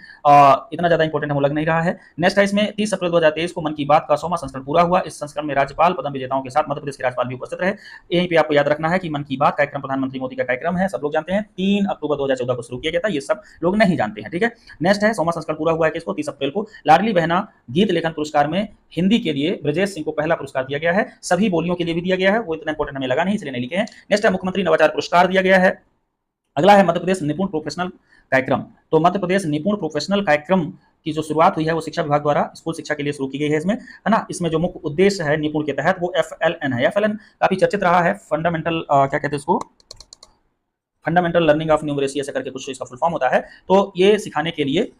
इतना ज्यादा इंपॉर्टेंट हमें लग नहीं रहा है। नेक्स्ट है, इसमें 30 अप्रैल 2023 को मन की बात का 100वां संस्करण पूरा हुआ। इस संस्करण में राज्यपाल पदम विजेताओं के साथ मध्य प्रदेश के राज्यपाल भी उपस्थित रहे। यहीं पे आपको याद रखना है कि मन की बात कार्यक्रम प्रधानमंत्री मोदी का कार्यक्रम है, सब लोग जानते हैं। 3 अक्टूबर 2014 को शुरू किया गया था, ये सब लोग नहीं जानते हैं, ठीक है। नेक्स्ट है, 100वां संस्करण पूरा हुआ है किसको, 30 अप्रैल को। लाडली बहना गीत लेखन पुरस्कार में हिंदी के लिए ब्रजेश सिंह को पहला पुरस्कार दिया गया है, सभी बोलियों के लिए भी दिया गया है, वो इतना इंपॉर्टेंट हमें लगा नहीं, इसलिए नहीं लिखे हैं। नेक्स्ट है, मुख्यमंत्री नवाचार पुरस्कार दिया गया है। अगला है, मध्य प्रदेश निपुण प्रोफेशनल कार्यक्रम। तो मध्य प्रदेश निपुण प्रोफेशनल कार्यक्रम की जो शुरुआत हुई है वो शिक्षा विभाग द्वारा स्कूल शिक्षा के लिए शुरू की गई है इसमें, है ना। इसमें जो मुख्य उद्देश्य है निपुण के तहत वो FLN है। FLN काफी चर्चित रहा है, फंडामेंटल क्या कहते हैं इसको, फंडामेंटल लर्निंग ऑफ न्यूमरेसी ऐसा करके कुछ इसका फुल फॉर्म होता है। तो ये सिखाने के लिए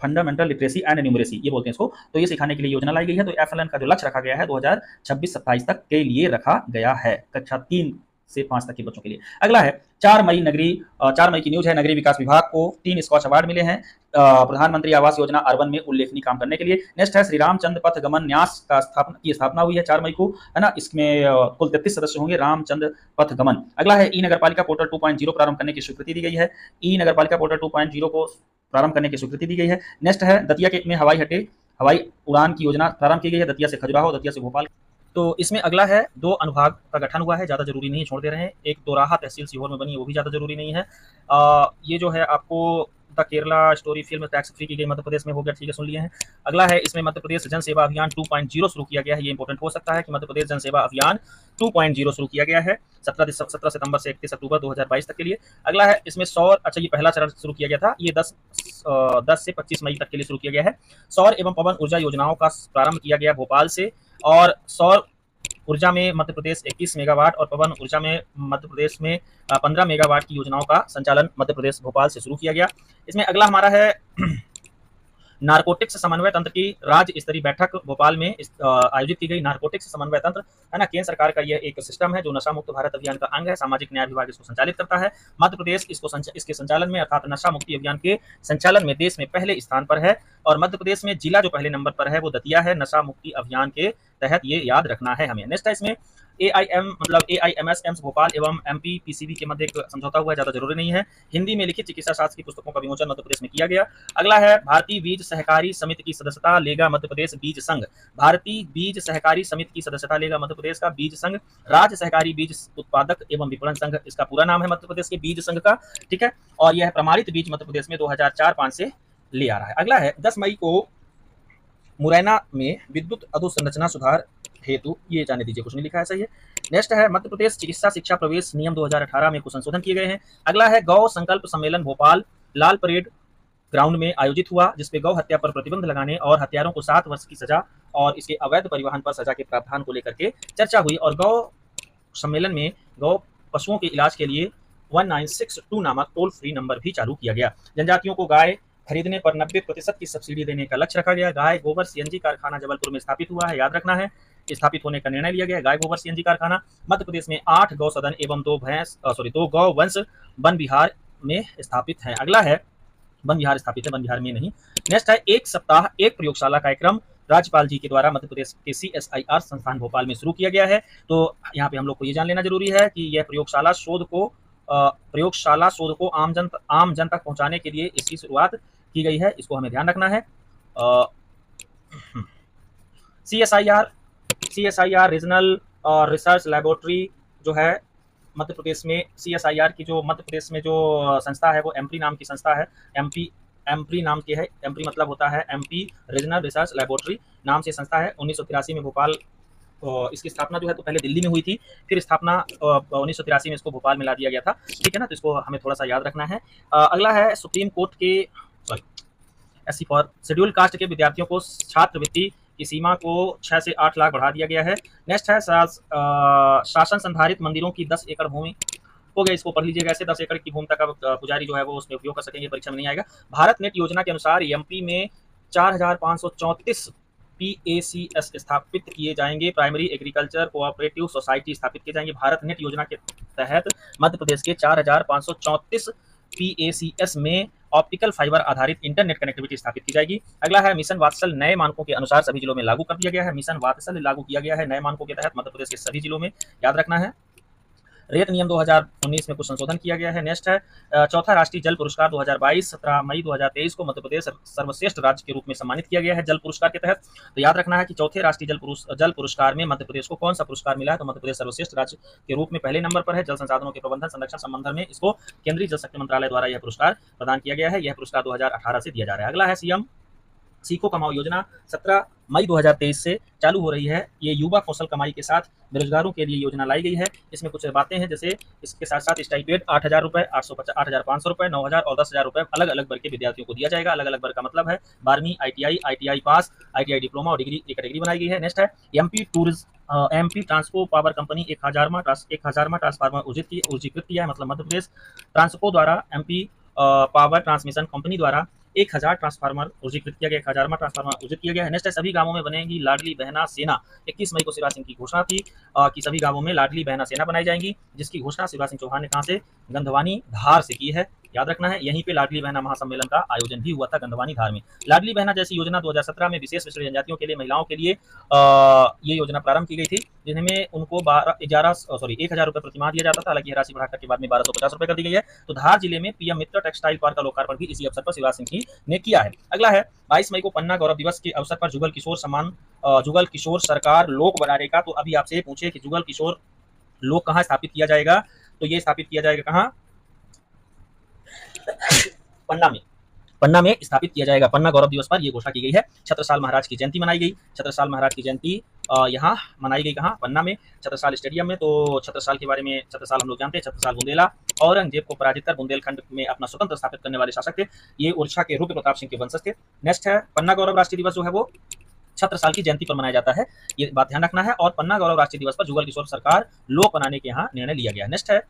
फंडामेंटल लिटरेसी एंड न्यूमरेसी ये बोलते हैं इसको, तो ये सिखाने के लिए योजना लाई गई है। तो FLN का जो लक्ष्य रखा गया है 2026-27 तक के लिए रखा गया है, कक्षा 3 से 5 तक के बच्चों के लिए। अगला है, 4 मई की न्यूज है, नगरीय विकास विभाग को 3 स्कॉच अवार्ड मिले हैं प्रधानमंत्री आवास योजना अर्बन में उल्लेखनीय काम करने के लिए। नेक्स्ट है, श्री रामचंद्र पथ गमन न्यास का स्थापना हुई है 4 मई को, है ना। इसमें कुल 33 सदस्य होंगे, रामचंद्र पथ गमन। अगला है, ई नगरपालिका पोर्टल 2.0 प्रारंभ करने की स्वीकृति दी गई है। ई नगरपालिका पोर्टल 2.0 को प्रारंभ करने की स्वीकृति दी गई है। नेक्स्ट है दतिया के में हवाई उड़ान की योजना प्रारंभ की गई है, दतिया से खजुराहो, दतिया से भोपाल। तो इसमें अगला है 2 अनुभाग का गठन हुआ है, ज़्यादा जरूरी नहीं, छोड़ दे रहे हैं। एक दोराहा तहसील सीहोर में बनी है, वो भी ज़्यादा जरूरी नहीं है। ये जो है आपको the Kerala story film tax free की गई मध्य प्रदेश में, हो गया, ठीक है, सुन लिए हैं। अगला है इसमें मध्य प्रदेश जन सेवा अभियान 2.0 शुरू किया गया है। ये इंपॉर्टेंट हो सकता है कि मध्य प्रदेश जन सेवा अभियान 2.0 शुरू किया गया है 17 सितंबर से 31 अक्टूबर 2022 तक के लिए। अगला है इसमें सौर, अच्छा ये पहला चरण शुरू किया गया था, ये 10 से 25 मई तक के लिए शुरू किया गया है। सौर एवं पवन ऊर्जा योजनाओं का प्रारंभ किया गया भोपाल से, और सौर ऊर्जा में मध्य प्रदेश 21 मेगावाट और पवन ऊर्जा में मध्य प्रदेश में 15 मेगावाट की योजनाओं का संचालन मध्य प्रदेश भोपाल से शुरू किया गया। इसमें अगला हमारा है नारकोटिक्स समन्वय तंत्र की राज्य स्तरीय बैठक भोपाल में आयोजित की गई। नारकोटिक्स समन्वय तंत्र है ना, केंद्र सरकार का यह एक सिस्टम है जो नशा मुक्त भारत अभियान का अंग है। सामाजिक न्याय विभाग इसको संचालित करता है। मध्य प्रदेश इसके संचालन में अर्थात नशा मुक्ति अभियान के संचालन में देश में पहले स्थान पर है। और मध्य प्रदेश में जिला जो पहले नंबर पर है वो दतिया है, नशा मुक्ति अभियान के तहत, ये याद रखना है हमें। नेक्स्ट है इसमें AIMS एम्स भोपाल एवं MPPCB के मध्य एक समझौता हुआ है, ज़्यादा जरूरी नहीं है। हिंदी में लिखित चिकित्सा शास्त्र की पुस्तकों का विमोचन मध्य प्रदेश में किया गया। अगला है भारतीय बीज सहकारी समिति की सदस्यता लेगा मध्य प्रदेश बीज संघ। भारतीय बीज सहकारी समिति की सदस्यता लेगा मध्य प्रदेश का बीज संघ। राज्य सहकारी बीज उत्पादक एवं विपणन संघ इसका पूरा नाम है मध्य प्रदेश के बीज संघ का, ठीक है। और यह प्रमाणित बीज मध्य प्रदेश में 2004-5 से ले आ रहा है। अगला है 10 मई को मुरैना में विद्युत अधोसंरचना सुधार हेतु, ये जाने दीजिए, कुछ नहीं लिखा है, सही है। नेक्स्ट है मध्य प्रदेश चिकित्सा शिक्षा प्रवेश नियम 2018 में कुछ संशोधन किए गए हैं। अगला है गौ संकल्प सम्मेलन भोपाल लाल परेड ग्राउंड में आयोजित हुआ, जिसपे गौ हत्या पर प्रतिबंध लगाने और हत्यारों को 7 वर्ष की सजा और इसके अवैध परिवहन पर सजा के प्रावधान को लेकर के चर्चा हुई। और गौ सम्मेलन में गौ पशुओं के इलाज के लिए 1962 नामक टोल फ्री नंबर भी चालू किया गया। जनजातियों को गाय खरीदने पर 90% की सब्सिडी देने का लक्ष्य रखा गया। गाय गोबर CNG कारखाना जबलपुर में स्थापित हुआ है, याद रखना है, स्थापित होने का निर्णय लिया गया है गाय गोबर CNG कारखाना। मध्य प्रदेश में 8 गौ सदन एवं 2 गौ वंश वन विहार में स्थापित है। अगला है वन विहार स्थापित है, वन विहार में नहीं। नेक्स्ट है 1 सप्ताह 1 प्रयोगशाला कार्यक्रम राज्यपाल जी के द्वारा मध्य प्रदेश के CSIR संस्थान भोपाल में शुरू किया गया है। तो यहाँ पे हम लोग को ये जान लेना जरूरी है कि यह प्रयोगशाला शोध को आम जन तक पहुंचाने के लिए इसकी शुरुआत की गई है, इसको हमें ध्यान रखना है। CSIR रीजनल रिसर्च लेबोरेटरी जो है मध्य प्रदेश में, CSIR की जो मध्य प्रदेश में जो संस्था है वो एम्प्री नाम की संस्था है। एम्प्री नाम की है, एम्प्री मतलब होता है MP रीजनल रिसर्च लेबोरेटरी नाम से संस्था है। 1983 में भोपाल, इसकी स्थापना जो है तो पहले दिल्ली में हुई थी, फिर स्थापना 1983 में इसको भोपाल में ला दिया गया था, ठीक है ना। तो इसको हमें थोड़ा सा याद रखना है। अगला है सुप्रीम कोर्ट के SC फॉर शेड्यूल कास्ट के विद्यार्थियों को छात्रवृत्ति की सीमा को 6 से 8 लाख बढ़ा दिया गया है। नेक्स्ट है शासन संधारित मंदिरों की 10 एकड़ भूमि, हो गया, इसको पढ़ लीजिएगा। ऐसे 10 एकड़ की भूमि तक अब पुजारी जो है वो उसमें उपयोग कर सकेंगे, परीक्षा में नहीं आएगा। भारत नेट योजना के अनुसार MP में 4534 PACS स्थापित किए जाएंगे, प्राइमरी एग्रीकल्चर कोऑपरेटिव सोसाइटी स्थापित किए जाएंगे। भारत नेट योजना के तहत मध्य प्रदेश के 4534 PACS में ऑप्टिकल फाइबर आधारित इंटरनेट कनेक्टिविटी स्थापित की जाएगी। अगला है मिशन वात्सल नए मानकों के अनुसार सभी जिलों में लागू कर दिया गया है। मिशन वात्सल लागू किया गया है नए मानकों के तहत मध्य प्रदेश के सभी जिलों में, याद रखना है। रेत नियम 2019 में कुछ संशोधन किया गया है। नेक्स्ट है चौथा राष्ट्रीय जल पुरस्कार 2022 17 मई 2023 को मध्य प्रदेश सर्वश्रेष्ठ राज्य के रूप में सम्मानित किया गया है जल पुरस्कार के तहत। तो याद रखना है कि चौथे राष्ट्रीय जल पुरस्कार में मध्य प्रदेश को कौन सा पुरस्कार मिला है, तो मध्य प्रदेश सर्वश्रेष्ठ राज्य के रूप में पहले नंबर पर है। जल संसाधनों के प्रबंधन संरक्षण संबंध में इसको केंद्रीय जल शक्ति मंत्रालय द्वारा यह पुरस्कार प्रदान किया गया है। यह पुरस्कार 2018 से दिया जा रहा है। अगला है CM सीखो कमाओ योजना 17 मई 2023 से चालू हो रही है। ये युवा कौशल कमाई के साथ बेरोजगारों के लिए योजना लाई गई है। इसमें कुछ बातें हैं, जैसे इसके साथ साथ स्टाइपेंड 8,000 रुपये, 8,500 रुपये, 9,000 और 10,000 रुपये अलग अलग वर्ग के विद्यार्थियों को दिया जाएगा। अलग अलग वर्ग का मतलब है 12वीं ITI पास, ITI डिप्लोमा और डिग्री की कैटेगरी बनाई गई है। नेक्स्ट है MP ट्रांसको पावर कंपनी 1000वां ट्रांसफार्मर ऊर्जीकृत किया है, मतलब मध्य प्रदेश ट्रांसको द्वारा MP पावर ट्रांसमिशन कंपनी द्वारा 1000 ट्रांसफार्मर ऊर्जीकृत किया गया, 1000वां ट्रांसफार्मर ऊर्जित किया गया है। नेक्स्ट है सभी गांवों में बनेगी लाडली बहना सेना। 21 मई को शिवराज सिंह की घोषणा थी कि सभी गांवों में लाडली बहना सेना बनाई जाएंगी, जिसकी घोषणा शिवराज सिंह चौहान ने कहां से, गंधवानी धार से की है, याद रखना है। यहीं पे लाडली बहना महासम्मेलन का आयोजन भी हुआ था गंधवानी धार में। लाडली बहना जैसी योजना 2017 में विशेष पिछड़ी जनजातियों के लिए, महिलाओं के लिए ये योजना प्रारंभ की गई थी, जिनमें उनको 1,000 रुपए प्रतिमाह दिया जाता था। हालांकि यह राशि बढ़ाकर के बाद में 1,250 रुपए कर दी गई है। तो धार जिले में पीएम मित्र टेक्सटाइल पार्क का लोकार्पण भी इसी अवसर पर शिवराज सिंह ने किया है। अगला है 22 मई को पन्ना गौरव दिवस के अवसर पर जुगल किशोर सरकार लोक बनाने का। तो अभी आपसे पूछे कि जुगल किशोर लोक कहाँ स्थापित किया जाएगा, तो ये स्थापित किया जाएगा कहाँ? पन्ना में स्थापित किया जाएगा। पन्ना गौरव दिवस पर यह घोषणा की गई है। छत्रसाल महाराज की जयंती मनाई गई। छत्रसाल महाराज की जयंती यहाँ मनाई गई कहाँ? पन्ना में, छत्रसाल स्टेडियम में। तो छत्रसाल के बारे में, छत्रसाल हम लोग जानते हैं, छत्रसाल बुंदेला औरंगजेब को पराजित कर बुंदेलखंड में अपना स्वतंत्र स्थापित करने वाले शासक थे। ये ओरछा के रुद्र प्रताप सिंह के वंशज थे। नेक्स्ट है पन्ना गौरव राष्ट्रीय दिवस जो है वो छत्रसाल की जयंती पर मनाया जाता है, ये बात ध्यान रखना है। और पन्ना गौरव राष्ट्रीय दिवस पर जुगल किशोर सरकार लोक बनाने के यहाँ निर्णय लिया गया। नेक्स्ट है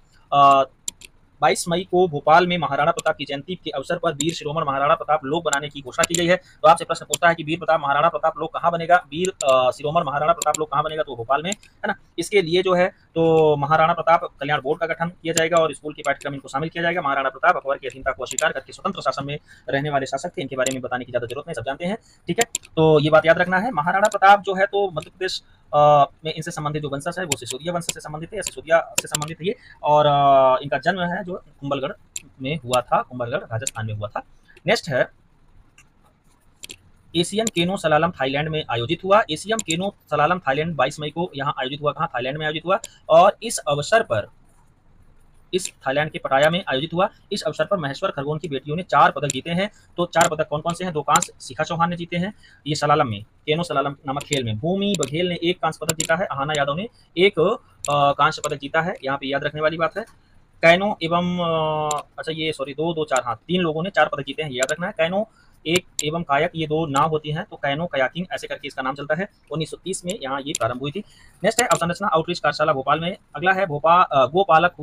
22 मई को भोपाल में महाराणा प्रताप की जयंती के अवसर पर वीर शिरोमणि महाराणा प्रताप लोक बनाने की घोषणा की गई है। तो आपसे प्रश्न पूछता है कि वीर प्रताप महाराणा प्रताप लोक कहाँ बनेगा? वीर शिरोमणि महाराणा प्रताप लोक कहाँ बनेगा? तो भोपाल में, है ना। इसके लिए जो है तो महाराणा प्रताप कल्याण बोर्ड का गठन किया जाएगा और स्कूल के पाठ्यक्रम इनको शामिल किया जाएगा। महाराणा प्रताप अकबर की अधीनता को अस्वीकार करके स्वतंत्र शासन में रहने वाले शासक थे। इनके बारे में बताने की ज्यादा जरूरत नहीं, सब जानते हैं, ठीक है। तो ये बात याद रखना है। महाराणा प्रताप जो है तो मध्य प्रदेश में इनसे संबंधित जो वंशज है वो सिसोदिया वंश से संबंधित है, सिसोदिया से संबंधित है ये। और इनका जन्म है जो कुंभलगढ़ में हुआ था, कुंभलगढ़ राजस्थान में हुआ था। नेक्स्ट है एशियन केनो सलालम थाईलैंड में आयोजित हुआ। एशियन केनो सलालम थाईलैंड 22 मई को यहाँ आयोजित हुआ। कहाँ? थाईलैंड में आयोजित हुआ। और इस अवसर पर, इस थाईलैंड के पटाया में आयोजित हुआ। इस अवसर पर महेश्वर खरगोन की बेटियों ने 4 पदक जीते हैं। तो 4 पदक कौन कौन से हैं? 2 कांस्य शिखा चौहान ने जीते हैं ये सलालम में, केनो सलालम नामक खेल में। भूमि बघेल ने 1 कांस्य पदक जीता है। अहाना यादव ने 1 कांस्य पदक जीता है। यहाँ पे याद रखने वाली बात है। कैनो एवं अच्छा ये सॉरी 2 2 4 हाँ 3 लोगों ने 4 पदक जीते हैं, याद रखना है। कैनो एक एवं कायक, ये 2 नाव होती हैं, तो कैनो कयाकिंग ऐसे करके इसका नाम चलता है। 1930 में यहाँ ये प्रारंभ हुई थी। नेक्स्ट है अवसंरचना आउटरीच कार्यशाला भोपाल में। अगला है गोपालक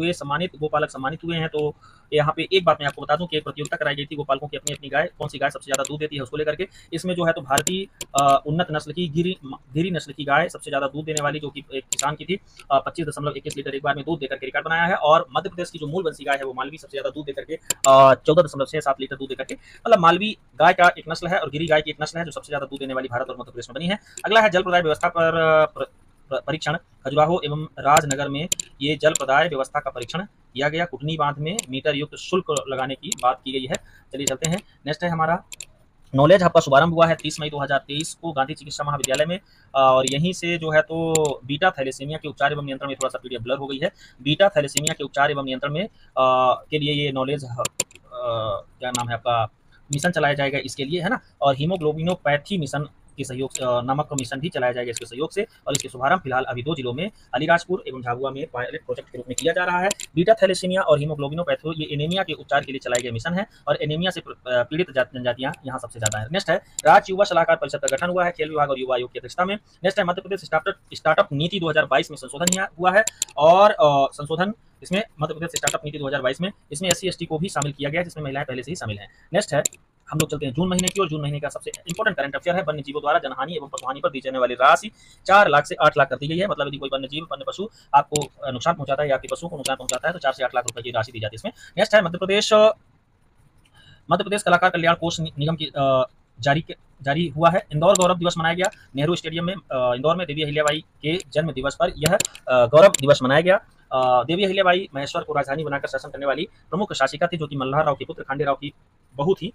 सम्मानित हुए हैं। तो यहाँ पे एक बात मैं आपको बता दूं कि एक प्रतियोगिता कराई गई थी गोपालकों की अपनी अपनी गाय, कौन सी गाय सबसे ज्यादा दूध देती है उसको लेकर के। इसमें जो है तो भारतीय उन्नत नस्ल की गिरी नस्ल की गाय सबसे ज्यादा दूध देने वाली, जो कि एक किसान की थी, 25.21 लीटर एक बार में दूध देकर के रिकॉर्ड बनाया है। और मध्य प्रदेश की जो मूल वंशी गाय है वो मालवी सबसे ज्यादा दूध देकर के 14.67 लीटर दूध देकर के, मतलब मालवी गाय का एक नस्ल है और गिरी गाय की एक नस्ल है जो सबसे ज्यादा दूध देने वाली भारत और मध्य प्रदेश में बनी है। अगला है जल प्रदाय व्यवस्था पर परीक्षण। खजुराहो एवं राजनगर में ये जल प्रदाय व्यवस्था का परीक्षण किया गया। कुटनी बांध में मीटर युक्त शुल्क लगाने की बात की गई है। चलिए चलते हैं। नेक्स्ट है हमारा नॉलेज हब का शुभारंभ हुआ है 30 मई 2023 को गांधी चिकित्सा महाविद्यालय में। और यहीं से जो है तो बीटा थैलेसीमिया के उपचार एवं नियंत्रण में, थोड़ा सा पीडीएफ ब्लर हो गई है। बीटा थैलेसीमिया के उपचार एवं नियंत्रण में के लिए ये नॉलेज क्या नाम है आपका, मिशन चलाया जाएगा इसके लिए, है ना। और हीमोग्लोबिनोपैथी मिशन के सहयोग नामक मिशन भी चलाया जाएगा इसके सहयोग से। और इसके शुभारंभ फिलहाल अभी 2 जिलों में अलीराजपुर एवं झाबुआ में पायलट प्रोजेक्ट के रूप में किया जा रहा है। बीटा थैलेसीमिया और हीमोग्लोबिनोपैथी ये एनीमिया के उपचार के लिए चलाए गए मिशन है और एनीमिया से पीड़ित जनजातियां यहाँ सबसे ज्यादा है। नेक्स्ट है राज्य युवा सलाहकार परिषद का गठन हुआ है खेल विभाग और युवा आयोग की अध्यक्षता में। नेक्स्ट है मध्य प्रदेश स्टार्टअप नीति 2022 में संशोधन हुआ है। और संशोधन इसमें मध्य प्रदेश स्टार्टअप नीति 2022 में इसमें SC/ST को भी शामिल किया गया, जिसमें महिलाएं पहले से ही शामिल हैं। नेक्स्ट है हम लोग चलते हैं जून महीने की, और जून महीने का सबसे इंपॉर्टेंट करंट अफेयर है वन्य जीवों द्वारा जनहानि एवं पशुहानि पर दी जाने वाली राशि 4 लाख से 8 लाख कर दी गई है। मतलब यदि कोई वन्य जीव वन्य पशु आपको नुकसान पहुंचाता है या आपके पशु को नुकसान पहुंचाता है तो 4 से 8 लाख रुपए की राशि दी जाती है इसमें। नेक्स्ट है मध्य प्रदेश कलाकार कल्याण कोष निगम की जारी हुआ है। इंदौर गौरव दिवस मनाया गया नेहरू स्टेडियम में इंदौर में। देवी अहिल्याबाई के जन्म दिवस पर यह गौरव दिवस मनाया गया। देवी अहिल्याबाई महेश्वर को राजधानी बनाकर शासन करने वाली प्रमुख शासिका थी, जो कि मल्हार राव के पुत्र खांडेराव की बहू थी।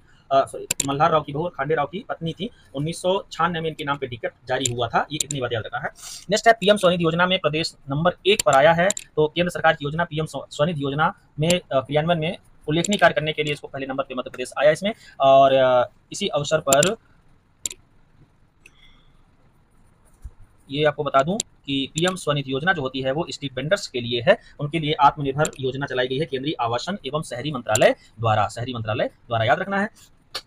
मल्हार राव की बहू खांडे राव की पत्नी थी। 1996 में इनके नाम पे टिकट जारी हुआ था। ये इतनी बात याद रखना है। नेक्स्ट है पीएम स्वनिधि योजना में प्रदेश नंबर 1 पर आया है। तो केंद्र सरकार की योजना पीएम स्वनिधि योजना में क्रियान्वयन में उल्लेखनीय कार्य करने के लिए इसको पहले नंबर पे मध्य प्रदेश आया इसमें। और इसी अवसर पर ये आपको बता दूं कि पीएम स्वनिधि योजना जो होती है वो स्ट्रीट वेंडर्स के लिए है, उनके लिए आत्मनिर्भर योजना चलाई गई है केंद्रीय आवासन एवं शहरी मंत्रालय द्वारा याद रखना है।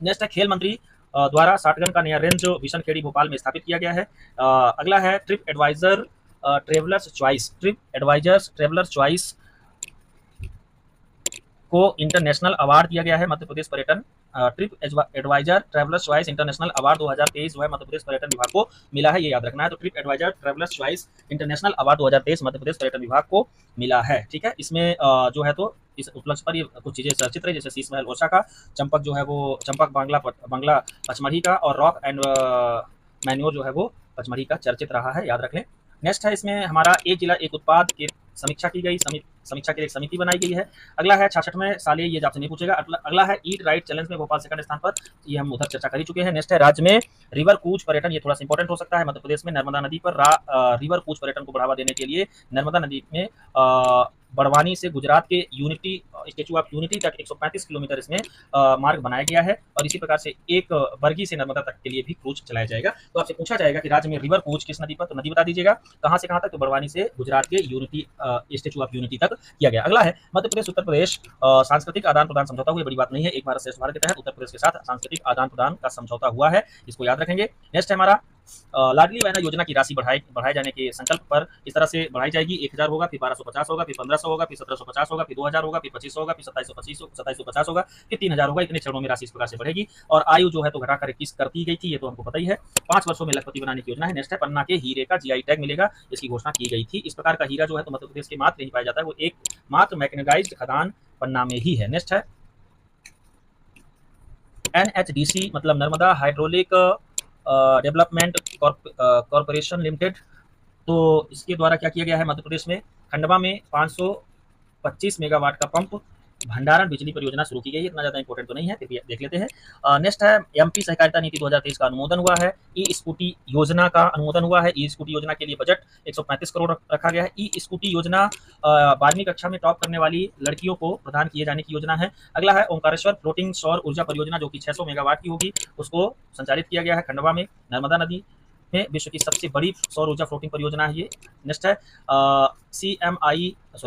नेक्स्ट है खेल मंत्री द्वारा शॉटगन का नया रेंज विशन खेड़ी भोपाल में स्थापित किया गया है। अगला है ट्रिप एडवाइजर ट्रेवलर्स चॉइस को इंटरनेशनल अवार्ड दिया गया है। मध्य प्रदेश पर्यटन Tripadvisor travellers choice international award 2023 जो है मध्य प्रदेश पर्यटन विभाग को मिला है, ये याद रखना है। तो Tripadvisor travellers choice international award 2023 Madhya Pradesh पर्यटन विभाग को मिला है। ठीक है, इसमें जो है तो इस उपलक्ष्य पर ये कुछ चीजें चर्चित रही, जैसे शीश महल ओरछा का, चंपक जो है वो चंपक बांग्ला पचमढ़ी का, और रॉक एंड मैन्योर जो है वो पचमढ़ी का चर्चित रहा है, याद रख लें। नेक्स्ट है इसमें हमारा एक जिला एक उत्पाद की समीक्षा की गई, समीक्षा के लिए एक समिति बनाई गई है। अगला है 66वें साल, ये आपसे नहीं पूछेगा। अगला है ईट राइट चैलेंज में भोपाल सेकंड स्थान पर, ये हम उधर चर्चा कर ही चुके हैं। नेक्स्ट है राज्य में रिवर कूच पर्यटन, ये थोड़ा सा इंपॉर्टेंट हो सकता है। मध्य प्रदेश में नर्मदा नदी पर रिवर कूच पर्यटन को बढ़ावा देने के लिए नर्मदा नदी में बड़वानी से गुजरात के यूनिटी स्टेचू ऑफ यूनिटी तक 135 किलोमीटर इसमें मार्ग बनाया गया है, और इसी प्रकार से एक बरगी से नर्मदा तक के लिए भी क्रूज चलाया जाएगा। तो आपसे पूछा जाएगा कि राज्य में रिवर क्रूज किस नदी पर, तो नदी बता दीजिएगा, कहां से कहां तक, तो बड़वानी से गुजरात के यूनिटी स्टेचू ऑफ यूनिटी तक किया गया। अगला है मध्य प्रदेश उत्तर प्रदेश सांस्कृतिक आदान प्रदान समझौता हुआ, बड़ी बात नहीं है, एक भारत श्रेष्ठ भारत के तहत उत्तर प्रदेश के साथ सांस्कृतिक आदान प्रदान का समझौता हुआ है, इसको याद रखेंगे। नेक्स्ट है हमारा लाडली बहना योजना की राशि बढ़ाए जाने के संकल्प पर इस तरह से बढ़ाई जाएगी, 1000 होगा, फिर 1250 होगा, फिर 1500 होगा, फिर 1750 होगा, फिर 2000 होगा, फिर 2500 होगा, फिर 2750 होगा, फिर 3000 होगा। इतने चरणों में राशि इस प्रकार से बढ़ेगी, और आयु जो है तो घटाकर 21 कर दी गई थी, ये तो हमको पता ही है। 5 वर्षों में लखपति बनाने की योजना है। नेक्स्ट है पन्ना के हीरे का जीआई टैग मिलेगा, इसकी घोषणा की गई थी। इस प्रकार का हीरा जो है तो मध्य प्रदेश के मात्र ही पाया जाता है, वो एक मात्र मैग्नेटाइज्ड खदान पन्ना में ही है। नेक्स्ट है NHDC मतलब Narmada hydraulic development corporation limited, तो इसके द्वारा क्या किया गया है, मध्य प्रदेश में खंडवा में 525 मेगावाट का पंप भंडारण बिजली परियोजना शुरू की गई है। इतना ज़्यादा इंपॉर्टेंट तो नहीं है, फिर भी देख लेते हैं। नेक्स्ट है MP सहकारिता नीति 2023 का अनुमोदन हुआ है। ई स्कूटी योजना का अनुमोदन हुआ है। ई स्कूटी योजना के लिए बजट 135 करोड़ रखा गया है। ई स्कूटी योजना 12वीं कक्षा में टॉप करने वाली लड़कियों को प्रदान किए जाने की योजना है। अगला है ओंकारेश्वर फ्लोटिंग सौर ऊर्जा परियोजना, जो कि 600 मेगावाट की होगी, उसको संचालित किया गया है खंडवा में, नर्मदा नदी में। विश्व की सबसे बड़ी सौर ऊर्जा फ्लोटिंग परियोजना है ये। नेक्स्ट है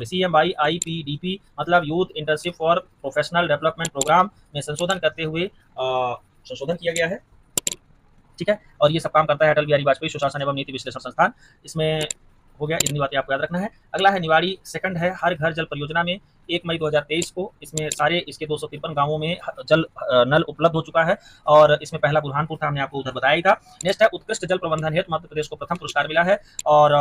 CMIIPDP मतलब youth internship for professional development programme में संशोधन करते हुए संशोधन किया गया है। ठीक है, और ये सब काम करता है अटल बिहारी वाजपेयी सुशासन एवं नीति विश्लेषण संस्थान, इसमें हो गया। इतनी बातें आपको याद रखना है। अगला है निवाड़ी सेकंड है हर घर जल परियोजना में 1 मई 2023 को इसमें सारे इसके 253 गांवों में जल नल उपलब्ध हो चुका है, और इसमें पहला बुरहानपुर था, हमने आपको उधर बताया ही था। नेक्स्ट है उत्कृष्ट जल प्रबंधन हेतु मध्य प्रदेश को प्रथम पुरस्कार मिला है, और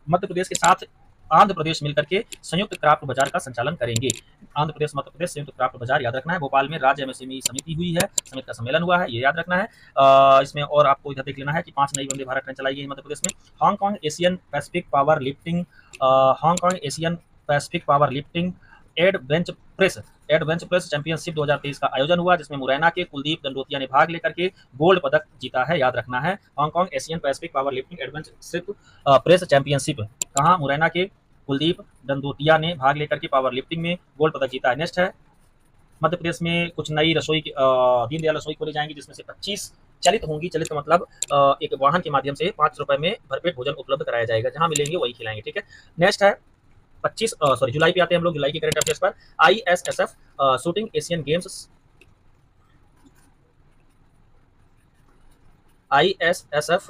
मध्य प्रदेश के साथ आंध्र प्रदेश मिलकर के संयुक्त क्राफ्ट बाजार का संचालन करेंगे। आंध्र प्रदेश मध्य प्रदेश संयुक्त क्राफ्ट बाजार याद रखना है। भोपाल में राज्य MSME समिति हुई है, समिति का सम्मेलन हुआ है, ये याद रखना है। इसमें और आपको इधर देख लेना है कि 5 नई वंदे भारत ट्रेन चलाई गई मध्य प्रदेश में। Hong Kong Asian Pacific power lifting and bench press championship 2023 का आयोजन हुआ, जिसमें मुरैना के कुलदीप दंडोतिया ने भाग लेकर के गोल्ड पदक जीता है, याद रखना है। Hong Kong Asian Pacific power lifting एडवेंचरशिप प्रेस चैंपियनशिप कहाँ, मुरैना के कुलदीप दंडोतिया ने भाग लेकर के पावर लिफ्टिंग में गोल्ड पदक जीता है। नेक्स्ट है मध्य प्रदेश में कुछ नई रसोई दीनदयाल रसोई खोली जाएंगी, जिसमें से 25 चलित होंगी। चलित का मतलब एक वाहन के माध्यम से 5 रुपए में भरपेट भोजन उपलब्ध कराया जाएगा, जहां मिलेंगे वही खिलाएंगे। ठीक है, नेक्स्ट है जुलाई पे आते हैं हम लोग, जुलाई की करंट अफेयर्स पर। ISSF shooting Asian Games ISSF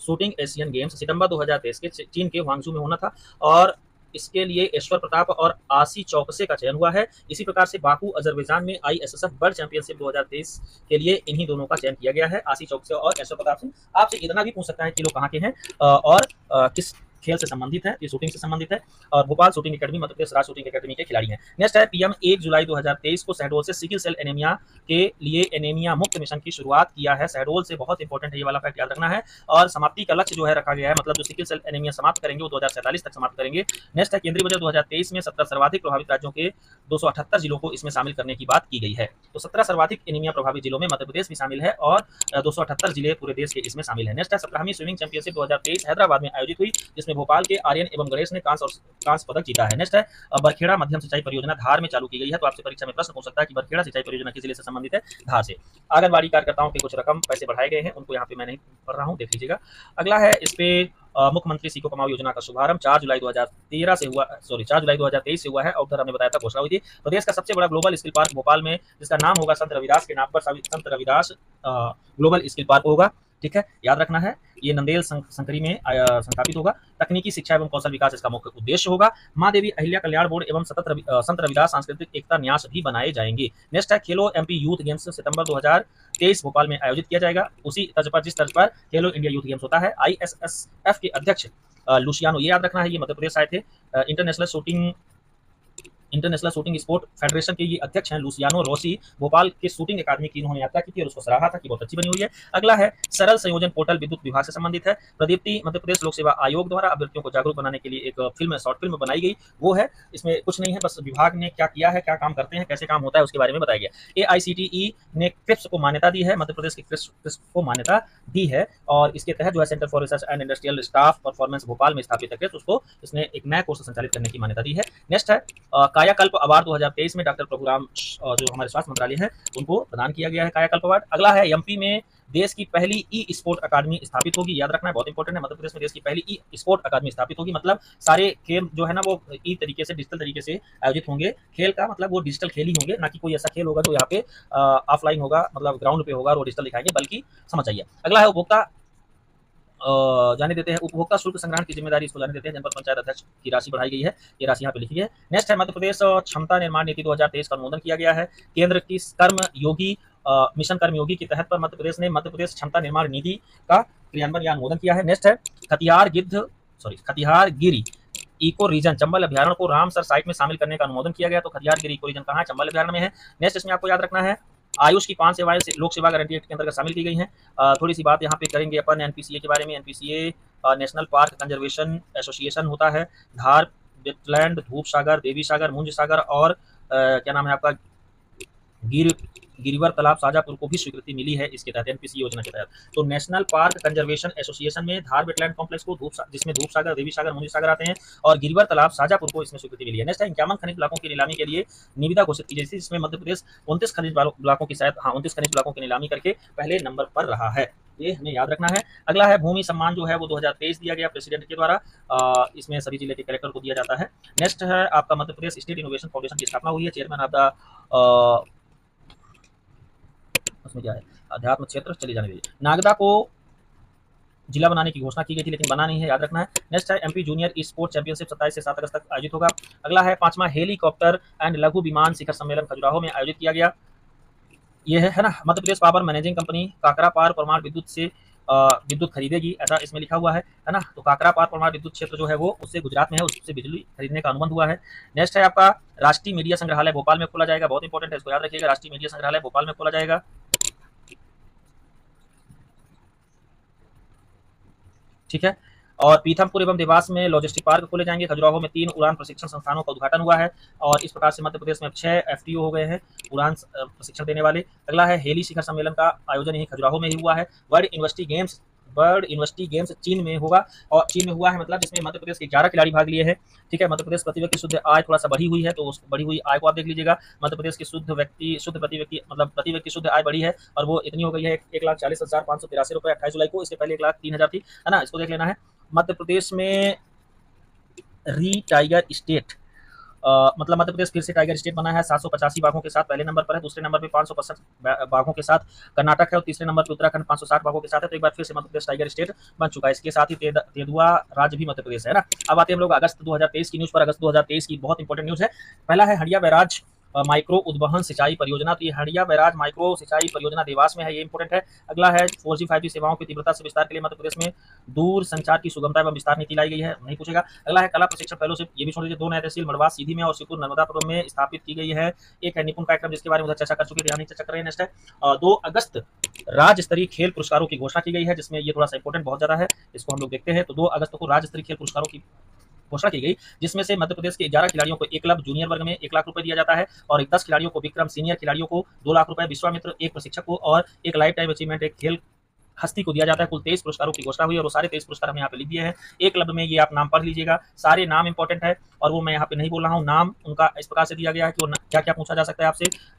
shooting Asian Games सितंबर 2023 के चीन के वांगजू में होना था, और इसके लिए ईश्वर प्रताप और आसी चौकसे का चयन हुआ है। इसी प्रकार से बाकू अजरबैजान में ISSF वर्ल्ड चैंपियनशिप 2023 के लिए इन्हीं दोनों का चयन किया गया है, आसी चौकसे और ईश्वर प्रताप से। आपसे इतना भी पूछ सकता है कि लोग कहाँ के हैं और किस खेल से संबंधित है, ये शूटिंग से संबंधित है, और भोपाल शूटिंग एकेडमी मध्य प्रदेश राज्य शूटिंग एकेडमी के खिलाड़ी हैं। नेक्स्ट है PM 1 जुलाई 2023 को शहडोल से सिकल सेल एनीमिया के लिए एनीमिया मुक्त मिशन की शुरुआत किया है। शहडोल से बहुत इंपॉर्टेंट है, ये वाला फैक्ट याद रखना है। और समाप्ति का लक्ष्य जो है रखा गया है, मतलब जो सिकल सेल एनीमिया समाप्त करेंगे वो 2047 तक समाप्त करेंगे। नेक्स्ट है केंद्रीय बजट 2023 में 17 सर्वाधिक प्रभावित राज्यों के 278 जिलों को इसमें शामिल करने की बात की गई है। तो 17 सर्वाधिक एनीमिया प्रभावित जिलों में मध्य प्रदेश भी शामिल है, और 278 जिले पूरे देश के इसमें शामिल है। नेक्स्ट है 17वीं स्विमिंग चैंपियनशिप 2023 हैदराबाद में आयोजित हुई, जिसमें भोपाल के आर्यन एवं गणेश ने कांस्य पदक जीता है। नेक्स्ट है बरखेड़ा मध्यम सिंचाई परियोजना धार में चालू की गई है। तो आपसे परीक्षा में प्रश्न पूछ सकता है कि बरखेड़ा सिंचाई परियोजना किस जिले से संबंधित है, धार से। आंगनबाड़ी कार्यकर्ताओं के कुछ रकम पैसे बढ़ाए गए हैं, उनको यहाँ पे मैं नहीं पढ़ रहा हूँ, देख लीजिएगा। अगला है इस पे मुख्यमंत्री सीखो कमाओ योजना का शुभारंभ 4 जुलाई 2023 से हुआ है, और उधर हमने बताया था घोषणा हुई थी। प्रदेश का सबसे बड़ा ग्लोबल स्किल पार्क भोपाल में, जिसका नाम होगा संत रविदास के नाम पर, संत रविदास ग्लोबल स्किल पार्क होगा। ठीक है, याद रखना है। ये नंदेल संकरी में संस्थापित होगा। तकनीकी शिक्षा एवं कौशल विकास इसका मुख्य उद्देश्य होगा। माँ देवी अहिल्या कल्याण बोर्ड एवं संत रविदास सांस्कृतिक एकता न्यास भी बनाए जाएंगे। नेक्स्ट है खेलो एमपी यूथ गेम्स सितंबर 2023 भोपाल में आयोजित किया जाएगा। उसी तर्ज पर जिस तर्ज पर खेलो इंडिया यूथ गेम्स होता है। ISSF के अध्यक्ष लुसियानो, ये याद रखना है, ये मध्य प्रदेश आए थे। इंटरनेशनल शूटिंग स्पोर्ट फेडरेशन के ये अध्यक्ष हैं लुसियानो रोसी। भोपाल के शूटिंग अकादमी की इन्होंने यात्रा की थी और उसको सराहा था कि बहुत अच्छी बनी हुई है। अगला है सरल संयोजन पोर्टल विद्युत विभाग से संबंधित है। प्रदीप्ति मध्य प्रदेश लोक सेवा आयोग द्वारा अभ्यर्थियों को जागरूक बनाने के लिए एक शॉर्ट फिल्म बनाई गई, वो है। इसमें कुछ नहीं है, बस विभाग ने क्या किया है, क्या काम करते हैं, कैसे काम होता है, उसके बारे में बताया गया। AICTE ने क्रिप्स को मान्यता दी है, मध्य प्रदेश के क्रिप्स को मान्यता दी है और इसके तहत जो है centre for research and industrial staff performance Bhopal में स्थापित है क्रिप्स, उसको इसने एक नया कोर्स संचालित करने की मान्यता दी है। नेक्स्ट है कायाकल्प अवार्ड 2023 में डॉक्टर प्रभुराम जो हमारे स्वास्थ्य मंत्रालय है उनको प्रदान किया गया है कायाकल्प अवार्ड। अगला है एमपी में देश की पहली ई स्पोर्ट अकादमी स्थापित होगी, याद रखना है, बहुत इंपॉर्टेंट है। मध्य प्रदेश में देश की पहली ई स्पोर्ट अकादमी स्थापित होगी, मतलब सारे खेल जो है ना वो ई तरीके से, डिजिटल तरीके से आयोजित होंगे। खेल का मतलब वो डिजिटल खेल ही होंगे, ना कि कोई ऐसा खेल होगा जो यहाँ पे ऑफलाइन होगा, मतलब ग्राउंड पे होगा और वो डिजिटल दिखाएंगे, बल्कि समझ जाइए। अगला है उपभोक्ता जाने देते हैं, उपभोक्ता शुल्क संग्रहण की जिम्मेदारी इसको जाने देते हैं। जनपद पंचायत अध्यक्ष की राशि बढ़ाई गई है, ये राशि यहाँ पे लिखी है। नेक्स्ट है मध्य प्रदेश क्षमता निर्माण नीति 2023 का अनुमोदन किया गया है। केंद्र की कर्मयोगी मिशन कर्मयोगी के तहत पर मध्य प्रदेश ने मध्य प्रदेश क्षमता निर्माण नीति का क्रियान्वयन या अनुमोदन किया है। नेक्स्ट है खतिहार गिरी इको रीजन चंबल अभ्यारण्य को रामसर साइट में शामिल करने का अनुमोदन किया गया। तो खतिहार गिरी इको रीजन कहाँ है? चंबल अभ्यारण्य में है। नेक्स्ट इसमें आपको याद रखना है आयुष की 5 सेवाएं लोक सेवा गारंटी एक्ट के अंतर्गत शामिल की गई हैं। थोड़ी सी बात यहाँ पे करेंगे अपन एनपीसीए के बारे में। एनपीसीए नेशनल पार्क कंजर्वेशन एसोसिएशन होता है। धार, वेटलैंड, धूप सागर, देवी सागर, मुंज सागर और क्या नाम है आपका गिरिवर तालाब शाजापुर को भी स्वीकृति मिली है इसके तहत, एनपीसी योजना के तहत। तो नेशनल पार्क कंजर्वेशन एसोसिएशन में धार वेटलैंड कॉम्प्लेक्स को जिसमें धूप सागर, देवी सागर, मुंजी सागर आते हैं और गिरिवर तालाब शाजापुर को इसमें स्वीकृति मिली है। नेक्स्ट है 51 खनिज ब्लॉकों की नीलामी के लिए निविदा घोषित की गई थी, जिसमें मध्य प्रदेश 29 खनिज ब्लॉकों की 29 खनिज ब्लॉकों की नीलामी करके पहले नंबर पर रहा है, ये हमें याद रखना है। अगला है भूमि सम्मान जो है वो 2023 दिया गया प्रेसिडेंट के द्वारा, इसमें सभी जिले के कलेक्टर को दिया जाता है। नेक्स्ट है आपका Madhya Pradesh state innovation foundation की स्थापना हुई है। चेयरमैन ऑफ द उसमें क्या है अध्यात्म क्षेत्र, चले जाने दीजिए। नागदा को जिला बनाने की घोषणा की गई थी लेकिन बना नहीं है, याद रखना है। नेक्स्ट है एमपी जूनियर ई स्पोर्ट चैंपियनशिप 27 से 7 अगस्त तक आयोजित होगा। अगला है 5वां हेलीकॉप्टर एंड लघु विमान शिखर सम्मेलन खजुराहो में आयोजित किया गया। ये है ना Madhya Pradesh power managing company काकरा पार परमाणु विद्युत से विद्युत खरीदेगी, ऐसा इसमें लिखा हुआ है ना। तो काकरा पार परमाणु विद्युत क्षेत्र जो है वो उससे गुजरात में है, उससे बिजली खरीदने का अनुबंध हुआ है। नेक्स्ट है आपका राष्ट्रीय मीडिया संग्रहालय भोपाल में खोला जाएगा, बहुत इंपॉर्टेंट है, इसको याद रखिएगा। राष्ट्रीय मीडिया संग्रहालय भोपाल में खोला जाएगा। ठीक है, और पीथमपुर एवं देवास में लॉजिस्टिक पार्क खोले जाएंगे। खजुराहो में 3 उड़ान प्रशिक्षण संस्थानों का उद्घाटन हुआ है और इस प्रकार से मध्य प्रदेश में 6 FTO हो गए हैं उड़ान प्रशिक्षण देने वाले। अगला है हेली शिखर सम्मेलन का आयोजन यही खजुराहो में ही हुआ है। वर्ल्ड यूनिवर्सिटी गेम्स चीन में होगा और चीन में हुआ है, मतलब जिसमें मध्य प्रदेश के 11 खिलाड़ी भाग लिए हैं। ठीक है, मध्य प्रदेश प्रति व्यक्ति शुद्ध आय थोड़ा सा बढ़ी हुई है, तो उस बढ़ी हुई आय को आप देख लीजिएगा। मध्य प्रदेश की शुद्ध प्रति व्यक्ति शुद्ध आय बढ़ी है और वो इतनी हो गई है 1,40,583 रुपये 28 जुलाई को। इसके पहले 1,03,000 थी, है ना, इसको देख लेना है। मध्य प्रदेश में टाइगर स्टेट मतलब मध्य प्रदेश फिर से टाइगर स्टेट बना है 785 बाघों के साथ, पहले नंबर पर है। दूसरे नंबर पे 565 बाघों के साथ कर्नाटक है और तीसरे नंबर पे उत्तराखंड 560 बाघों के साथ है। तो एक बार फिर से मध्य प्रदेश टाइगर स्टेट बन चुका है। इसके साथ ही तेंदुआ राज्य भी मध्य प्रदेश है ना। अब आते हैं हम लोग अगस्त 2023 की न्यूज पर। अगस्त 2023 की बहुत इंपॉर्टेंट न्यूज है। पहला है हंडिया बैराज माइक्रो उद्वहन सिंचाई परियोजना। तो ये हंडिया बैराज माइक्रो सिंचाई परियोजना देवास में है, ये इंपॉर्टेंट है। अगला है 4G 5G सेवाओं की तीव्रता से विस्तार के लिए मध्य प्रदेश में दूर संचार की सुगमता एवं विस्तार नीति लाई गई है, नहीं पूछेगा। अगला है कला प्रशिक्षण फेलोशिप, ये भी छोड़ दीजिए। 2 नए तहसील मड़वा सीधी में और शिवपुर नर्मदापुरम में स्थापित की गई है। एक है निपुण कार्यक्रम जिसके बारे में उधर चर्चा कर चुके थे, यहाँ नहीं चर्चा कर रहे हैं। नेक्स्ट है 2 अगस्त राज्य स्तरीय खेल पुरस्कारों की घोषणा की गई है, जिसमें ये थोड़ा सा इंपॉर्टेंट बहुत ज्यादा है, इसको हम लोग देखते हैं। तो 2 अगस्त को राज्य स्तरीय खेल पुरस्कारों की घोषणा की गई, जिसमें से मध्य प्रदेश के 11 खिलाड़ियों को एकलव्य जूनियर वर्ग में 1 लाख रुपए दिया जाता है और 10 खिलाड़ियों को विक्रम सीनियर खिलाड़ियों को 2 लाख रुपए, विश्वामित्र एक प्रशिक्षक को और एक लाइफ टाइम अचीवमेंट एक खेल हस्ती को दिया जाता है। कुल 23 पुरस्कारों की घोषणा हुई और वो सारे 23 पुरस्कार हम यहाँ पे लिख दिए हैं। एकलव्य में ये आप नाम पढ़ लीजिएगा, सारे नाम इंपॉर्टेंट है और वो मैं यहाँ पे नहीं बोल रहा हूँ। नाम उनका इस प्रकार से दिया गया है कि वो क्या क्या पूछा जा सकता है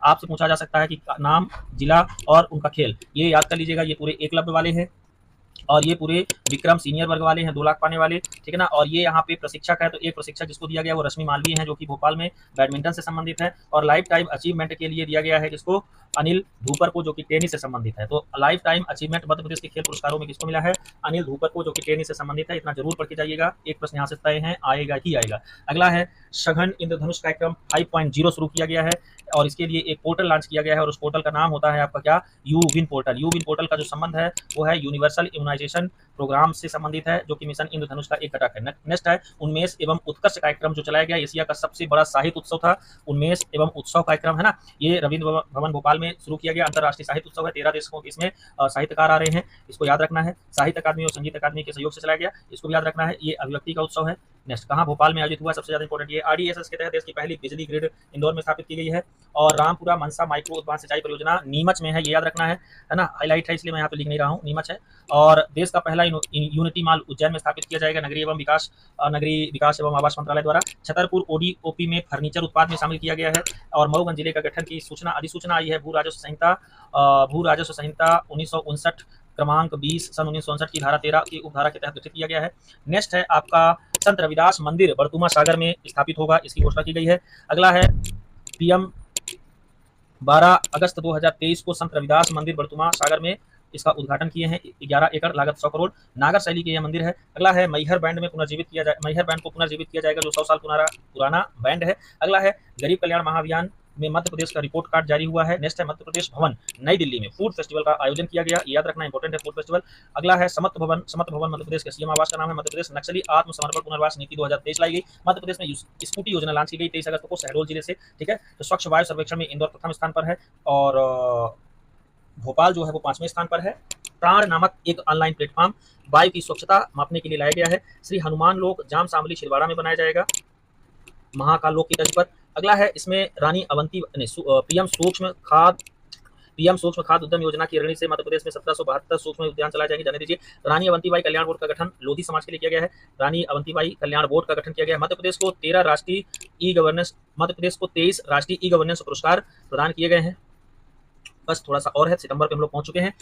आपसे पूछा जा सकता है कि नाम, जिला और उनका खेल, ये याद कर लीजिएगा। ये पूरे एकलव्य वाले हैं। और ये पूरे विक्रम सीनियर वर्ग वाले हैं, 2 लाख पाने वाले, ठीक है ना। और ये यहाँ पे प्रशिक्षक है, तो एक प्रशिक्षक जिसको दिया गया वो रश्मि मालवीय है, जो कि भोपाल में बैडमिंटन से संबंधित है। और लाइफ टाइम अचीवमेंट के लिए दिया गया है किसको, अनिल धूपर को, जो कि टेनिस से संबंधित है। तो life time achievement Madhya Pradesh के खेल पुरस्कारों में किसको मिला है, अनिल धूपर को, जो कि टेनिस से संबंधित है। इतना जरूर पढ़ के जाइएगा, एक प्रश्न यहाँ से तय है, आएगा ही आएगा। अगला है सघन इंद्रधनुष कार्यक्रम 5.0 शुरू किया गया है और इसके लिए एक पोर्टल लॉन्च किया गया है और उस पोर्टल का नाम होता है आपका क्या, you win portal. You win portal का जो संबंध है वो है यूनिवर्सल इम्यूनाइजेशन प्रोग्राम से संबंधित है, जो कि मिशन इंद्रधनुष का एक घटक है। नेक्स्ट है उन्मेष एवं उत्कर्ष कार्यक्रम, जो चलाया गया एशिया का सबसे बड़ा साहित्य उत्सव था, उन्मेष एवं उत्सव कार्यक्रम, है ना। ये रविंद्र भवन भोपाल में शुरू किया गया अंतर्राष्ट्रीय साहित्य उत्सव है। 13 देशों के इसमें साहित्यकार आ रहे हैं, इसको याद रखना है। साहित्य अकादमी और संगीत अकादमी के सहयोग से चलाया गया, इसको भी याद रखना है। ये अभिव्यक्ति का उत्सव है। नेक्स्ट कहाँ, भोपाल में आयोजित हुआ, सबसे ज्यादा इंपॉर्टेंट ये आरडीएसएस के तहत देश की पहली बिजली ग्रिड इंदौर में स्थापित की गई है। और रामपुरा मनसा माइक्रो उद्यान सिंचाई परियोजना नीमच में है, ये याद रखना है ना। हाईलाइट है इसलिए मैं यहाँ पे लिख नहीं रहा हूँ, नीमच है। और देश का पहला यूनिटी मॉल उज्जैन में स्थापित किया जाएगा, नगरीय विकास एवं आवास मंत्रालय द्वारा। छतरपुर ओडीओपी में फर्नीचर उत्पाद में शामिल किया गया है। और मऊगंज जिले का गठन की सूचना अधिसूचना आई है। भू राजस्व संहिता 1959 क्रमांक 20 सन 1959 की धारा 13 की उपधारा के तहत गठित किया गया है। नेक्स्ट है आपका संत रविदास मंदिर बड़तुमा सागर में स्थापित होगा, इसकी घोषणा की गई है। अगला है पीएम 12 अगस्त 2023 को संत रविदास मंदिर बड़तुमा सागर में इसका उद्घाटन किए हैं। 11 एकड़, लागत 100 करोड़, नागर शैली के यह मंदिर है। अगला है मैहर बैंड में पुनर्जीवित किया जाए, मैहर बैंड को पुनर्जीवित किया जाएगा, जो 100 साल पुराना बैंड है। अगला है गरीब कल्याण महाअभियान में मध्य प्रदेश का रिपोर्ट कार्ड जारी हुआ है। नेक्स्ट है मध्य प्रदेश भवन नई दिल्ली में फूड फेस्टिवल का आयोजन किया गया, याद रखना इंपॉर्टेंट है फूड फेस्टिवल। अगला है समत्व भवन मध्य प्रदेश के सीएम आवास का नाम है। मध्य प्रदेश नक्सली आत्मसमर्पण पुनर्वास नीति 2023 लाई गई। मध्य प्रदेश में स्कूटी योजना लॉन्च की गई 23 अगस्त को शहडोल जिले से, ठीक है। तो स्वच्छ वायु सर्वेक्षण में इंदौर प्रथम स्थान पर है और भोपाल जो है वो 5वें स्थान पर है। प्राण नामक एक ऑनलाइन प्लेटफॉर्म वायु की स्वच्छता मापने के लिए लाया गया है। श्री हनुमान लोक जाम शामली छिंदवाड़ा में बनाया जाएगा, महाकाल लोक की तर्ज पर। अगला है इसमें रानी अवंती पीएम सूक्ष्म खाद उद्यम योजना की ऋणी से मध्य प्रदेश में 1772 सूक्ष्म उद्यान चलाए जाएंगे, जाने दीजिए। रानी अवंतीबाई कल्याण बोर्ड का गठन लोधी समाज के लिए किया गया है, रानी अवंतीबाई कल्याण बोर्ड का गठन किया गया है। मध्य प्रदेश को 23 राष्ट्रीय ई गवर्नेंस पुरस्कार प्रदान किए गए हैं। बस थोड़ा सा और है, सितंबर पे हम लोग पहुंच चुके हैं।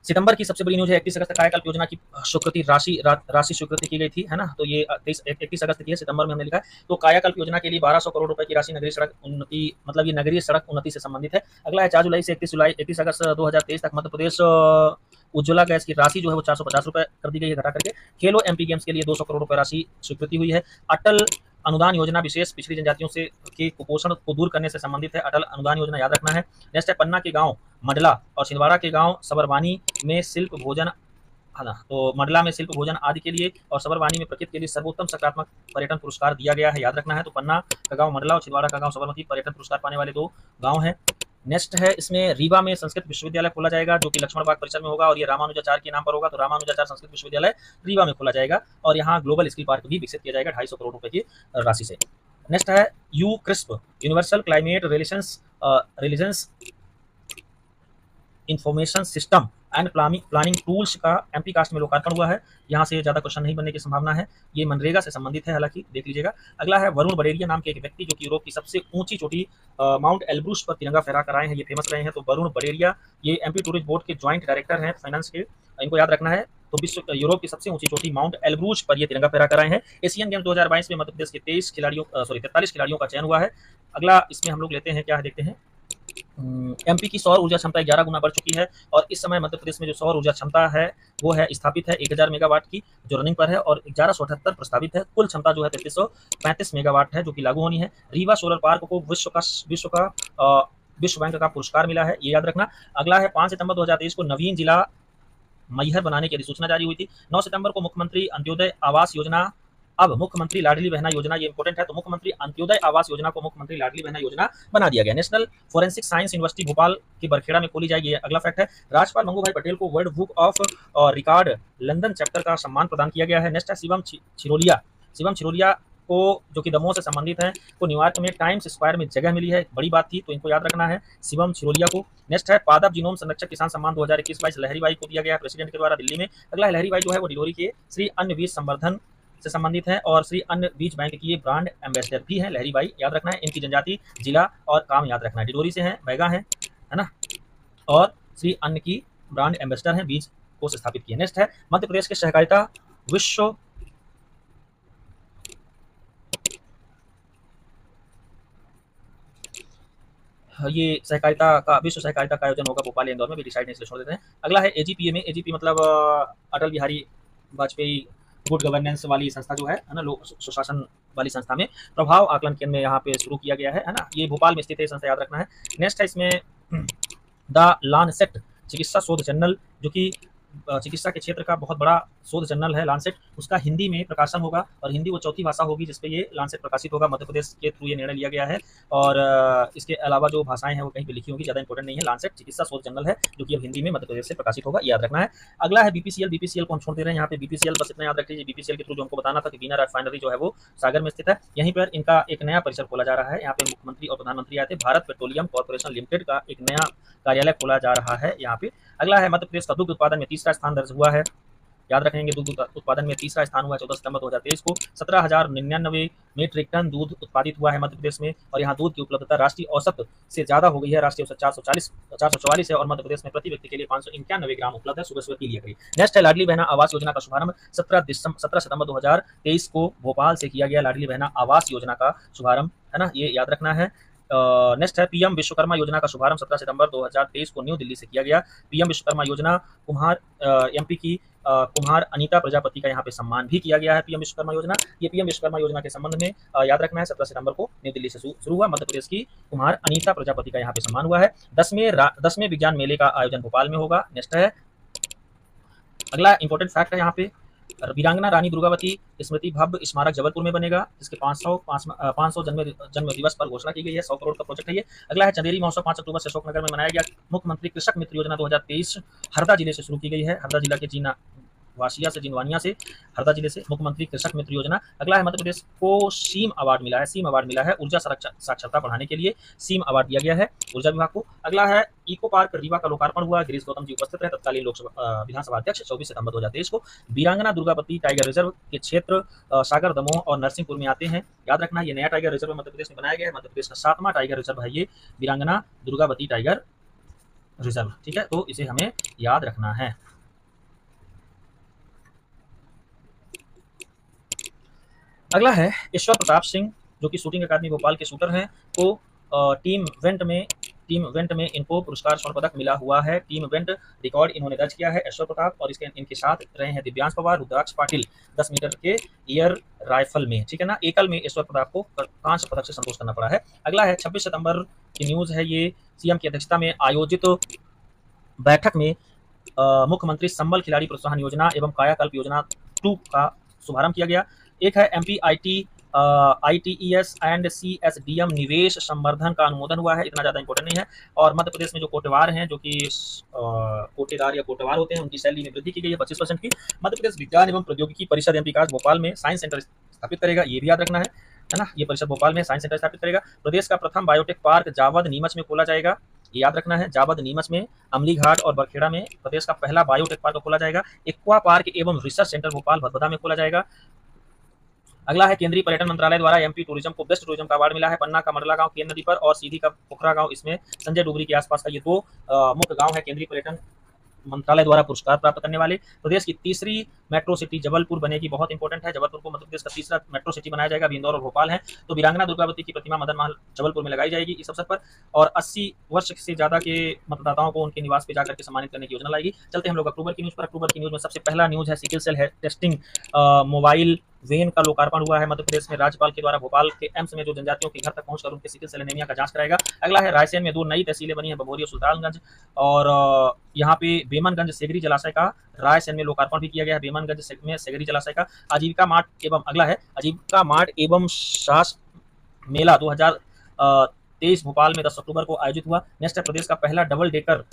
सितंबर की सबसे बड़ी न्यूज है 31 अगस्त कायाकल्प योजना की स्वीकृति राशि स्वीकृति की गई थी, है ना। तो ये 31 अगस्त की है, सितंबर में हमने लिखा है। तो कायाकल्प योजना के लिए 1200 करोड़ रुपए की राशि नगरीय सड़क उन्नति, मतलब ये नगरीय सड़क उन्नति से संबंधित है। अगला है 4 जुलाई से 31 अगस्त 2023 तक मध्य प्रदेश उज्ज्वला गैस की राशि जो है वो 450 रुपए कर दी गई है घटा करके। खेलो एमपी गेम्स के लिए 200 करोड़ रुपए राशि स्वीकृति हुई है। अटल अनुदान योजना विशेष पिछड़ी जनजातियों से के कुपोषण को दूर करने से संबंधित है, अटल अनुदान योजना याद रखना है। नेक्स्ट है पन्ना के गांव मंडला और छिंदवाड़ा के गांव सबरवानी में शिल्प भोजन, है ना। तो मंडला में शिल्प भोजन आदि के लिए और सबरवानी में प्रकृति के लिए सर्वोत्तम सकारात्मक पर्यटन पुरस्कार दिया गया है, याद रखना है। तो पन्ना का गांव मंडला और छिंदवाड़ा का गांव सबरमती पर्यटन पुरस्कार पाने वाले 2 गांव हैं। नेक्स्ट है इसमें रीवा में संस्कृत विश्वविद्यालय खोला जाएगा, जो कि लक्ष्मण बाग परिसर में होगा और ये रामानुजाचार्य के नाम पर होगा। तो रामानुजाचार्य संस्कृत विश्वविद्यालय रीवा में खोला जाएगा और यहाँ ग्लोबल स्किल पार्क भी विकसित किया जाएगा 250 करोड़ रुपए की राशि से। नेक्स्ट है you crisp universal climate relations information system and planning tools का एमपी कास्ट में लोकार्पण हुआ है। यहाँ से ज्यादा क्वेश्चन नहीं बनने की संभावना है, ये मनरेगा से संबंधित है, हालांकि देख लीजिएगा। अगला है वरुण बडेरिया नाम के एक व्यक्ति जो कि यूरोप की सबसे ऊंची चोटी माउंट एल्ब्रूस पर तिरंगा फहरा कर आए हैं, ये फेमस रहे हैं। तो वरुण बडेरिया ये एमपी टूरिस्ट बोर्ड के ज्वाइंट डायरेक्टर हैं फाइनेंस के, इनको याद रखना है। तो यूरोप की सबसे ऊंची चोटी माउंट एल्ब्रूस पर ये तिरंगा फहरा कर आए हैं। एशियन गेम्स 2022 में मध्य प्रदेश के 43 खिलाड़ियों का चयन हुआ है। अगला इसमें हम लोग लेते हैं, क्या है देखते हैं। एमपी की सौर ऊर्जा क्षमता 11 गुना बढ़ चुकी है और इस समय मध्य प्रदेश में जो सौर ऊर्जा क्षमता है वो है स्थापित है 1000 मेगावाट की, जो रनिंग पर है, और 1178 प्रस्तावित है। कुल क्षमता जो है 3335 मेगावाट है, जो कि लागू होनी है। रीवा सोलर पार्क को विश्व बैंक का पुरस्कार मिला है, ये याद रखना। अगला है 5 सितंबर 2023 को नवीन जिला मैहर बनाने की अधिसूचना जारी हुई थी। 9 सितंबर को मुख्यमंत्री अंत्योदय आवास योजना अब मुख्यमंत्री लाडली बहना योजना, ये इंपॉर्टेंट है। तो मुख्यमंत्री अंत्योदय आवास योजना को मुख्यमंत्री लाडली बहना योजना बना दिया गया। National forensic science university Bhopal की बरखेड़ा में खोली जाएगी, अगला फैक्ट है। राज्यपाल मंगू भाई पटेल को world book of record London chapter का सम्मान प्रदान किया गया है। नेक्स्ट है शिवम छिरोलिया को, जो कि दमोह से संबंधित है, को न्यूयॉर्क में टाइम्स स्क्वायर में जगह मिली है, बड़ी बात थी, तो इनको याद रखना है शिवम छिरोलिया को। नेक्स्ट है पादप जीनोम संरक्षक किसान सम्मान 2021-22 लहरी बाई को दिया गया प्रेसिडेंट के द्वारा दिल्ली में। अगला लहरी बाई जो है वो डिलोरी के श्री अन्न बीज संवर्धन से संबंधित है और श्री अन्न बीज बैंक की ये ब्रांड एम्बेसडर भी है लहरी बाई, याद रखना है। इनकी जनजाति, जिला और काम याद रखना है। डिडोरी से है, बैगा है ना, और श्री अन्न की ब्रांड एम्बेसडर हैं, बीज कोष स्थापित किए। नेक्स्ट है मध्य प्रदेश के सहकारिता विश्व ये सहकारिता का विश्व सहकारिता का आयोजन होगा भोपाल इंदौर में, भी डिसाइड नहीं, इसलिए छोड़ देते हैं। अगला है एजीपीए में। एजीपी मतलब अटल बिहारी वाजपेयी गुड गवर्नेंस वाली संस्था जो है ना, लोक सुशासन वाली संस्था में प्रभाव आकलन केंद्र में यहाँ पे शुरू किया गया है ना, ये भोपाल में स्थित है, संस्था याद रखना है। नेक्स्ट है इसमें द लानसेट चिकित्सा शोध जर्नल, जो कि चिकित्सा के क्षेत्र का बहुत बड़ा शोध जर्नल है लांसेट, उसका हिंदी में प्रकाशन होगा और हिंदी वो चौथी भाषा होगी जिसपे ये लांसेट प्रकाशित होगा। मध्य प्रदेश के थ्रू ये निर्णय लिया गया है और इसके अलावा जो भाषाएं हैं वो कहीं पे लिखी होगी, ज़्यादा इंपॉर्टेंट नहीं है। लांसेट चिकित्सा शोध जर्नल है जो कि अब हिंदी में मध्य प्रदेश से प्रकाशित होगा, याद रखना है। अगला है बीपीसीएल। बीपीसीएल को हम छोड़ दे रहे हैं यहाँ पे, बीपीसीएल बस इतना याद रख लीजिए। बीपीसीएल के थ्रू जो हमको बताना था कि बीना रिफाइनरी जो है वो सागर में स्थित है, यहीं पर इनका एक नया परिसर खोला जा रहा है। यहाँ पे मुख्यमंत्री और प्रधानमंत्री आए थे। भारत पेट्रोलियम कॉर्पोरेशन लिमिटेड का एक नया कार्यालय खोला जा रहा है यहाँ पे। अगला है मध्य प्रदेश का दुग्ध उत्पादन में तीसरा स्थान दर्ज हुआ है, याद रखेंगे। दुग्ध उत्पादन में तीसरा स्थान हुआ 14 सितंबर 2023 को। 17,099 मीट्रिक टन दूध उत्पादित हुआ है मध्य प्रदेश में और यहाँ दूध की उपलब्धता राष्ट्रीय औसत से ज्यादा हो गई है। राष्ट्रीय औसत 444 है और मध्य प्रदेश में प्रति व्यक्ति के लिए 591 ग्राम उपलब्ध है। सुबह सुबह पी लिया करिए। नेक्स्ट है लाडली बहना आवास योजना का शुभारंभ 17 सितंबर 2023 को भोपाल से किया गया। लाडली बहना आवास योजना का शुभारंभ है ना, ये याद रखना है। नेक्स्ट है पीएम विश्वकर्मा योजना का शुभारंभ 17 सितंबर 2023 को न्यू दिल्ली से किया गया। पीएम विश्वकर्मा योजना कुम्हार एमपी की कुम्हार अनीता प्रजापति का यहाँ पे सम्मान भी किया गया है। पीएम विश्वकर्मा योजना, ये पीएम विश्वकर्मा योजना के संबंध में याद रखना है 17 सितंबर को न्यू दिल्ली से शुरू हुआ। मध्य प्रदेश की कुम्हार अनीता प्रजापति का यहाँ पे सम्मान हुआ है। 10वें विज्ञान मेले का आयोजन भोपाल में होगा। नेक्स्ट है अगला इंपॉर्टेंट फैक्ट है यहाँ पे, वीरांगना रानी दुर्गावती स्मृति भव्य स्मारक जबलपुर में बनेगा, जिसके 500 जन्म दिवस पर घोषणा की गई है। 100 करोड़ का प्रोजेक्ट है ये। अगला है चंदेरी महोत्सव 5 अक्टूबर से अशोकनगर में मनाया गया। मुख्यमंत्री कृषक मित्र योजना 2023 हरदा जिले से शुरू की गई है। हरदा जिला के जिनवानिया से हरदा जिले से मुख्यमंत्री कृषक मित्र योजना। अगला है मध्य प्रदेश को सीम अवार्ड मिला है। सीम अवार्ड मिला है ऊर्जा साक्षरता बढ़ाने के लिए, सीम अवार्ड दिया गया है ऊर्जा विभाग को। अगला है इको पार्क रीवा का लोकार्पण हुआ। गिरीश गौतम जी उपस्थित रहे, तत्कालीन लोकसभा विधानसभा अध्यक्ष। 24 सितंबर 2023 को वीरांगना दुर्गावती टाइगर रिजर्व के क्षेत्र सागर, दमोह और नरसिंहपुर में आते हैं, याद रखना। ये नया टाइगर रिजर्व मध्य प्रदेश में बनाया गया है। मध्य प्रदेश का 7वां टाइगर रिजर्व है ये वीरांगना दुर्गावती टाइगर रिजर्व, ठीक है, तो इसे हमें याद रखना है। अगला है ईश्वर प्रताप सिंह, जो कि शूटिंग अकादमी भोपाल के शूटर हैं, को टीम इवेंट में इनको पुरस्कार स्वर्ण पदक मिला हुआ है। टीम इवेंट रिकॉर्ड इन्होंने दर्ज किया है ईश्वर प्रताप, और इनके साथ रहे हैं दिव्यांश पवार, रुद्राक्ष पाटिल 10 मीटर के एयर राइफल में, ठीक है ना। एकल में ईश्वर प्रताप को कांस्य पदक से संतोष करना पड़ा है। अगला है 26 सितंबर की न्यूज है, ये सीएम की अध्यक्षता में आयोजित बैठक में मुख्यमंत्री संबल खिलाड़ी प्रोत्साहन योजना एवं कायाकल्प योजना 2 का शुभारंभ किया गया। एक है एमपीआईटी ITES एंड CSDM निवेश संवर्धन का अनुमोदन हुआ है, इतना ज़्यादा इंपॉर्टेंट नहीं है। और मध्य प्रदेश में जो कोटेवार हैं, जो कि कोटेदार या कोटेवार होते हैं, उनकी सैलरी में वृद्धि की गई है 25% की। मध्य प्रदेश विज्ञान एवं प्रौद्योगिकी परिषद एम विकास भोपाल में साइंस सेंटर स्थापित करेगा, ये भी याद रखना है ना। ये परिषद भोपाल में साइंस सेंटर स्थापित करेगा। प्रदेश का प्रथम बायोटेक पार्क जावद नीमच में खोला जाएगा, ये याद रखना है। जावद नीमच में, अमली घाट और बरखेड़ा में प्रदेश का पहला बायोटेक पार्क खोला जाएगा। एक्वा पार्क एवं रिसर्च सेंटर भोपाल भदभदा में खोला जाएगा। अगला है केंद्रीय पर्यटन मंत्रालय द्वारा एमपी टूरिज्म को बेस्ट टूरिज्म का अवार्ड मिला है। पन्ना का मंडला गांव केन नदी पर और सीधी का पोखरा गांव, इसमें संजय डुगरी के आसपास का ये 2 मुख्य गांव है केंद्रीय पर्यटन मंत्रालय द्वारा पुरस्कार प्राप्त करने वाले। प्रदेश की तीसरी मेट्रो सिटी जबलपुर बनेगी, बहुत इंपॉर्टेंट है। जबलपुर को मध्य प्रदेश का तीसरा मेट्रो सिटी बनाया जाएगा, अभी इंदौर और भोपाल है। तो वीरांगना दुर्गावती की प्रतिमा मदन महल जबलपुर में लगाई जाएगी इस अवसर पर, और 80 वर्ष से ज्यादा के मतदाताओं को उनके निवास पे जाकर के सम्मानित करने की योजना लाएगी। चलते हम लोग अक्टूबर की न्यूज पर। अक्टूबर की न्यूज में सबसे पहला न्यूज है सिकल सेल है टेस्टिंग मोबाइल वेन का लोकार्पण हुआ है मध्य प्रदेश में। राज्यपाल के द्वारा भोपाल के एम्स में जो जनजातियों के घर तक पहुंचकर उनके सिकल सेल एनीमिया का जांच कराएगा। अगला है रायसेन में 2 नई तहसीलें बनी है, बभौरी और सुल्तानगंज, और यहाँ पे बेमनगंज सेगरी जलाशय का रायसेन में लोकार्पण भी किया गया है। बेमनगंज में सेगरी जलाशय का आजीविका मार्ट एवं अगला है आजीविका मार्ट एवं सास मेला 2023 भोपाल में 10 अक्टूबर को आयोजित हुआ। नेक्स्ट है प्रदेश का पहला डबल डेकर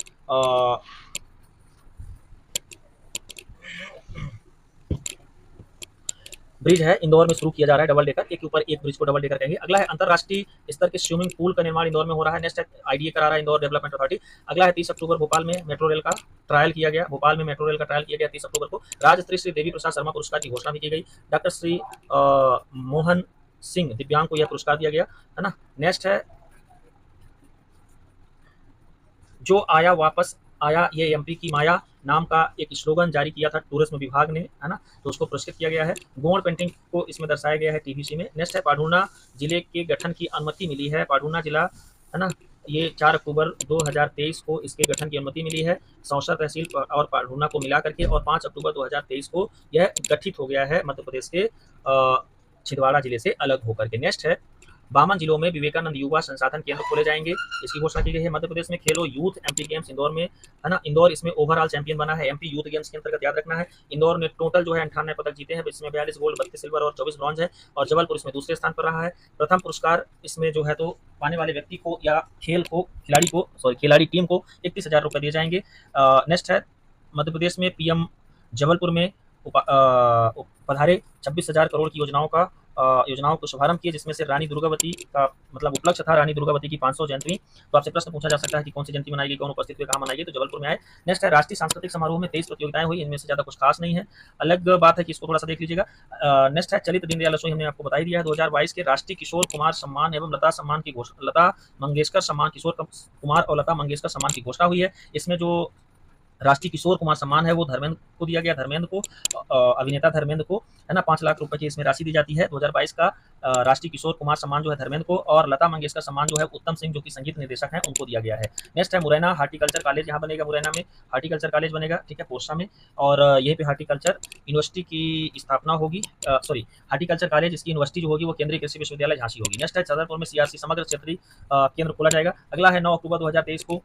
ब्रिज है, इंदौर में शुरू किया जा रहा है डबल डेकर, एक के ऊपर एक ब्रिज को डबल डेकर कहेंगे। अगला है अंतरराष्ट्रीय स्तर के स्विमिंग पूल का निर्माण इंदौर में हो रहा है। नेक्स्ट है आईडीए करा रहा है इंदौर डेवलपमेंट अथॉरिटी। अगला है 30 अक्टूबर भोपाल में मेट्रो रेल का ट्रायल किया गया। भोपाल में मेट्रो रेल का ट्रायल किया गया 30 अक्टूबर को। राजश्री श्री देवी प्रसाद शर्मा पुरस्कार की घोषणा भी की गई। डॉक्टर श्री मोहन सिंह दिव्यांग को यह पुरस्कार दिया गया, है ना। नेक्स्ट है जो आया वापस आया ये एमपी की माया नाम का एक स्लोगन जारी किया था टूरिज्म विभाग ने, है ना, तो उसको पुरस्कृत किया गया है। गोंड पेंटिंग को इसमें दर्शाया गया है टीबीसी में। नेक्स्ट है पाढूर्णा जिले के गठन की अनुमति मिली है। पाढूर्णा जिला, है ना, ये 4 अक्टूबर 2023 को इसके गठन की अनुमति मिली है। सौंसर तहसील और पाढूर्णा को मिला करके, और 5 अक्टूबर 2023 को यह गठित हो गया है मध्य प्रदेश के छिंदवाड़ा जिले से अलग होकर के। नेक्स्ट है 52 जिलों में विवेकानंद युवा संसाधन केंद्र खोले जाएंगे, इसकी घोषणा की गई है। मध्य प्रदेश में खेलो यूथ एमपी गेम्स इंदौर में, है ना, इंदौर इसमें ओवरऑल चैंपियन बना है एमपी यूथ गेम्स के अंतर्गत, याद रखना है। इंदौर ने टोटल जो है 98 पदक जीते हैं, इसमें 42 गोल्ड, 32 सिल्वर और 24 ब्रॉन्ज है, और जबलपुर इसमें दूसरे स्थान पर रहा है। प्रथम पुरस्कार इसमें जो है तो पाने वाले व्यक्ति को या खिलाड़ी टीम को 31,000 रुपये दिए जाएंगे। नेक्स्ट है मध्य प्रदेश में पीएम जबलपुर में पधारे 26,000 करोड़ की योजनाओं को शुभारंभ किए, जिसमें से रानी दुर्गावती का मतलब उपलक्ष्य था रानी दुर्गावती की 500 जयंती। तो आपसे प्रश्न पूछा जा सकता है कि कौन सी जयंती मनाई गई, कौन उपस्थित हुए, कहाँ मनाई गई, तो जबलपुर में आए। नेक्स्ट है राष्ट्रीय सांस्कृतिक समारोह में 23 प्रतियोगिताएं हुई, इनमें से ज्यादा कुछ खास नहीं है, अलग बात है कि इसको थोड़ा सा देख लीजिएगा। नेक्स्ट है चलित दीनदयाल रसोई, हमने आपको बता ही दिया है। 2022 के राष्ट्रीय किशोर कुमार सम्मान एवं लता मंगेशकर सम्मान, किशोर कुमार और लता मंगेशकर सम्मान की घोषणा हुई है। इसमें जो राष्ट्रीय किशोर कुमार सम्मान है वो धर्मेंद्र को दिया गया, अभिनेता धर्मेंद्र को, है ना, 5 लाख रुपए की इसमें राशि दी जाती है। 2022 का राष्ट्रीय किशोर कुमार सम्मान जो है धर्मेंद्र को, और लता मंगेशकर सम्मान जो है उत्तम सिंह जो कि संगीत निर्देशक हैं उनको दिया गया है। नेक्स्ट है मुरैना हार्टिकल्चर कॉलेज, यहाँ बनेगा, मुरैना में हार्टिकल्चर कॉलेज बनेगा, ठीक है, पोरसा में, और यहीं पे हार्टिकल्चर यूनिवर्सिटी की स्थापना होगी। हार्टिकल्चर कॉलेज इसकी यूनिवर्सिटी जो होगी वो केंद्रीय कृषि विश्वविद्यालय झांसी होगी। नेक्स्ट है छतरपुर में सीआरसी समग्र क्षेत्रीय केंद्र खोला जाएगा। अगला है 9 अक्टूबर 2023 को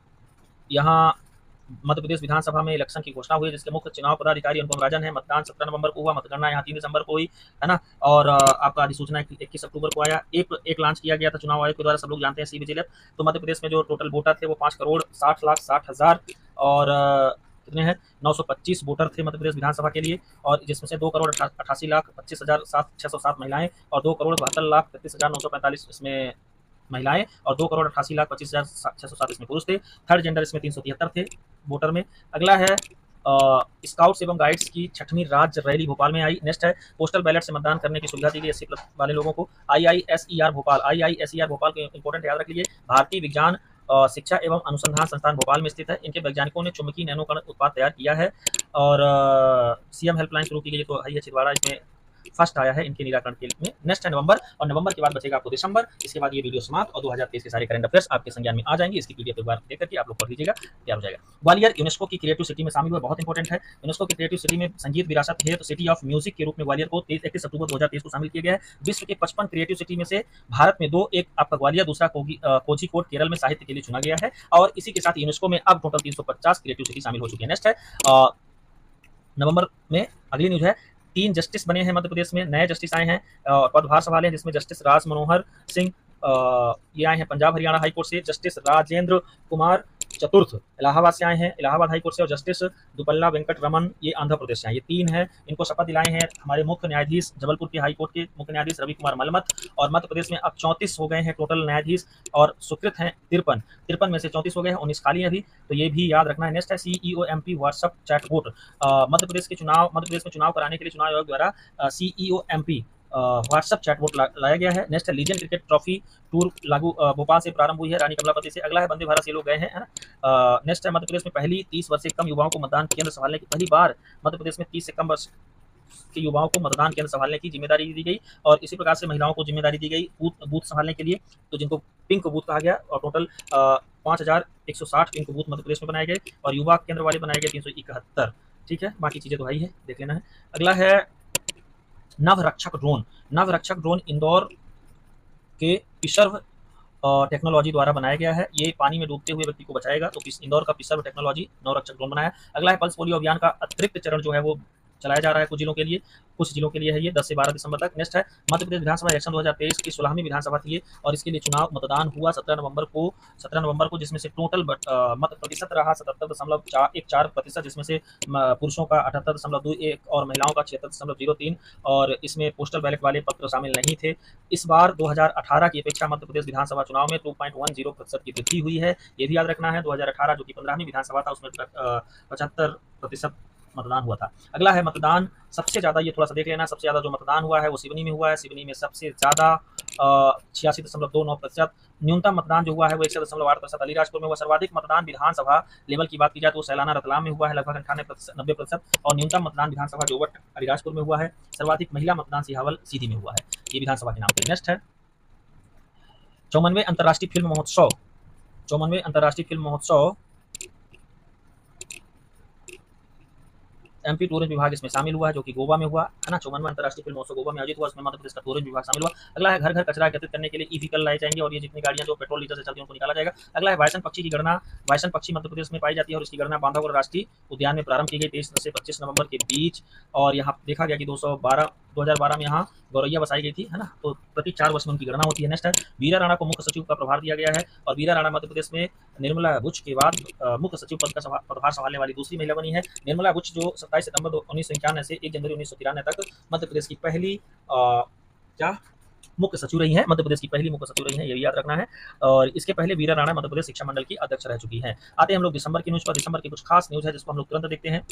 यहाँ मध्य प्रदेश विधानसभा में इलेक्शन की घोषणा हुई, जिसके मुख्य चुनाव पदाधिकारी अनुपम राजन है। मतदान 17 नवंबर को हुआ, मतगणना यहाँ 3 दिसंबर को हुई, है ना, और आपका अधिसूचना 21 अक्टूबर को आया। एक लॉन्च किया गया था चुनाव आयोग के द्वारा, सब लोग जानते हैं, सी विजिल। तो मध्य प्रदेश में जो टोटल वोटर थे वो 5,60,60,000 और कितने हैं 925 वोटर थे मध्य प्रदेश विधानसभा के लिए, और जिसमें से 2,88,25,607 महिलाएं और 2,72,33,945 इसमें महिलाएं और 2,88,25,607 इसमें पुरुष थे। थर्ड जेंडर इसमें 373 थे वोटर में। अगला है स्काउट्स एवं गाइड्स की 6वीं राज्य रैली भोपाल में आई। नेक्स्ट है पोस्टल बैलेट से मतदान करने की सुविधा दी गई 80+ वाले लोगों को। IISER भोपाल को इंपॉर्टेंट याद रख लीजिए। भारतीय विज्ञान शिक्षा एवं अनुसंधान संस्थान भोपाल में स्थित है। इनके वैज्ञानिकों ने चुंबकीय नैनो कण उत्पाद तैयार किया है, और सीएम हेल्पलाइन शुरू की गई, तो है छिंदवाड़ा इसमें फर्स्ट आया है इनके निराकरण के लिए। नेक्स्ट है नवंबर, और नवंबर के बाद बचेगा आपको दिसंबर। इसके बाद ये वीडियो समाप्त, और 2023 के सारे करंट अफेयर्स आपके संज्ञान में आ जाएंगे। इसकी पीडीएफ एक बार देख करके आप लोग पढ़ लीजिएगा, तैयार हो जाएगा। ग्वालियर यूनेस्को की क्रिएटिव सिटी में शामिल हुआ, बहुत इंपॉर्टेंट है। यूनेस्को की क्रिएटिव सिटी में संगीत विरासत है, तो सिटी ऑफ म्यूजिक के रूप में ग्वालियर को 31 अक्टूबर 2023 को शामिल किया गया है। विश्व के 55 क्रिएटिव सिटी में से भारत में 2, एक आपका ग्वालियर, दूसरा कोझिकोड केरल में साहित्य के लिए चुना गया है, और इसी के साथ यूनेस्को में अब टोटल 350 क्रिएटिव सिटी शामिल हो चुकी है। नेक्स्ट है नवंबर में अगली न्यूज है 3 जस्टिस बने हैं मध्य प्रदेश में, नए जस्टिस आए हैं, पदभार संभाले हैं, जिसमें जस्टिस राज मनोहर सिंह ये आए हैं पंजाब हरियाणा हाईकोर्ट से। जस्टिस राजेंद्र कुमार चतुर्थ इलाहाबाद से आए हैं, इलाहाबाद हाईकोर्ट से, और जस्टिस दुपल्ला वेंकट रमन ये आंध्र प्रदेश से आए। ये 3 हैं, इनको शपथ दिलाए हैं हमारे मुख्य न्यायाधीश जबलपुर के हाईकोर्ट के मुख्य न्यायाधीश रवि कुमार मलमत। और मध्य प्रदेश में अब 34 हो गए हैं टोटल न्यायाधीश, और स्वीकृत हैं 53 में से 34 हो गए हैं, 19 खाली अभी, तो ये भी याद रखना है। नेक्स्ट है CEOMP व्हाट्सएप चैटबोट। मध्य प्रदेश में चुनाव कराने के लिए चुनाव आयोग द्वारा CEOMP व्हाट्सएप चैटबोट लाया गया है। नेक्स्ट है लीजेंड क्रिकेट ट्रॉफी टूर लागू भोपाल से प्रारंभ हुई है रानी कमलापति से। अगला है वंदे भारत से लोग गए हैं, है ना। नेक्स्ट है मध्य प्रदेश में पहली 30 वर्ष से कम युवाओं को मतदान केंद्र संभालने की, पहली बार मध्य प्रदेश में 30 से कम वर्ष के युवाओं को मतदान केंद्र संभालने की जिम्मेदारी दी गई, और इसी प्रकार से महिलाओं को जिम्मेदारी दी गई बूथ संभालने के लिए, तो जिनको पिंक बूथ कहा गया, और टोटल 5,160 पिंक बूथ मध्य प्रदेश में बनाए गए, और युवा केंद्र वाले बनाए गए 371, ठीक है, बाकी चीजें तो भाई है, देख लेना है। अगला है नवरक्षक ड्रोन इंदौर के पिशर्व टेक्नोलॉजी द्वारा बनाया गया है। ये पानी में डूबते हुए व्यक्ति को बचाएगा, तो इंदौर का पिशर्व टेक्नोलॉजी नवरक्षक ड्रोन बनाया। अगला है पल्स पोलियो अभियान का अतिरिक्त चरण जो है वो चलाया जा रहा है कुछ जिलों के लिए है ये 10 से 12 दिसंबर तक। नेक्स्ट है मध्य प्रदेश विधानसभा इलेक्शन 2023 की 16वीं विधानसभा थी ये, और इसके लिए चुनाव मतदान हुआ 17 नवंबर को, जिसमें से टोटल मत प्रतिशत रहा 77.14%, जिसमें से पुरुषों का 78.21 और महिलाओं का 76.03, और इसमें पोस्टल बैलेट वाले पत्र शामिल नहीं थे। इस बार 2018 की अपेक्षा मध्य प्रदेश विधानसभा चुनाव में 2.10% की वृद्धि हुई है, ये भी याद रखना है। 2018 जो कि 15वीं विधानसभा था उसमें 75% मतदान हुआ था। अगला है मतदान सबसे ज़्यादा, ये थोड़ा सा देख लेना, सबसे ज़्यादा जो मतदान हुआ है वो सिवनी में हुआ है। सिवनी में सबसे ज़्यादा 86.29%। न्यूनतम मतदान जो हुआ है वो 1.8%। अलीराजपुर में हुआ। सर्वाधिक मतदान विधानसभा लेवल की बात की जाए तो सैलाना रतलाम में हुआ है लगभग 98-90%। और न्यूनतम मतदान विधानसभा जोवट अलीराजपुर में हुआ है। सर्वाधिक महिला मतदान सिहावल सीधी में हुआ है। ये विधानसभा के नाम पे। नेक्स्ट है 54वें अंतर्राष्ट्रीय फिल्म महोत्सव। 54वें अंतर्राष्ट्रीय फिल्म महोत्सव एमपी टूरिज्म विभाग इसमें शामिल हुआ है, जो कि गोवा में हुआ है ना। 54वां अंतर्राष्ट्रीय फिल्म महोत्सव गोवा में आयोजित हुआ, उसमें मध्य प्रदेश का टूरिज्म विभाग शामिल हुआ। अगला है घर घर कचरा एकत्रित करने के लिए ई व्हीकल लाए जाएंगे और ये जितनी गाड़ियां जो पेट्रोल डीजल से चलती हैं उनको निकाला जाएगा। अगला है वायसन पक्षी की गणना। वायसन पक्षी मध्य प्रदेश में पाई जाती है और इसकी गणना बांधवगढ़ राष्ट्रीय उद्यान में प्रारंभ की गई 23 से 25 नवंबर के बीच। और यहाँ देखा गया कि 2012 में यहाँ गौरैया बसाई गई थी, है ना। तो प्रति 4 वर्ष में उनकी गणना होती है। नेक्स्ट है वीरा राणा को मुख्य सचिव का प्रभार दिया गया है और वीरा राणा मध्य प्रदेश में निर्मला बुच के बाद मुख्य सचिव पद का प्रभार संभालने वाली दूसरी महिला बनी है। निर्मला बुच जो 27 सितंबर 1991 से 1 जनवरी 1993 तक मध्य प्रदेश की पहली मुख्य सचिव रही है। मध्य प्रदेश की पहली मुख्य सचिव रही है, ये भी याद रखना है। और इसके पहले वीरा राणा मध्य प्रदेश शिक्षा मंडल की अध्यक्ष रह चुकी हैं। आते हैं हम लोग दिसंबर की न्यूज पर। दिसंबर की कुछ खास न्यूज है जिसको हम लोग तुरंत देखते हैं।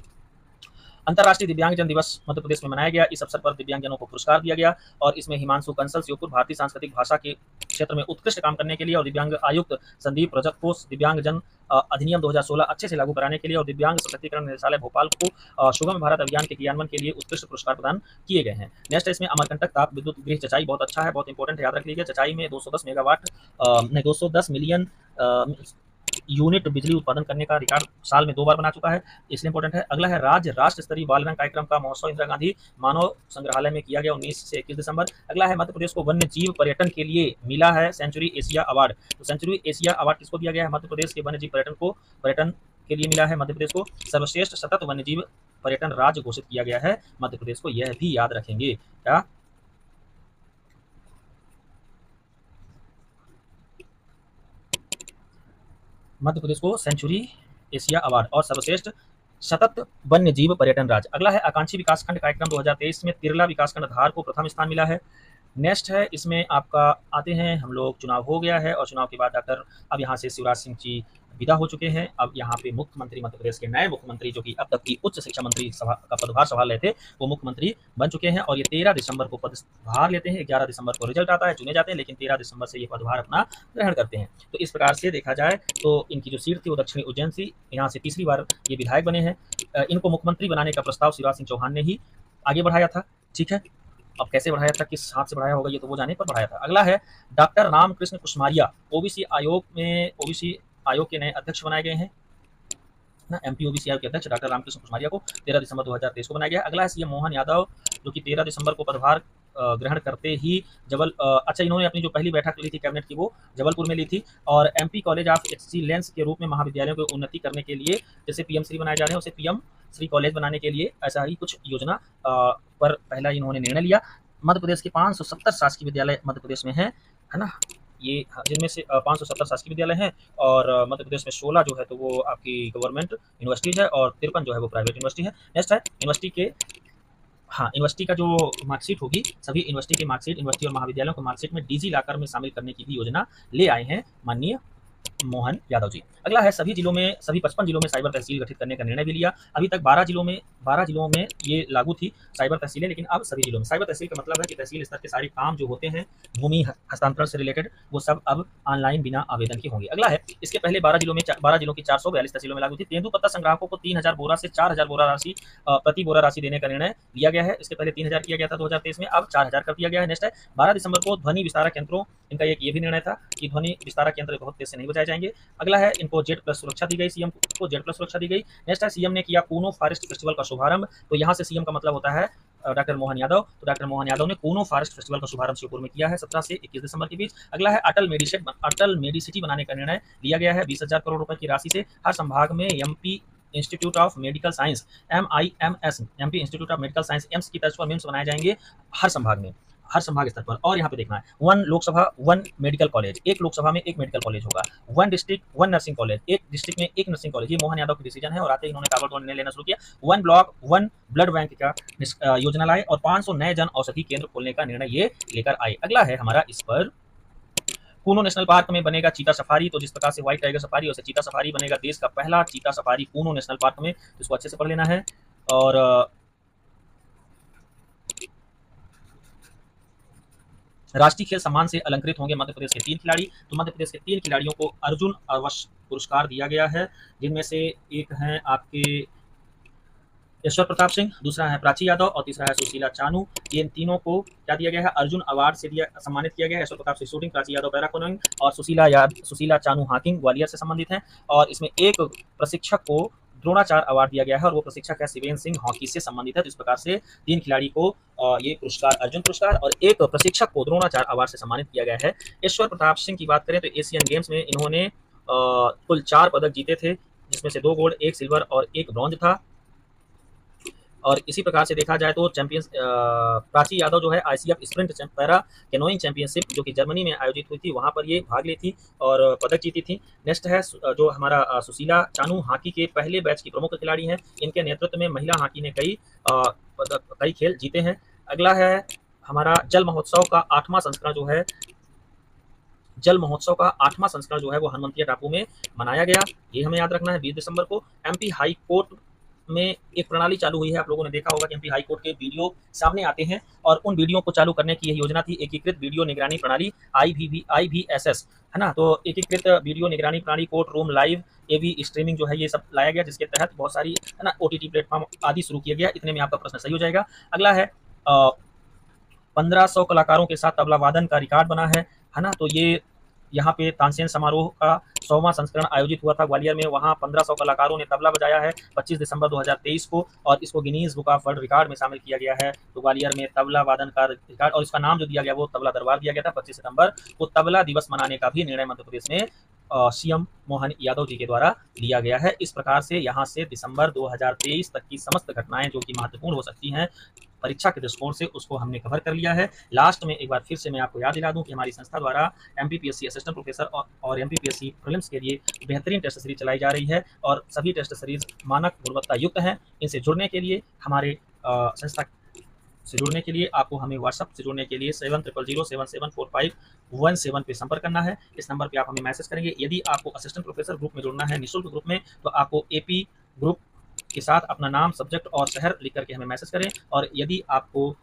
अंतर्राष्ट्रीय दिव्यांगजन दिवस मध्य प्रदेश में मनाया गया। इस अवसर पर दिव्यांगजनों को पुरस्कार दिया गया और इसमें हिमांशु कंसल शिवपुर भारतीय सांस्कृतिक भाषा के क्षेत्र में उत्कृष्ट काम करने के लिए और दिव्यांग आयुक्त संदीप रजक को दिव्यांगजन अधिनियम 2016 अच्छे से लागू कराने के लिए और दिव्यांग सशक्तिकरण निदेशालय भोपाल को सुगम भारत अभियान के क्रियान्वयन के लिए उत्कृष्ट पुरस्कार प्रदान किए गए हैं। नेक्स्ट इसमें अमरकंटक ताप विद्युत गृह चचाई बहुत अच्छा है, बहुत इंपॉर्टेंट है, याद रख लीजिए। चचाई में 210 मेगावाट 210 मिलियन यूनिट बिजली उत्पादन करने का रिकॉर्ड साल में 2 बार बना चुका है, इसलिए इंपॉर्टेंट है। अगला है राज्य राष्ट्र स्तरीय बाल रंग कार्यक्रम का महोत्सव इंदिरा गांधी मानव संग्रहालय में किया गया 19 से 21 दिसंबर। अगला है मध्य प्रदेश को वन्य जीव पर्यटन के लिए मिला है सेंचुरी एशिया अवार्ड। तो सेंचुरी एशिया अवार्ड किसको दिया गया है? मध्य प्रदेश के वन्य जीव पर्यटन के लिए मिला है। मध्य प्रदेश को सर्वश्रेष्ठ सतत वन्य जीव पर्यटन राज्य घोषित किया गया है मध्य प्रदेश को, यह भी याद रखेंगे। क्या मध्य प्रदेश को सेंचुरी एशिया अवार्ड और सर्वश्रेष्ठ सतत वन्य जीव पर्यटन राज्य। अगला है आकांक्षी विकासखंड कार्यक्रम 2023 में तिरला विकासखंड धार को प्रथम स्थान मिला है। नेक्स्ट है इसमें आपका आते हैं हम लोग, चुनाव हो गया है और चुनाव के बाद अब यहाँ से शिवराज सिंह जी विदा हो चुके हैं। अब यहाँ पे मुख्यमंत्री मध्य प्रदेश के नए मुख्यमंत्री जो कि अब तक की उच्च शिक्षा मंत्री का पदभार संभाल रहे थे वो मुख्यमंत्री बन चुके हैं और ये 13 दिसंबर को पदभार लेते हैं। 11 दिसंबर को रिजल्ट आता है, चुने जाते हैं, लेकिन 13 दिसंबर से ये पदभार अपना ग्रहण करते हैं। तो इस प्रकार से देखा जाए तो इनकी जो सीट थी वो दक्षिणी उज्जैन थी, यहाँ से तीसरी बार ये विधायक बने हैं। इनको मुख्यमंत्री बनाने का प्रस्ताव शिवराज सिंह चौहान ने ही आगे बढ़ाया था। ठीक है, अब कैसे बढ़ाया था, किस हाथ से बढ़ाया होगा ये तो वो जाने पर बढ़ाया था। अगला है डॉक्टर रामकृष्ण कुशमारिया ओबीसी आयोग के नए अध्यक्ष बनाए गए हैं ना। एमपी ओबीसी आयोग के अध्यक्ष डॉक्टर रामकृष्ण कुशमारिया को 13 दिसंबर 2023 को बनाया गया। अगला है सीएम मोहन यादव जो कि 13 दिसंबर को पदभार ग्रहण करते ही इन्होंने अपनी जो पहली बैठक ली थी कैबिनेट की वो जबलपुर में ली थी और एमपी कॉलेज ऑफ एक्सीलेंस के रूप में महाविद्यालयों की उन्नति करने के लिए जैसे पीएम श्री बनाए जा रहे हैं उसे पीएम श्री कॉलेज बनाने के लिए ऐसा ही कुछ योजना पर पहला इन्होंने निर्णय लिया। मध्य प्रदेश के 570 शासकीय विद्यालय मध्य प्रदेश में है ना, ये जिनमें से 570 शासकीय विद्यालय हैं और मध्य प्रदेश में 16 जो है तो वो आपकी गवर्नमेंट यूनिवर्सिटीज है और 53 जो है वो प्राइवेट यूनिवर्सिटी है। नेक्स्ट है यूनिवर्सिटी का जो मार्कशीट होगी, सभी यूनिवर्सिटी की मार्कशीट यूनिवर्सिटी और महाविद्यालयों को मार्कशीट में डिजी लॉकर में शामिल करने की भी योजना ले आए हैं माननीय मोहन यादव जी। अगला है सभी 55 जिलों में साइबर तहसील गठित करने का निर्णय भी लिया। अभी तक 12 जिलों में ये लागू थी साइबर तहसीलें, लेकिन अब सभी जिलों में। साइबर तहसील का मतलब है कि तहसील स्तर के सारे काम जो होते हैं भूमि हस्तांतरण से रिलेटेड वो सब अब ऑनलाइन बिना आवेदन के होंगे। अगला है इसके पहले 12 जिलों की 442 तहसीलों में लागू थी। तेंदुपत्ता संग्राहकों को 3000 बोरा से 4000 बोरा राशि प्रति बोरा राशि देने का निर्णय लिया गया है। इसके पहले 3000 किया गया था 2023 में, अब 4000 कर दिया गया है। नेक्स्ट है 12 दिसंबर को ध्वनि विस्तारक यंत्रों, इनका एक ये भी निर्णय था कि ध्वनि विस्तारक यंत्र बहुत तेज से नहीं बजाए जाएंगे। अगला है इनको Z+ सुरक्षा दी गई, सीएम को Z+ सुरक्षा दी गई। नेक्स्ट है सीएम ने किया कूनो फॉरेस्ट फेस्टिवल का शुभारंभ। तो यहाँ से सीएम का मतलब होता है डॉक्टर मोहन यादव। तो डॉक्टर मोहन यादव ने कूनो फॉरेस्ट फेस्टिवल का शुभारंभ शिवपुर में किया है 17 से 21 दिसंबर के बीच। अगला है अटल मेडिसिटी बनाने का निर्णय लिया गया है 20,000 करोड़ रुपए की राशि से। हर संभाग में MP institute of medical science MIMS MP institute of medical science AIIMS की तर्ज पर मिम्स बनाए जाएंगे हर संभाग स्तर पर। और यहाँ पे देखना है 1 लोकसभा 1 मेडिकल कॉलेज, एक लोकसभा में एक मेडिकल कॉलेज होगा। 1 डिस्ट्रिक्ट 1 नर्सिंग कॉलेज, एक डिस्ट्रिक्ट में एक नर्सिंग कॉलेज। ये मोहन यादव की डिसीजन है और आते ही इन्होंने ताबड़तोड़ निर्णय लेना शुरू किया। 1 ब्लॉक 1 ब्लड बैंक का योजना लाए और 500 नए जन औषधि केंद्र खोलने का निर्णय ये लेकर आए। अगला है हमारा इस पर कूनो नेशनल पार्क में बनेगा चीता सफारी। तो जिस प्रकार से व्हाइट टाइगर सफारी और चीता सफारी बनेगा देश का पहला चीता सफारी कूनो नेशनल पार्क में, इसको अच्छे से पढ़ लेना है। और राष्ट्रीय खेल सम्मान से अलंकृत होंगे मध्य प्रदेश के 3 खिलाड़ी। तो मध्य प्रदेश के 3 खिलाड़ियों को अर्जुन अवश्य पुरस्कार दिया गया है, जिनमें से एक हैं आपके ईश्वर प्रताप सिंह, दूसरा है प्राची यादव और तीसरा है सुशीला चानू। इन तीनों को क्या दिया गया है, अर्जुन अवार्ड से सम्मानित किया गया है। Ishwar Pratap Singh shooting, Prachi Yadav para canoeing और सुशीला चानू हाकिंग ग्वालियर से संबंधित हैं। और इसमें एक प्रशिक्षक को द्रोणाचार्य अवार्ड दिया गया है और वो प्रशिक्षक है शिवेंद्र सिंह, हॉकी से संबंधित है। तो इस प्रकार से 3 खिलाड़ी को ये पुरस्कार अर्जुन पुरस्कार और एक प्रशिक्षक को द्रोणाचार्य अवार्ड से सम्मानित किया गया है। ईश्वर प्रताप सिंह की बात करें तो एशियन गेम्स में इन्होंने कुल 4 पदक जीते थे, जिसमें से 2 गोल्ड, 1 सिल्वर और 1 ब्रॉन्ज था। और इसी प्रकार से देखा जाए तो प्राची यादव जो है ICF sprint para canoeing championship जो कि जर्मनी में आयोजित हुई थी, वहां पर ये भाग ली थी और पदक जीती थी। नेक्स्ट है जो हमारा सुशीला चानू हॉकी के पहले बैच की प्रमुख खिलाड़ी हैं। इनके नेतृत्व में महिला हॉकी ने कई खेल जीते हैं। अगला है हमारा जल महोत्सव का 8वां संस्करण जो है वो हनुमंतिया टापू में मनाया गया। ये हमें याद रखना है। 20 दिसंबर को MP हाई कोर्ट में एक प्रणाली चालू हुई है। आप लोगों ने देखा होगा कि MP हाई कोर्ट के वीडियो सामने आते हैं और उन वीडियो को चालू करने की यह योजना थी, एकीकृत वीडियो निगरानी प्रणाली IVSS, है ना। तो एकीकृत वीडियो निगरानी प्रणाली, court room live AV streaming जो है ये सब लाया गया, जिसके तहत बहुत सारी है ना OTT प्लेटफॉर्म आदि शुरू किया गया। इतने में आपका प्रश्न सही हो जाएगा। अगला है 1500 कलाकारों के साथ तबला वादन का रिकॉर्ड बना है ना। तो ये यहाँ पे तानसेन समारोह का 100वां संस्करण आयोजित हुआ था ग्वालियर में। वहाँ 1500 कलाकारों ने तबला बजाया है 25 दिसंबर 2023 को और इसको Guinness book of world record में शामिल किया गया है। तो ग्वालियर में तबला वादन का रिकॉर्ड और इसका नाम जो दिया गया वो तबला दरबार दिया गया था। 25 सितंबर को तबला दिवस मनाने का भी निर्णय मध्य प्रदेश में CM मोहन यादव जी के द्वारा लिया गया है। इस प्रकार से यहाँ से दिसंबर 2023 तक की समस्त घटनाएं जो कि महत्वपूर्ण हो सकती हैं परीक्षा के दृष्टिकोण से, उसको हमने कवर कर लिया है। लास्ट में एक बार फिर से मैं आपको याद दिला दूं कि हमारी संस्था द्वारा MPPSC असिस्टेंट प्रोफेसर और MPPSC प्रीलिम्स के लिए बेहतरीन टेस्ट सीरीज चलाई जा रही है और सभी टेस्ट सीरीज मानक गुणवत्ता युक्त हैं। इनसे जुड़ने के लिए हमारे संस्था से जुड़ने के लिए आपको हमें व्हाट्सएप से जुड़ने के लिए 7000774517 पे संपर्क करना है। इस नंबर पे आप हमें मैसेज करेंगे। यदि आपको असिस्टेंट प्रोफेसर ग्रुप में जुड़ना है निःशुल्क ग्रुप में, तो आपको AP ग्रुप के साथ अपना नाम, सब्जेक्ट और शहर लिख करके हमें मैसेज करें। और यदि आपको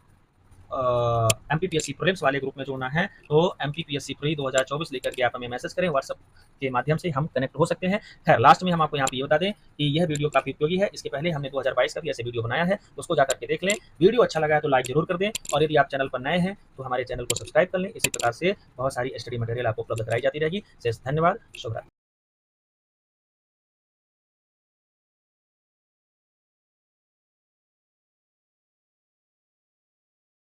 MPPSC प्रीलिम्स वाले ग्रुप में जुड़ना है तो MPPSC प्री 2024 लेकर के आप हमें मैसेज करें। व्हाट्सएप के माध्यम से हम कनेक्ट हो सकते हैं। खैर, लास्ट में हम आपको यहाँ पे ये बता दें कि यह वीडियो काफी उपयोगी है। इसके पहले हमने 2022 का भी ऐसे वीडियो बनाया है, उसको जाकर के देख लें। वीडियो अच्छा लगा है तो लाइक जरूर कर दें और यदि आप चैनल पर नए हैं तो हमारे चैनल को सब्सक्राइब कर लें। इसी प्रकार से बहुत सारी स्टडी मटेरियल आपको उपलब्ध कराई जाती रहेगी। धन्यवाद। शुभ रात्रि।